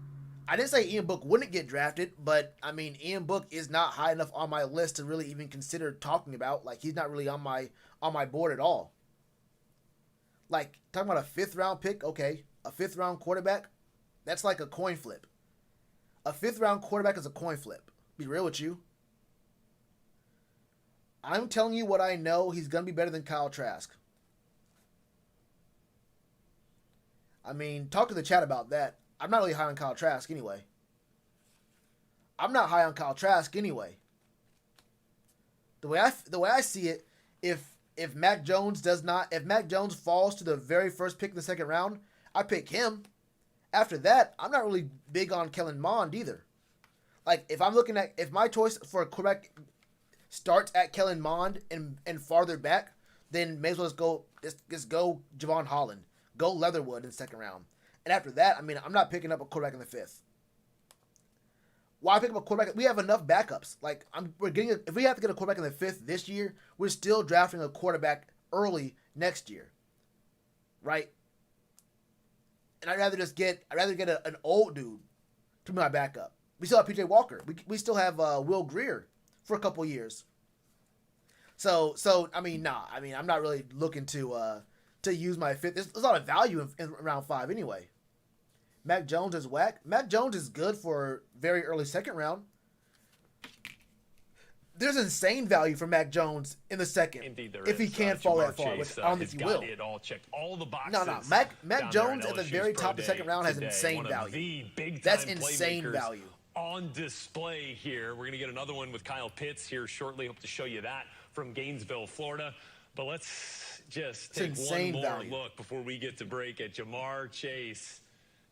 I didn't say Ian Book wouldn't get drafted, but I mean, Ian Book is not high enough on my list to really even consider talking about. Like, he's not really on my board at all. Like, talking about a 5th round pick, okay, a 5th round quarterback, that's like a coin flip. A 5th round quarterback is a coin flip. Be real with you. I'm telling you what I know, he's going to be better than Kyle Trask. I mean, talk to the chat about that. I'm not really high on Kyle Trask anyway. The way I see it, if Mac Jones falls to the very first pick in the 2nd round, I pick him. After that, I'm not really big on Kellen Mond either. Like, if my choice for a quarterback starts at Kellen Mond and farther back, then may as well just go Javon Holland, go Leatherwood in the 2nd round. And after that, I mean, I'm not picking up a quarterback in the 5th. Why pick up a quarterback? We have enough backups. Like, if we have to get a quarterback in the 5th this year, we're still drafting a quarterback early next year, right? And I'd rather get an old dude to be my backup. We still have PJ Walker. We still have Will Grier for a couple years. So I mean, I mean, I'm not really looking to use my 5th. There's a lot of value in round 5 anyway. Mac Jones is whack. Mac Jones is good for very early 2nd round. There's insane value for Mac Jones in the 2nd. Indeed, there if he can't fall that far, which I don't think he will. It all checked all the boxes. No. Mac Jones at the very top of the 2nd round has insane value. That's insane value. On display here. We're going to get another one with Kyle Pitts here shortly. Hope to show you that from Gainesville, Florida. But let's just take one more look before we get to break at Ja'Marr Chase.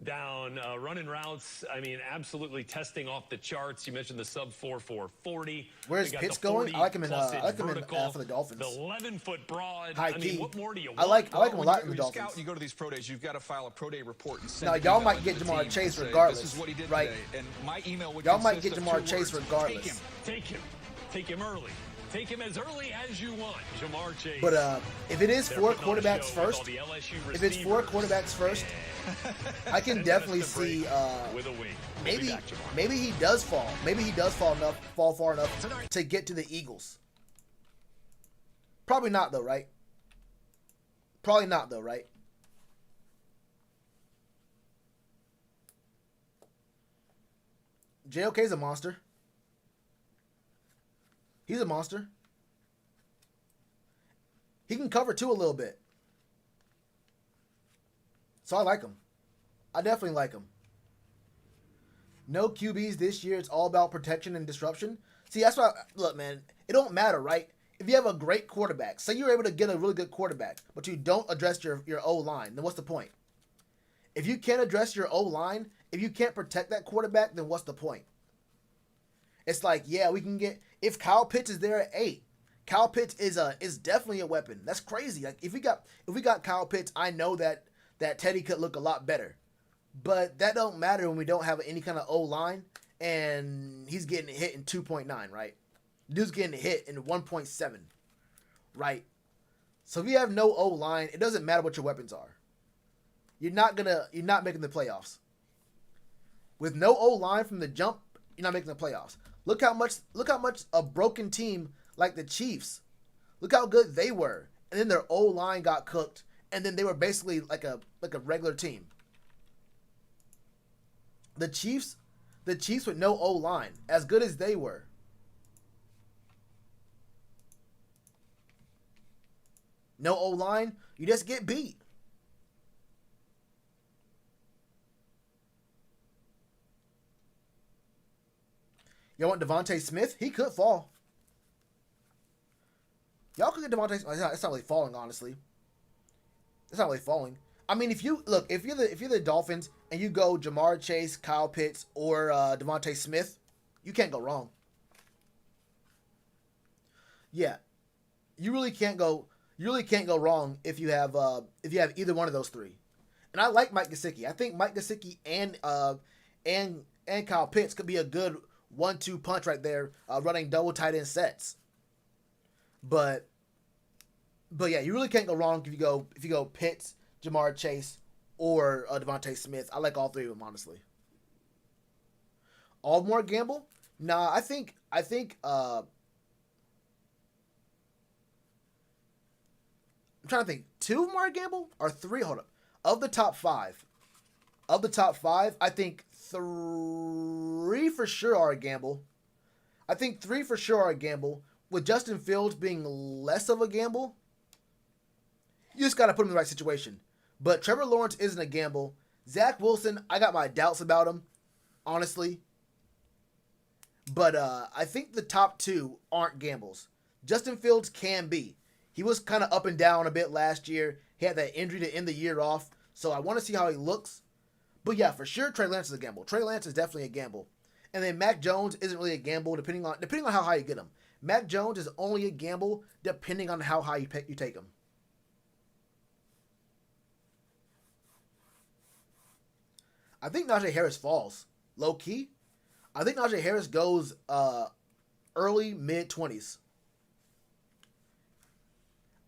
down, running routes. I mean, absolutely testing off the charts. You mentioned the sub 4.40. Where's Pitts going? I like him in for the Dolphins. The 11-foot broad. High I key. mean, what more do you want? I like him a lot in the Dolphins. Scout, you go to these pro days, you've got to file a pro day report and send now y'all might get Jamar Chase regardless, this is what he did right? Today. And my email would y'all might get consist Jamar of 2 Chase words. regardless. Take him early. Take him as early as you want, Jamar Chase. But if it is 4 quarterbacks first, I can definitely see maybe he does fall. Maybe he does fall far enough to get to the Eagles. Probably not though, right? Probably not though, right? JOK's a monster. He's a monster. He can cover too a little bit. So I like him. I definitely like him. No QBs this year. It's all about protection and disruption. See, that's why, look, man, it don't matter, right? If you have a great quarterback, say you're able to get a really good quarterback, but you don't address your O-line, then what's the point? If you can't address your O-line, if you can't protect that quarterback, then what's the point? It's like, yeah, we can get, if Kyle Pitts is there at 8, Kyle Pitts is definitely a weapon. That's crazy. Like if we got Kyle Pitts, I know that Teddy could look a lot better. But that don't matter when we don't have any kind of O-line and he's getting hit in 2.9, right? Dude's getting hit in 1.7, right? So if you have no O-line, it doesn't matter what your weapons are. You're not making the playoffs. With no O-line from the jump, you're not making the playoffs. Look how much a broken team like the Chiefs, look how good they were. And then their O-line got cooked, and then they were basically like a regular team. The Chiefs with no O-line, as good as they were. No O-line, you just get beat. Y'all want Devontae Smith? He could fall. Y'all could get Devontae Smith. It's not really falling, honestly. It's not really falling. I mean, if you're the Dolphins and you go Jamar Chase, Kyle Pitts, or Devontae Smith, you can't go wrong. Yeah, you really can't go wrong if you have either one of those three. And I like Mike Gesicki. I think Mike Gesicki and Kyle Pitts could be a good 1-2 punch right there, running double tight end sets. But yeah, you really can't go wrong if you go Pitts, Jamar Chase, or Devontae Smith. I like all three of them, honestly. All more gamble? Nah, I think I'm trying to think. 2 of them are a gamble or 3? Hold up. Of the top 5, I think 3 for sure are a gamble. I think 3 for sure are a gamble. With Justin Fields being less of a gamble, you just got to put him in the right situation. But Trevor Lawrence isn't a gamble. Zach Wilson, I got my doubts about him, honestly. But I think the top 2 aren't gambles. Justin Fields can be. He was kind of up and down a bit last year. He had that injury to end the year off. So I want to see how he looks. But yeah, for sure, Trey Lance is a gamble. Trey Lance is definitely a gamble. And then Mac Jones isn't really a gamble depending on how high you get him. Mac Jones is only a gamble depending on how high you take him. I think Najee Harris falls. Low key. I think Najee Harris goes early, mid-20s.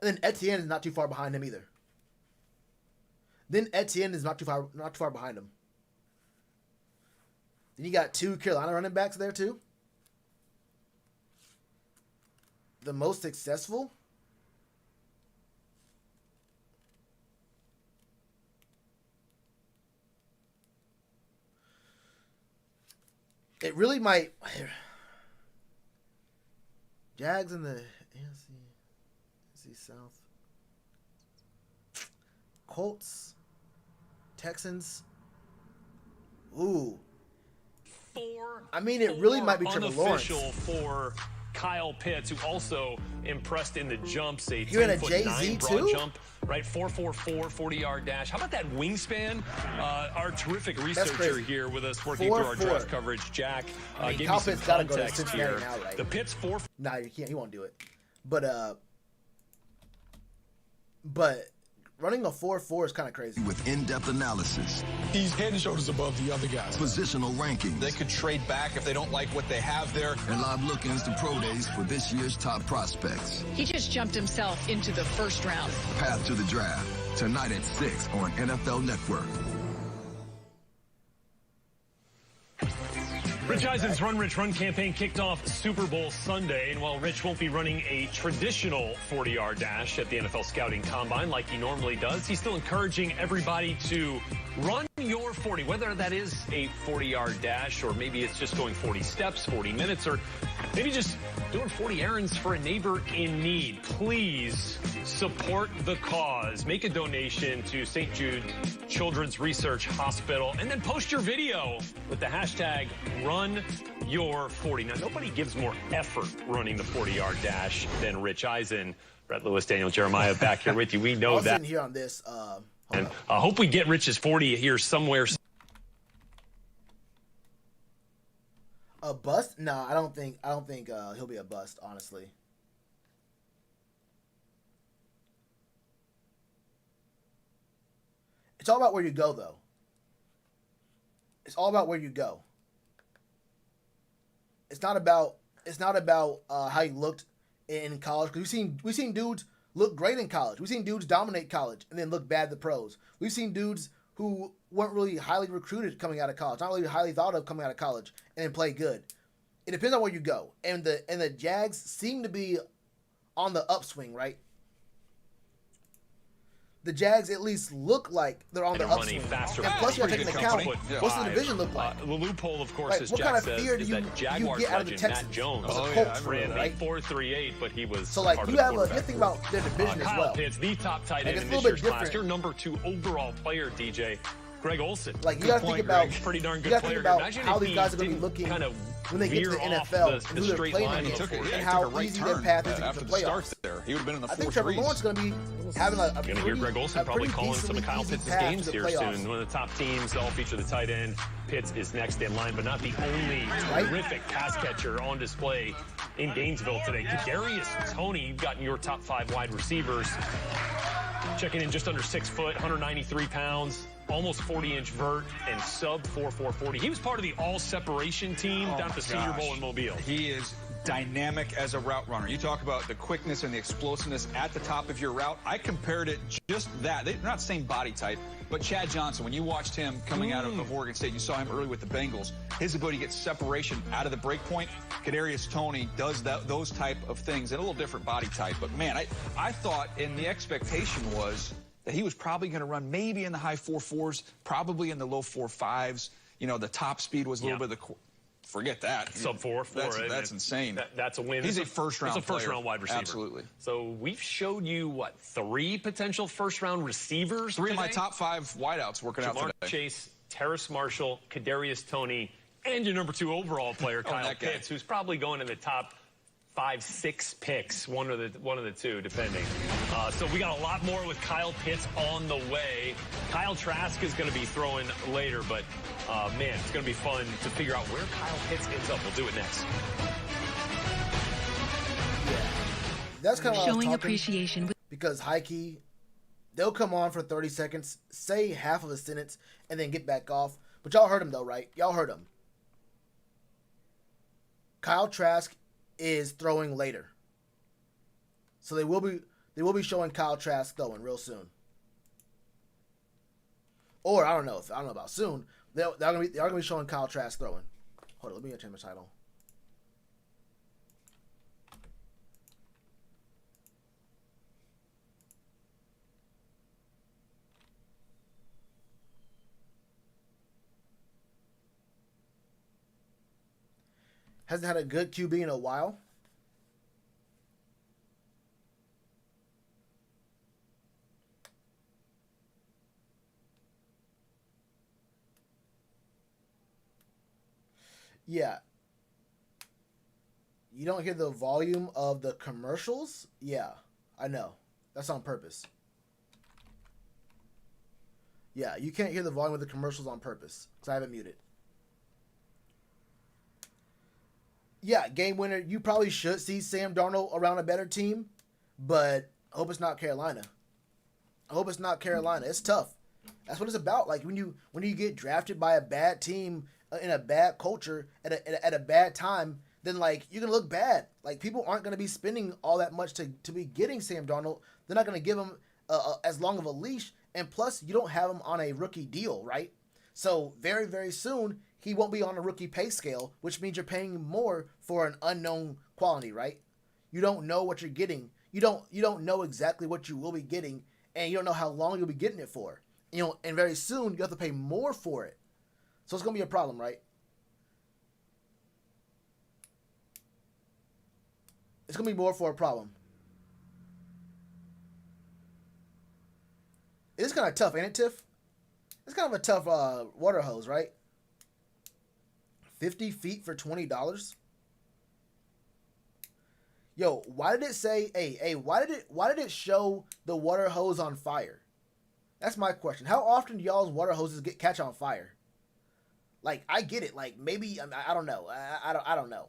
And then Etienne is not too far behind him either. Then Etienne is not too far behind him. Then you got 2 Carolina running backs there too. The most successful? It really might. Jags in the NFC South. Colts. Texans. Ooh. 4. I mean, it really might be Trevor Lawrence. For Kyle Pitts, who also impressed in the jumps, a You're in a 10'9" broad too? jump, right? 4.44, 40-yard dash. How about that wingspan? Our terrific researcher here with us working through our draft coverage, Jack, gave me some context here. Now, right? The Pitts 4. Nah, you can't. He won't do it. But running a 4.4 is kind of crazy. With in-depth analysis. He's head and shoulders above the other guys. Positional rankings. They could trade back if they don't like what they have there. And live look-ins to pro days for this year's top prospects. He just jumped himself into the first round. Path to the draft. Tonight at 6 on NFL Network. Rich Eisen's Run Rich Run campaign kicked off Super Bowl Sunday, and while Rich won't be running a traditional 40-yard dash at the NFL Scouting Combine like he normally does, he's still encouraging everybody to run your 40, whether that is a 40-yard dash or maybe it's just going 40 steps, 40 minutes, or maybe just doing 40 errands for a neighbor in need. Please support the cause. Make a donation to St. Jude Children's Research Hospital, and then post your video with the hashtag #RunYour40. Now, nobody gives more effort running the 40-yard dash than Rich Eisen. Brett Lewis, Daniel Jeremiah back here with you. We know that. Sitting here on this. And I hope we get Rich's 40 here somewhere. A bust? No, I don't think he'll be a bust, honestly. It's all about where you go, though. It's all about where you go. It's not about how you looked in college, because we've seen dudes look great in college. We've seen dudes dominate college and then look bad at the pros. We've seen dudes who weren't really highly recruited coming out of college, not really highly thought of coming out of college, and then play good. It depends on where you go. And the Jags seem to be on the upswing, right? The Jags at least look like they're on the upswing. Faster. And plus, you have to take into account what's the division look like. The loophole, of course, right, as what Jack kind of says, fear is do that Jaguars you get out of the legend Texans? Matt Jones ran a 4.38, but he was so like part you of the have you think about their division as Kyle well. Pitts, the top tight end in this year's class. Your number 2 overall player, DJ. Greg Olsen. Like you got to think about pretty darn good you got to player. think about Imagine how these guys are going to be looking when they get to the NFL, who they're playing against, and how easy their path is to get to the playoffs. There, he would have been in the I think Trevor Lawrence is going to be having a You're going to hear Greg Olsen probably calling some of Kyle Pitts' games here soon. One of the top teams, all feature the tight end. Pitts is next in line, but not the only terrific pass catcher on display in Gainesville today. Kadarius Toney, you've gotten your top 5 wide receivers. Checking in just under 6 foot, 193 pounds. Almost 40-inch vert and sub 4.40. He was part of the all-separation team down at the Senior Bowl in Mobile. He is dynamic as a route runner. You talk about the quickness and the explosiveness at the top of your route. I compared it just that. They're not the same body type, but Chad Johnson, when you watched him coming out of Oregon State, you saw him early with the Bengals, his ability to get separation out of the break point. Kadarius Toney does those type of things in a little different body type. But, man, I thought, and the expectation was that he was probably going to run maybe in the high 4.4s, probably in the low 4.5s. You know, the top speed was a little bit of the forget that. Sub 4.4. That's insane. That's a win. He's a first-round player. He's a first-round wide receiver. Absolutely. So we've showed you, what, 3 potential first-round receivers 3 of my top 5 wideouts working out today. Jamar Chase, Terrace Marshall, Kadarius Toney, and your number 2 overall player, Kyle Pitts, who's probably going in the top 5, 6 picks, one of the 2, depending. So we got a lot more with Kyle Pitts on the way. Kyle Trask is going to be throwing later, but man, it's going to be fun to figure out where Kyle Pitts ends up. We'll do it next. Yeah, that's kind of showing appreciation because high-key, they'll come on for 30 seconds, say half of a sentence, and then get back off. But y'all heard him though, right? Y'all heard him. Kyle Trask is throwing later, so they will be showing Kyle Trask throwing real soon, or I don't know about soon. They are gonna be showing Kyle Trask throwing. Hold on, let me change my title. Hasn't had a good QB in a while. Yeah. You don't hear the volume of the commercials? Yeah, I know. That's on purpose. Yeah, you can't hear the volume of the commercials on purpose because I have it muted. Yeah, game winner. You probably should see Sam Darnold around a better team, but I hope it's not Carolina. I hope it's not Carolina. It's tough. That's what it's about. Like when you get drafted by a bad team in a bad culture at a bad time, then like you're gonna look bad. Like people aren't gonna be spending all that much to be getting Sam Darnold. They're not gonna give him as long of a leash, and plus you don't have him on a rookie deal, right? So very, very soon he won't be on a rookie pay scale, which means you're paying more for an unknown quality, right? You don't know what you're getting. You don't know exactly what you will be getting, and you don't know how long you'll be getting it for. You know, and very soon you have to pay more for it. So it's gonna be a problem, right? It's gonna be more for a problem. It's kind of tough, ain't it, Tiff? It's kind of a tough water hose, right? 50 feet for $20. Yo, why did it say? Hey, why did it show the water hose on fire? That's my question. How often do y'all's water hoses catch on fire? Like, I get it. Like, maybe I don't know. I don't know.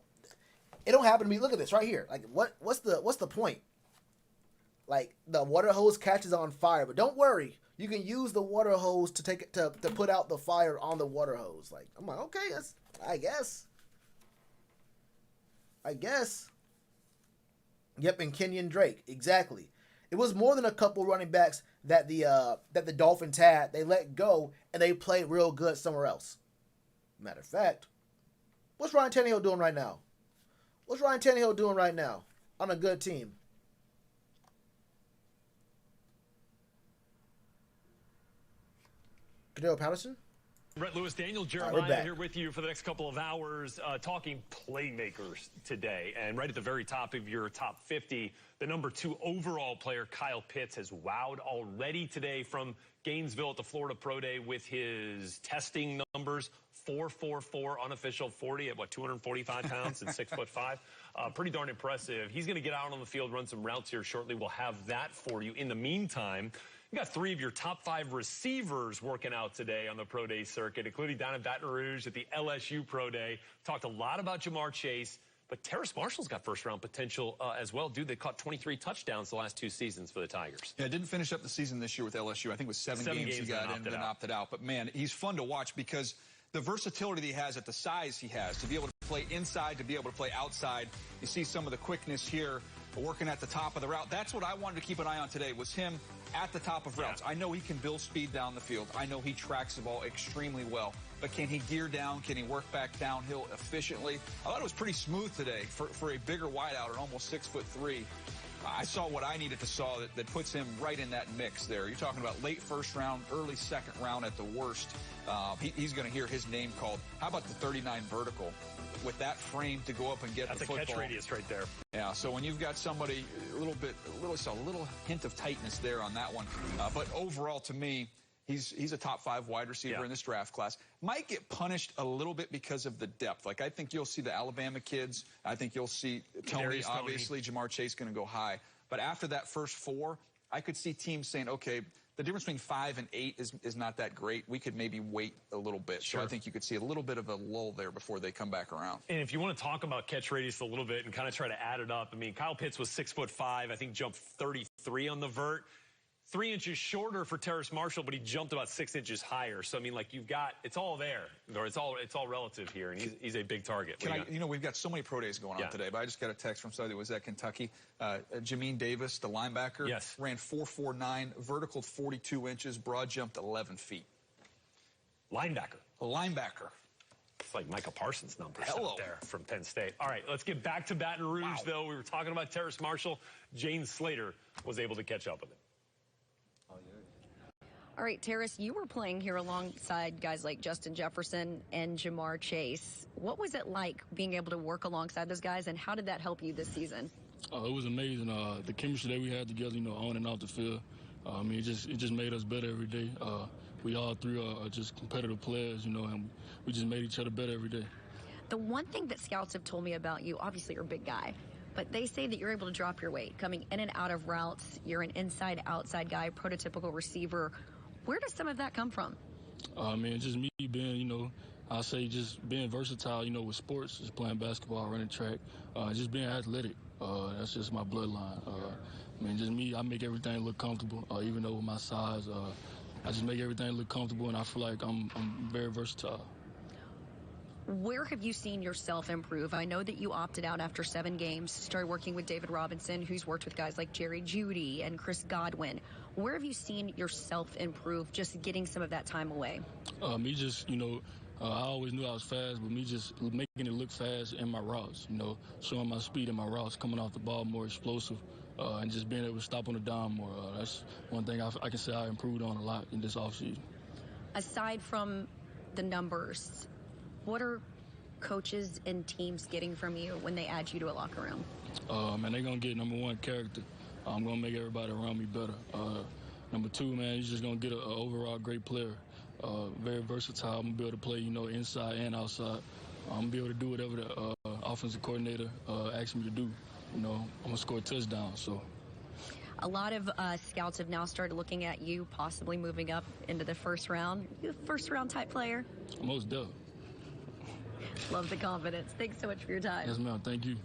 It don't happen to me. Look at this right here. Like, what's the point? Like, the water hose catches on fire, but don't worry. You can use the water hose to take it to put out the fire on the water hose. Like, I'm like, okay, that's, I guess. Yep, and Kenyon Drake, exactly. It was more than a couple running backs that the Dolphins had. They let go and they played real good somewhere else. Matter of fact, what's Ryan Tannehill doing right now? What's Ryan Tannehill doing right now on a good team? Cordell Patterson? Brett Lewis, Daniel Jeremiah here with you for the next couple of hours, talking playmakers today. And right at the very top of your top 50, the number 2 overall player, Kyle Pitts, has wowed already today from Gainesville at the Florida Pro Day with his testing numbers. 4.44 unofficial, 40 at 245 pounds and 6'5". Pretty darn impressive. He's going to get out on the field, run some routes here shortly. We'll have that for you. In the meantime, you got 3 of your top 5 receivers working out today on the Pro Day circuit, including down in Baton Rouge at the LSU Pro Day. Talked a lot about Jamar Chase, but Terrace Marshall's got first-round potential as well. Dude, they caught 23 touchdowns the last 2 seasons for the Tigers. Yeah, didn't finish up the season this year with LSU. I think it was 7 games he got in and then opted out. But, man, he's fun to watch because the versatility that he has at the size he has, to be able to play inside, to be able to play outside. You see some of the quickness here working at the top of the route. That's what I wanted to keep an eye on today, was him at the top of routes. I know he can build speed down the field. I know he tracks the ball extremely well. But can he gear down? Can he work back downhill efficiently? I thought it was pretty smooth today for a bigger wideout at almost 6'3". I saw what I needed to saw that puts him right in that mix there. You're talking about late first round, early second round at the worst. He's going to hear his name called. How about the 39 vertical? With that frame to go up and get the football. That's a catch radius right there. Yeah, so when you've got somebody a little hint of tightness there on that one. But overall, to me, he's a top 5 wide receiver in this draft class. Might get punished a little bit because of the depth. Like, I think you'll see the Alabama kids. I think you'll see Tony, obviously. Jamar Chase going to go high. But after that first 4, I could see teams saying, okay, the difference between 5 and 8 is not that great. We could maybe wait a little bit. Sure. So I think you could see a little bit of a lull there before they come back around. And if you want to talk about catch radius a little bit and kind of try to add it up, I mean, Kyle Pitts was 6'5", I think jumped 33 on the vert. 3 inches shorter for Terrace Marshall, but he jumped about 6 inches higher. So, I mean, like, you've got, it's all there. Or it's all relative here, and he's a big target. We've got so many pro days going on today, but I just got a text from somebody that was at Kentucky. Jameen Davis, the linebacker, ran 4.49, vertical 42 inches, broad jumped 11 feet. Linebacker. A linebacker. It's like Micah Parsons' numbers out there from Penn State. All right, let's get back to Baton Rouge, though. We were talking about Terrace Marshall. Jane Slater was able to catch up with him. All right, Terrace, you were playing here alongside guys like Justin Jefferson and Jamar Chase. What was it like being able to work alongside those guys, and how did that help you this season? It was amazing. The chemistry that we had together, on and off the field. It just made us better every day. We all 3 are just competitive players, and we just made each other better every day. The one thing that scouts have told me about you, obviously you're a big guy, but they say that you're able to drop your weight, coming in and out of routes. You're an inside-outside guy, prototypical receiver. Where does some of that come from? Just me being, I say just being versatile, with sports, just playing basketball, running track, just being athletic. That's just my bloodline. Just me, I make everything look comfortable, even though with my size, I just make everything look comfortable, and I feel like I'm very versatile. Where have you seen yourself improve? I know that you opted out after 7 games, started working with David Robinson, who's worked with guys like Jerry Jeudy and Chris Godwin. Where have you seen yourself improve, just getting some of that time away? Me just, I always knew I was fast, but me just making it look fast in my routes, showing my speed in my routes, coming off the ball more explosive, and just being able to stop on the dime more. That's one thing I can say I improved on a lot in this offseason. Aside from the numbers, what are coaches and teams getting from you when they add you to a locker room? They're going to get, number one, character. I'm going to make everybody around me better. Number 2, man, you're just going to get an overall great player. Very versatile. I'm going to be able to play, inside and outside. I'm going to be able to do whatever the offensive coordinator asks me to do. I'm going to score a touchdown. So. A lot of scouts have now started looking at you possibly moving up into the first round. You a first-round type player? Most definitely. Love the confidence. Thanks so much for your time. Yes, ma'am. Thank you.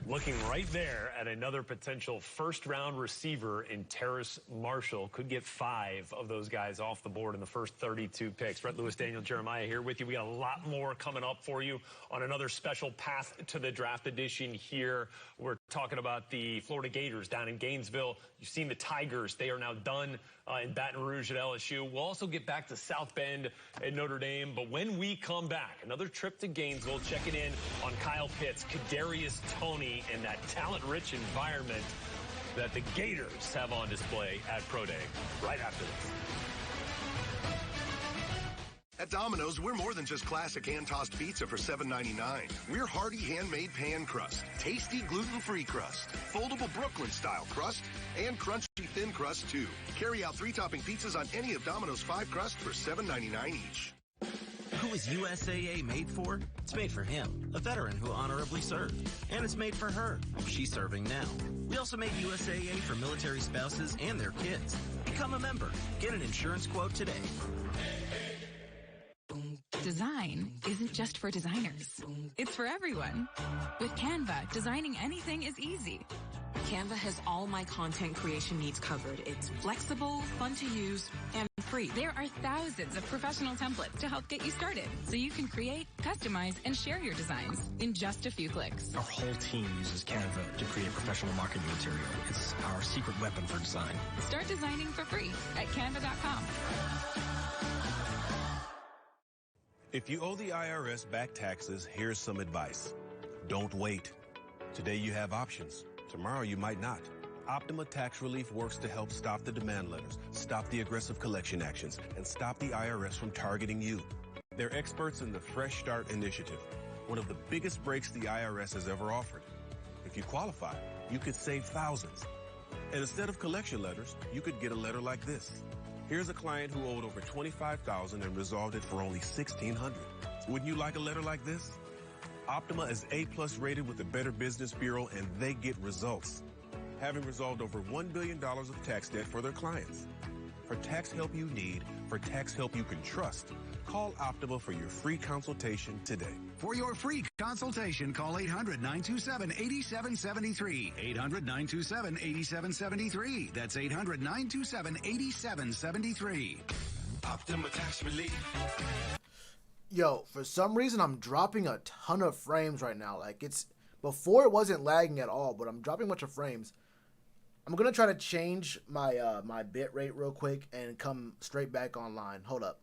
Looking right there at another potential first-round receiver in Terrace Marshall. Could get 5 of those guys off the board in the first 32 picks. Brett Lewis, Daniel Jeremiah here with you. We got a lot more coming up for you on another special Path to the Draft edition here. We're talking about the Florida Gators down in Gainesville. You've seen the Tigers. They are now done in Baton Rouge at LSU. We'll also get back to South Bend at Notre Dame. But when we come back, another trip to Gainesville, checking in on Kyle Pitts, Kadarius Toney, and that talent-rich environment that the Gators have on display at Pro Day right after this. At Domino's, we're more than just classic hand-tossed pizza for $7.99. We're hearty handmade pan crust, tasty gluten-free crust, foldable Brooklyn-style crust, and crunchy thin crust, too. Carry out 3-topping pizzas on any of Domino's 5 crusts for $7.99 each. Who is USAA made for? It's made for him, a veteran who honorably served. And it's made for her. She's serving now. We also made USAA for military spouses and their kids. Become a member. Get an insurance quote today. Design isn't just for designers. It's for everyone. With Canva, designing anything is easy. Canva has all my content creation needs covered. It's flexible, fun to use, and free. There are thousands of professional templates to help get you started, so you can create, customize, and share your designs in just a few clicks. Our whole team uses Canva to create professional marketing material. It's our secret weapon for design. Start designing for free at canva.com. If you owe the IRS back taxes, here's some advice. Don't wait. Today you have options. Tomorrow you might not. Optima Tax Relief works to help stop the demand letters, stop the aggressive collection actions, and stop the IRS from targeting you. They're experts in the Fresh Start Initiative, one of the biggest breaks the IRS has ever offered. If you qualify, you could save thousands. And instead of collection letters, you could get a letter like this. Here's a client who owed over $25,000 and resolved it for only $1,600. Wouldn't you like a letter like this? Optima is A+ rated with the Better Business Bureau, and they get results, having resolved over $1 billion of tax debt for their clients. For tax help you need, for tax help you can trust, call Optima for your free consultation today. For your free consultation, call 800-927-8773. 800-927-8773. That's 800-927-8773. Optima Tax Relief. Yo, for some reason, I'm dropping a ton of frames right now. Before it wasn't lagging at all, but I'm dropping a bunch of frames. I'm going to try to change my my bit rate real quick and come straight back online. Hold up.